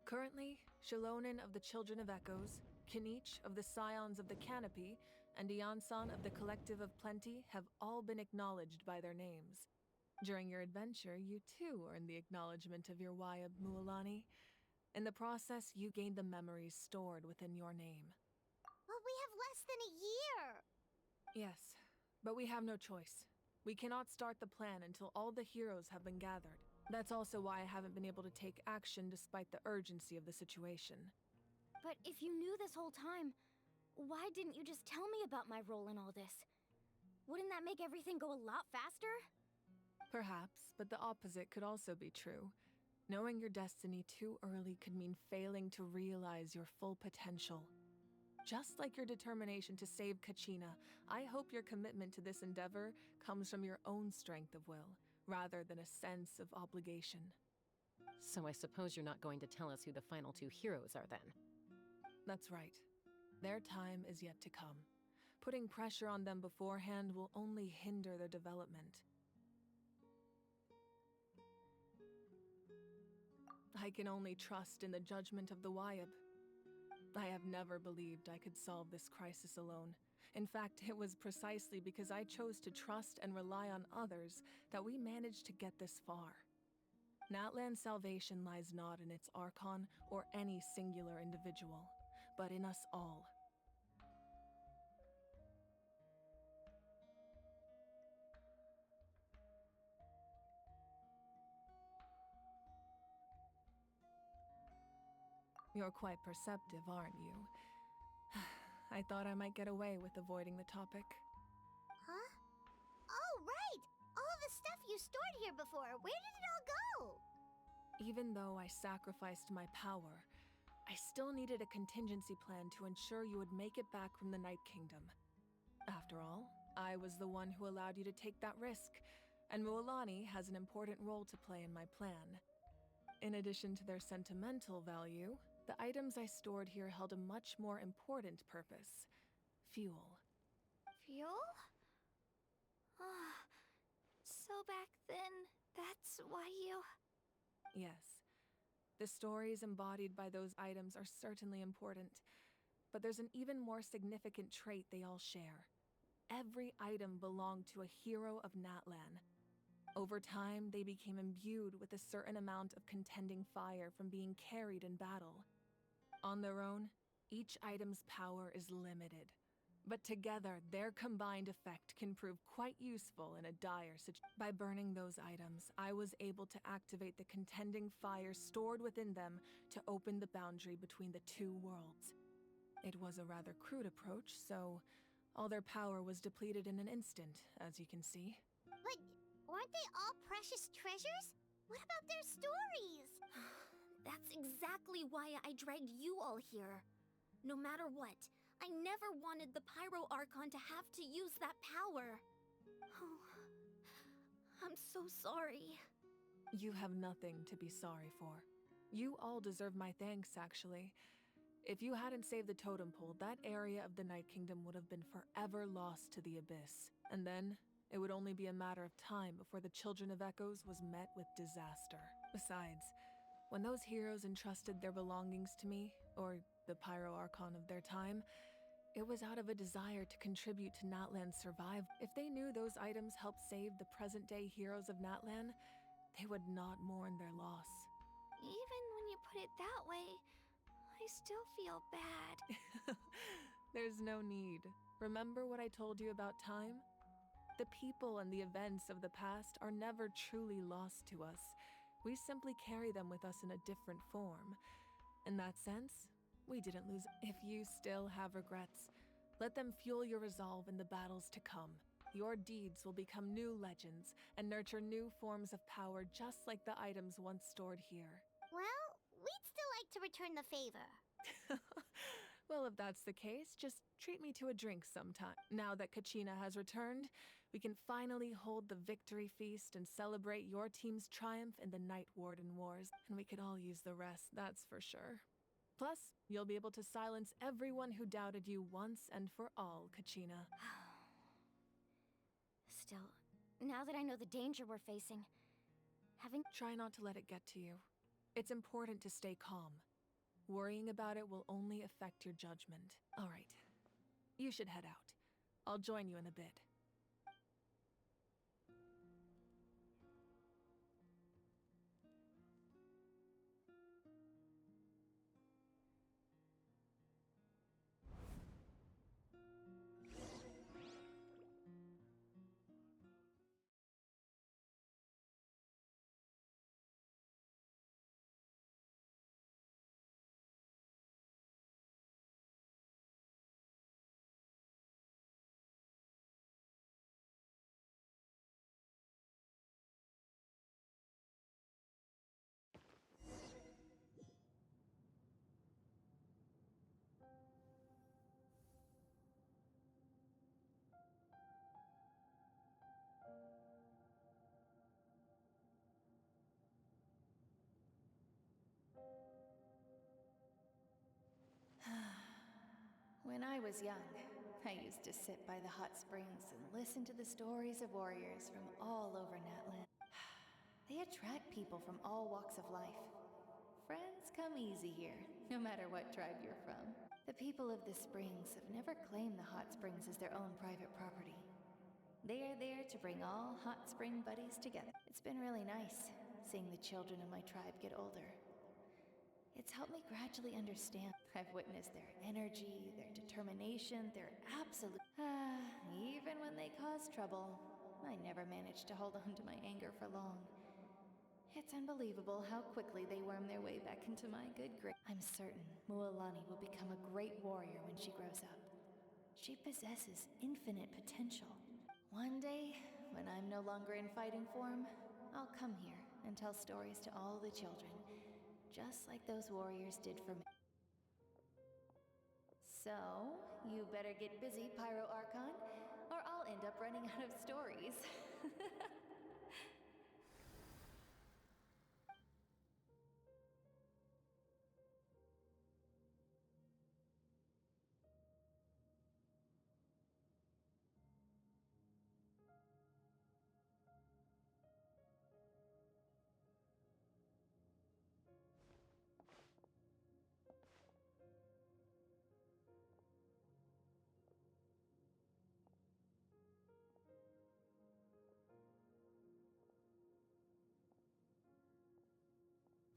Currently, Shilonin of the Children of Echoes, Kinich of the Scions of the Canopy, and Iansan of the Collective of Plenty have all been acknowledged by their names. During your adventure, you too earned the acknowledgement of your Wyab, Mualani. In the process, you gained the memories stored within your name. Well, we have less than a year! Yes, but we have no choice. We cannot start the plan until all the heroes have been gathered. That's also why I haven't been able to take action despite the urgency of the situation. But if you knew this whole time, why didn't you just tell me about my role in all this? Wouldn't that make everything go a lot faster? Perhaps, but the opposite could also be true. Knowing your destiny too early could mean failing to realize your full potential. Just like your determination to save Kachina, I hope your commitment to this endeavor comes from your own strength of will, rather than a sense of obligation. So I suppose you're not going to tell us who the final two heroes are then? That's right. Their time is yet to come. Putting pressure on them beforehand will only hinder their development. I can only trust in the judgment of the Wyab. I have never believed I could solve this crisis alone. In fact, it was precisely because I chose to trust and rely on others that we managed to get this far. NATLAN's salvation lies not in its Archon or any singular individual, but in us all. You're quite perceptive, aren't you? I thought I might get away with avoiding the topic. Huh? Oh, right! All the stuff you stored here before, where did it all go? Even though I sacrificed my power, I still needed a contingency plan to ensure you would make it back from the Night Kingdom. After all, I was the one who allowed you to take that risk, and Mualani has an important role to play in my plan. In addition to their sentimental value, the items I stored here held a much more important purpose: fuel. Fuel? So back then, that's why you... Yes. The stories embodied by those items are certainly important, but there's an even more significant trait they all share. Every item belonged to a hero of NATLAN. Over time, they became imbued with a certain amount of contending fire from being carried in battle. On their own, each item's power is limited, but together, their combined effect can prove quite useful in a dire situation. By burning those items, I was able to activate the contending fire stored within them to open the boundary between the two worlds. It was a rather crude approach, so all their power was depleted in an instant, as you can see. But weren't they all precious treasures? What about their stories? That's exactly why I dragged you all here. No matter what, I never wanted the Pyro Archon to have to use that power. Oh, I'm so sorry. You have nothing to be sorry for. You all deserve my thanks, actually. If you hadn't saved the totem pole, that area of the Night Kingdom would have been forever lost to the Abyss. And then, it would only be a matter of time before the Children of Echoes was met with disaster. Besides, when those heroes entrusted their belongings to me, or the Pyro Archon of their time, it was out of a desire to contribute to NATLAN's survival. If they knew those items helped save the present-day heroes of NATLAN, they would not mourn their loss. Even when you put it that way, I still feel bad. There's no need. Remember what I told you about time? The people and the events of the past are never truly lost to us. We simply carry them with us in a different form. In that sense, we didn't lose. If you still have regrets, let them fuel your resolve in the battles to come. Your deeds will become new legends and nurture new forms of power just like the items once stored here. Well, we'd still like to return the favor. Well, if that's the case, just treat me to a drink sometime. Now that Kachina has returned, we can finally hold the victory feast and celebrate your team's triumph in the Night Warden Wars. And we could all use the rest, that's for sure. Plus, you'll be able to silence everyone who doubted you once and for all, Kachina. Still, now that I know the danger we're facing, Try not to let it get to you. It's important to stay calm. Worrying about it will only affect your judgment. All right. You should head out. I'll join you in a bit. When I was young, I used to sit by the hot springs and listen to the stories of warriors from all over Natlan. They attract people from all walks of life. Friends come easy here, no matter what tribe you're from. The people of the springs have never claimed the hot springs as their own private property. They are there to bring all hot spring buddies together. It's been really nice, seeing the children of my tribe get older. It's helped me gradually understand. I've witnessed their energy, their determination, their absolute... even when they cause trouble, I never managed to hold on to my anger for long. It's unbelievable how quickly they worm their way back into my good grace. I'm certain Mualani will become a great warrior when she grows up. She possesses infinite potential. One day, when I'm no longer in fighting form, I'll come here and tell stories to all the children, just like those warriors did for me. So, you better get busy, Pyro Archon, or I'll end up running out of stories.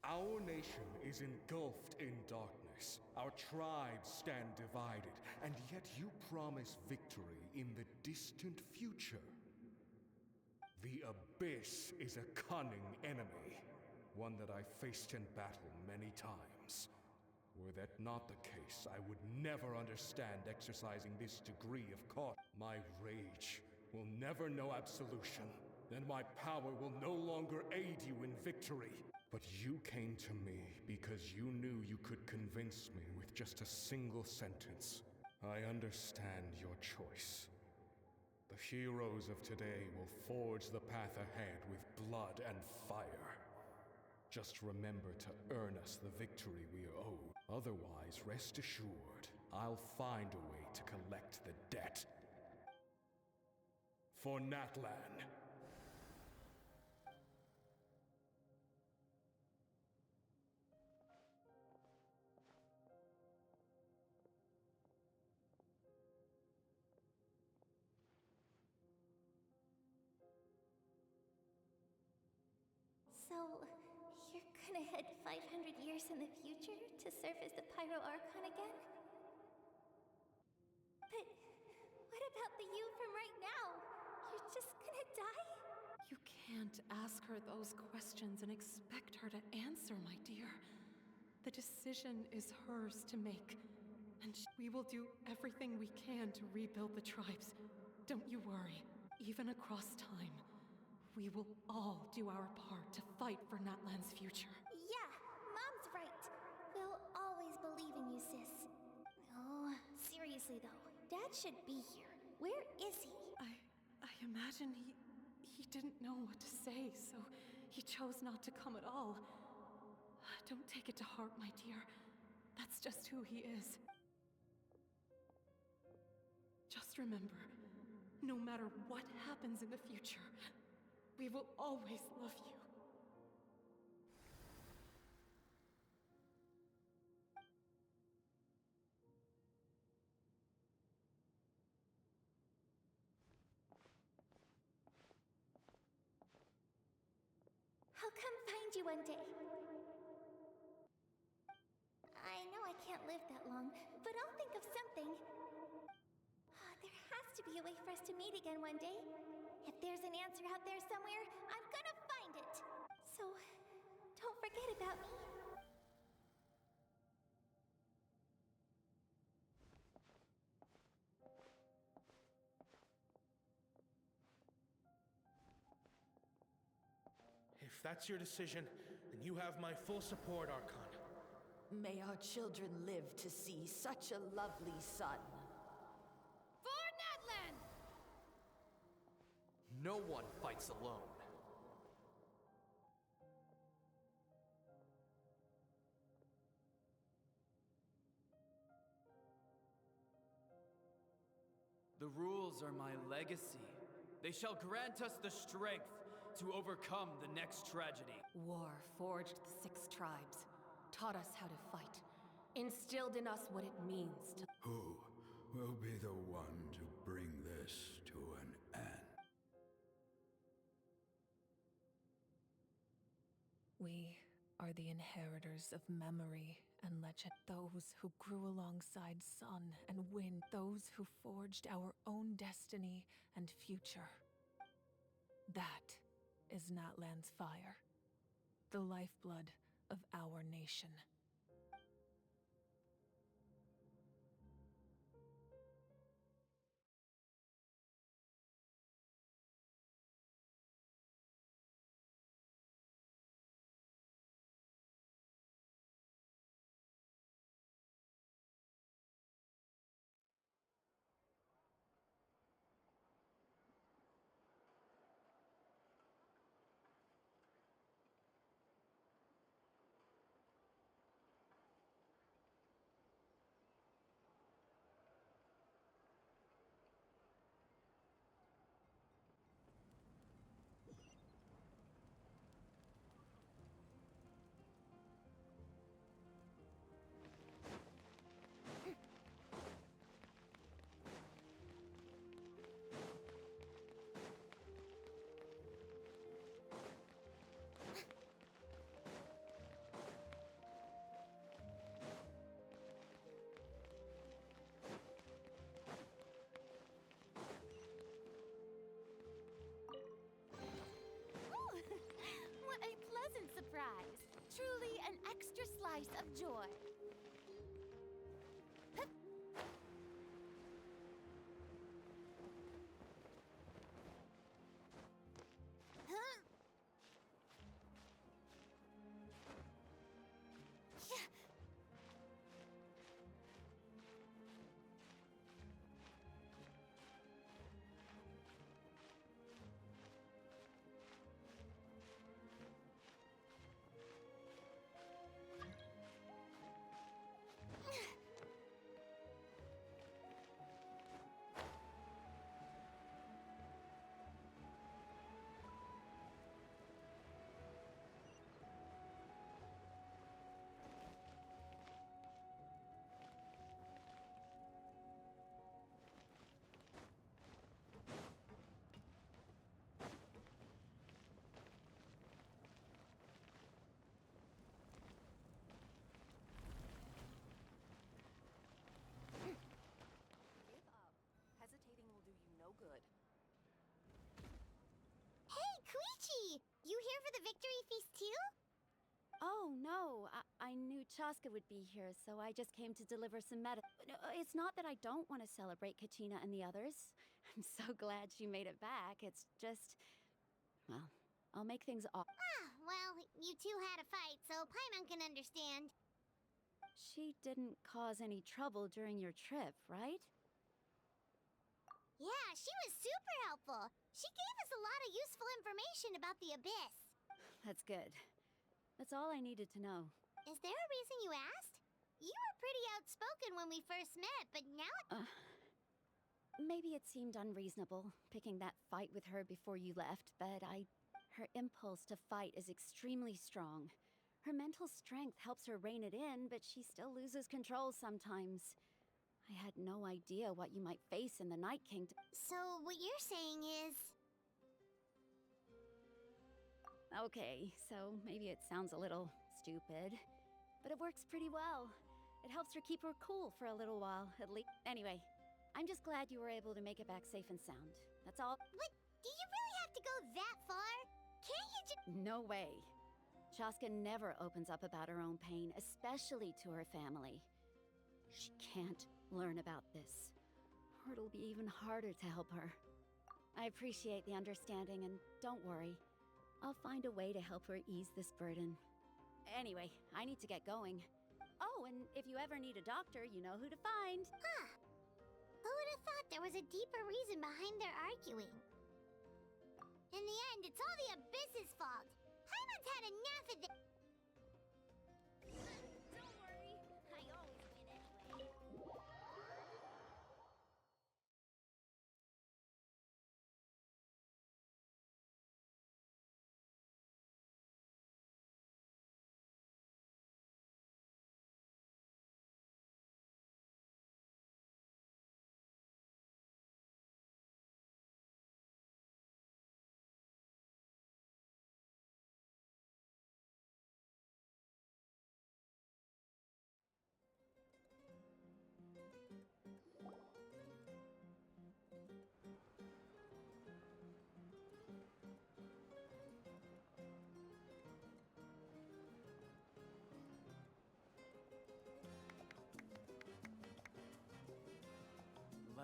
Our nation is engulfed in darkness. Our tribes stand divided, and yet you promise victory in the distant future. The Abyss is a cunning enemy, one that I faced in battle many times. Were that not the case, I would never understand exercising this degree of caution. My rage will never know absolution, and my power will no longer aid you in victory. But you came to me because you knew you could convince me with just a single sentence. I understand your choice. The heroes of today will forge the path ahead with blood and fire. Just remember to earn us the victory we owe. Otherwise, rest assured, I'll find a way to collect the debt. For NATLAN. So, you're gonna head 500 years in the future to serve as the Pyro Archon again? But what about the you from right now? You're just gonna die? You can't ask her those questions and expect her to answer, my dear. The decision is hers to make, and we will do everything we can to rebuild the tribes. Don't you worry. Even across time, we will all do our part to fight for Natlan's future. Yeah, Mom's right. We'll always believe in you, sis. Oh, seriously though, Dad should be here. Where is he? I imagine he didn't know what to say, so he chose not to come at all. Don't take it to heart, my dear. That's just who he is. Just remember, no matter what happens in the future, we will always love you. I'll come find you one day. I know I can't live that long, but I'll think of something. There has to be a way for us to meet again one day. If there's an answer out there somewhere, I'm gonna find it. So, don't forget about me. If that's your decision, then you have my full support, Archon. May our children live to see such a lovely son. For Natlan! No one fights alone. rules are my legacy. They shall grant us the strength to overcome the next tragedy. War forged the 6 tribes, taught us how to fight, instilled in us what it means to. Who will be the one to bring this to an end? We are the inheritors of memory and legend. Those who grew alongside sun and wind. Those who forged our own destiny and future. That is NATLAN's fire. The lifeblood of our nation. What a pleasant surprise! Truly an extra slice of joy. Huh? Hesitating will do you no good. Hey, Koichi! You here for the victory feast too? Oh, no. I knew Chaska would be here, so I just came to deliver some It's not that I don't want to celebrate Kachina and the others. I'm so glad she made it back. It's just... Well, I'll make things off. Ah, well, you two had a fight, so Paimon can understand. She didn't cause any trouble during your trip, right? Yeah, she was super helpful. She gave us a lot of useful information about the Abyss. That's good. That's all I needed to know. Is there a reason you asked? You were pretty outspoken when we first met, but now... Maybe it seemed unreasonable, picking that fight with her before you left, but her impulse to fight is extremely strong. Her mental strength helps her rein it in, but she still loses control sometimes. I had no idea what you might face in the Night Kingdom. So, what you're saying is... Okay, so maybe it sounds a little stupid, but it works pretty well. It helps her keep her cool for a little while, at least. Anyway, I'm just glad you were able to make it back safe and sound. That's all. But do you really have to go that far? Can't you just... No way. Chaska never opens up about her own pain, especially to her family. She can't learn about this, or it'll be even harder to help her. I appreciate the understanding, and don't worry. I'll find a way to help her ease this burden. Anyway, I need to get going. Oh, and if you ever need a doctor, you know who to find. Huh. Who would have thought there was a deeper reason behind their arguing? In the end, it's all the Abyss's fault. Paimon's had enough of this.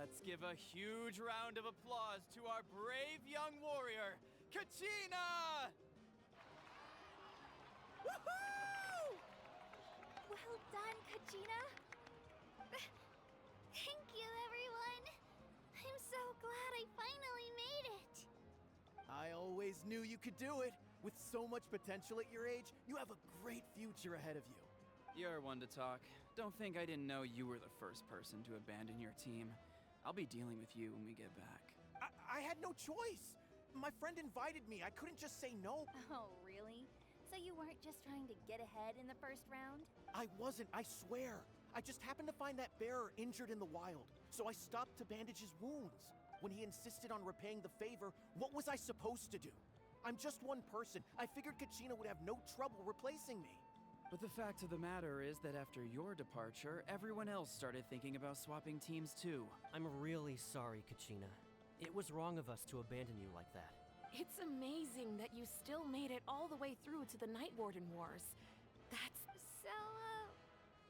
Let's give a huge round of applause to our brave young warrior, Kachina! Woohoo! Well done, Kachina. Thank you, everyone. I'm so glad I finally made it. I always knew you could do it. With so much potential at your age, you have a great future ahead of you. You're one to talk. Don't think I didn't know you were the first person to abandon your team. I'll be dealing with you when we get back. I had no choice. My friend invited me. I couldn't just say no. Oh, really? So you weren't just trying to get ahead in the first round? I wasn't, I swear. I just happened to find that bearer injured in the wild, so I stopped to bandage his wounds. When he insisted on repaying the favor, what was I supposed to do? I'm just one person. I figured Kachina would have no trouble replacing me. But the fact of the matter is that after your departure, everyone else started thinking about swapping teams too. I'm really sorry, Kachina. It was wrong of us to abandon you like that. It's amazing that you still made it all the way through to the Night Warden Wars. That's... So,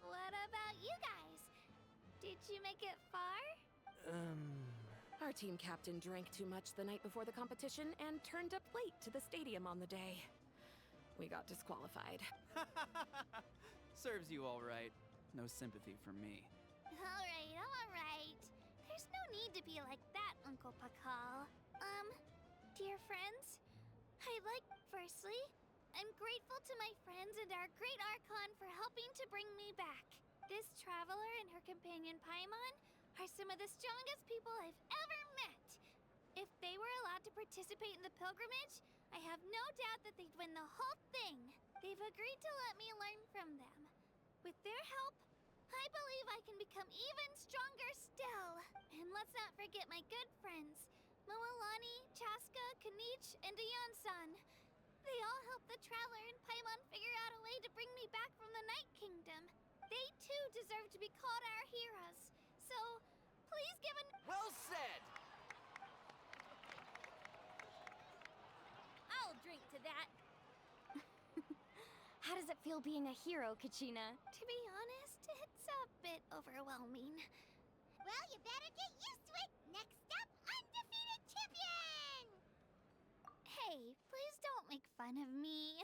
what about you guys? Did you make it far? Our team captain drank too much the night before the competition and turned up late to the stadium on the day. We got disqualified. Serves you all right. No sympathy from me. Alright. There's no need to be like that, Uncle Pakal. Dear friends, firstly, I'm grateful to my friends and our great Archon for helping to bring me back. This traveler and her companion Paimon are some of the strongest people I've ever met. If they were allowed to participate in the pilgrimage, I have no doubt that they'd win the whole thing. They've agreed to let me learn from them. With their help, I believe I can become even stronger still. And let's not forget my good friends, Moalani, Chaska, Kanich, and Dion-san. They all helped the Traveler and Paimon figure out a way to bring me back from the Night Kingdom. They too deserve to be called our heroes. So, please give a... Well said! I'll drink to that. How does it feel being a hero, Kachina? To be honest, it's a bit overwhelming. Well, you better get used to it. Next up, undefeated champion! Hey, please don't make fun of me.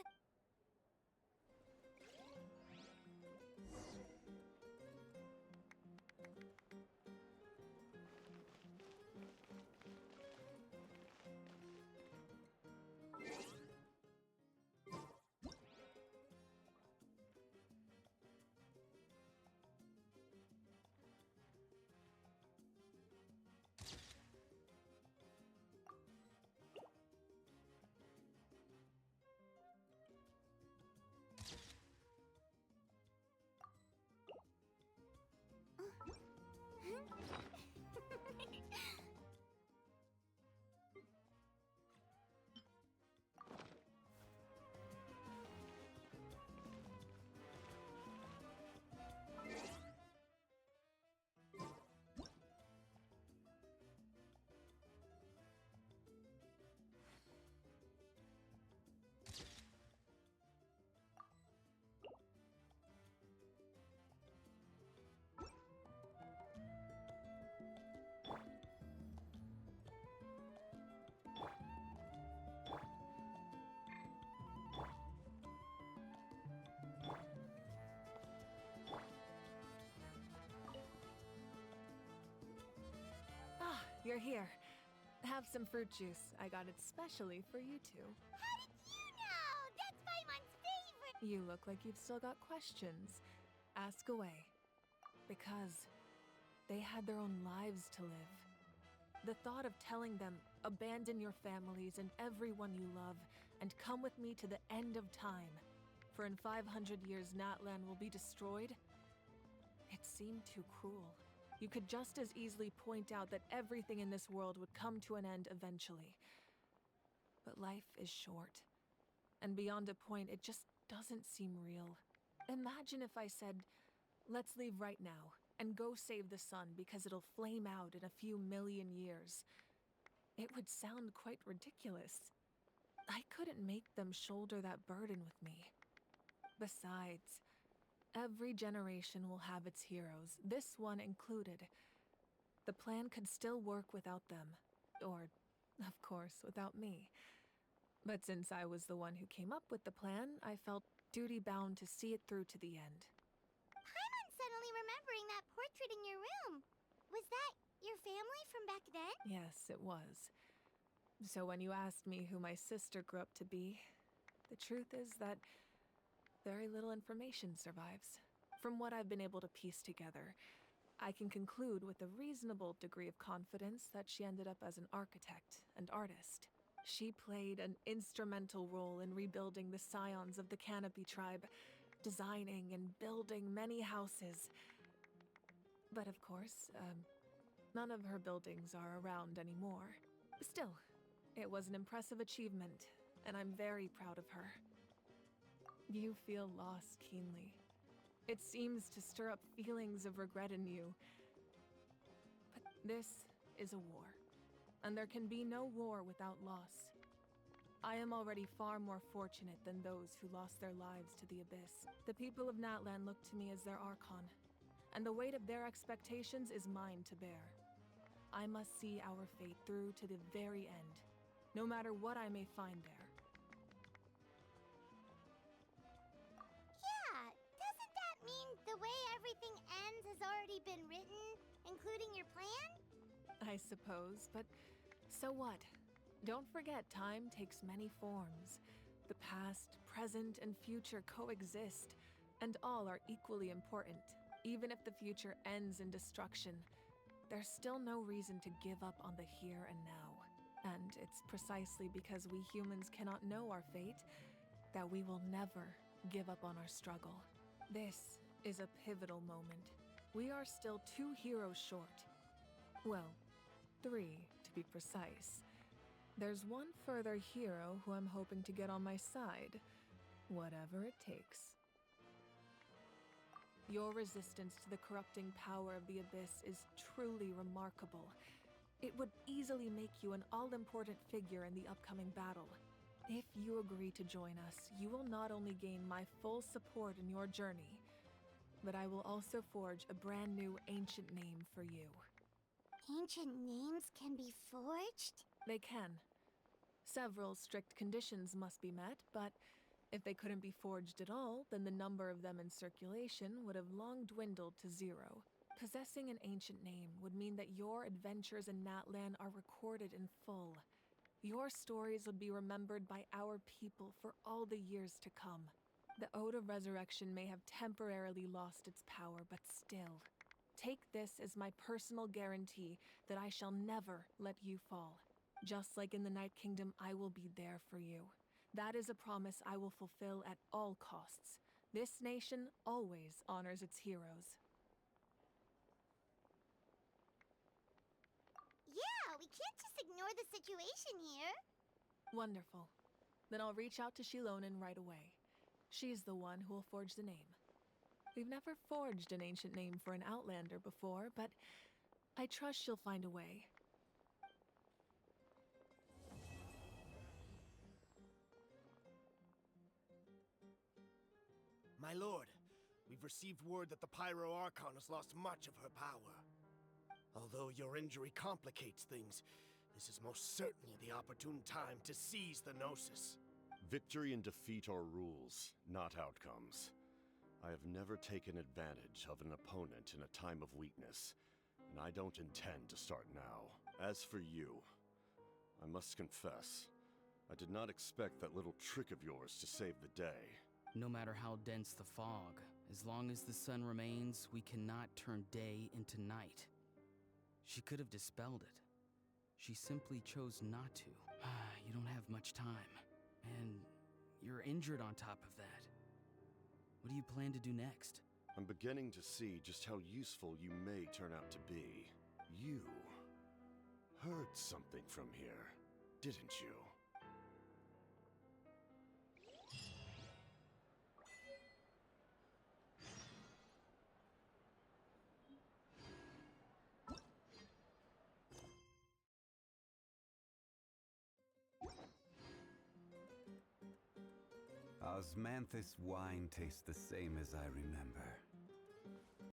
You're here. Have some fruit juice. I got it specially for you two. How did you know? That's Paimon's favorite! You look like you've still got questions. Ask away. Because they had their own lives to live. The thought of telling them, abandon your families and everyone you love, and come with me to the end of time, for in 500 years Natlan will be destroyed, it seemed too cruel. You could just as easily point out that everything in this world would come to an end eventually. But life is short. And beyond a point, it just doesn't seem real. Imagine if I said, let's leave right now, and go save the sun because it'll flame out in a few million years. It would sound quite ridiculous. I couldn't make them shoulder that burden with me. Besides, every generation will have its heroes, this one included. The plan could still work without them. Or, of course, without me. But since I was the one who came up with the plan, I felt duty-bound to see it through to the end. I'm suddenly remembering that portrait in your room. Was that your family from back then? Yes, it was. So when you asked me who my sister grew up to be, the truth is that very little information survives. From what I've been able to piece together, I can conclude with a reasonable degree of confidence that she ended up as an architect and artist. She played an instrumental role in rebuilding the scions of the Canopy tribe, designing and building many houses. But of course, none of her buildings are around anymore. Still, it was an impressive achievement, and I'm very proud of her. You feel loss keenly. It seems to stir up feelings of regret in you. But this is a war, and there can be no war without loss. I am already far more fortunate than those who lost their lives to the Abyss. The people of NATLAN look to me as their Archon, and the weight of their expectations is mine to bear. I must see our fate through to the very end, no matter what I may find there. Yeah, doesn't that mean the way everything ends has already been written, including your plan? I suppose, but so what? Don't forget, time takes many forms. The past, present, and future coexist, and all are equally important. Even if the future ends in destruction, there's still no reason to give up on the here and now. And it's precisely because we humans cannot know our fate that we will never give up on our struggle. This is a pivotal moment. We are still 2 heroes short. Well, 3 to be precise. There's one further hero who I'm hoping to get on my side, whatever it takes. Your resistance to the corrupting power of the Abyss is truly remarkable. It would easily make you an all-important figure in the upcoming battle. If you agree to join us, you will not only gain my full support in your journey, but I will also forge a brand new ancient name for you. Ancient names can be forged? They can. Several strict conditions must be met, but if they couldn't be forged at all, then the number of them in circulation would have long dwindled to 0. Possessing an ancient name would mean that your adventures in NATLAN are recorded in full. Your stories would be remembered by our people for all the years to come. The Ode of Resurrection may have temporarily lost its power, but still, take this as my personal guarantee that I shall never let you fall. Just like in the Night Kingdom, I will be there for you. That is a promise I will fulfill at all costs. This nation always honors its heroes. Yeah, we can't just ignore the situation here. Wonderful. Then I'll reach out to Shilonen right away. She's the one who will forge the name. We've never forged an ancient name for an Outlander before, but I trust she'll find a way. My lord, we've received word that the Pyro Archon has lost much of her power. Although your injury complicates things, this is most certainly the opportune time to seize the Gnosis. Victory and defeat are rules, not outcomes. I have never taken advantage of an opponent in a time of weakness, and I don't intend to start now. As for you, I must confess, I did not expect that little trick of yours to save the day. No matter how dense the fog, as long as the sun remains, we cannot turn day into night. She could have dispelled it. She simply chose not to. You don't have much time. And you're injured on top of that. What do you plan to do next? I'm beginning to see just how useful you may turn out to be. You heard something from here, didn't you? Osmanthus wine tastes the same as I remember.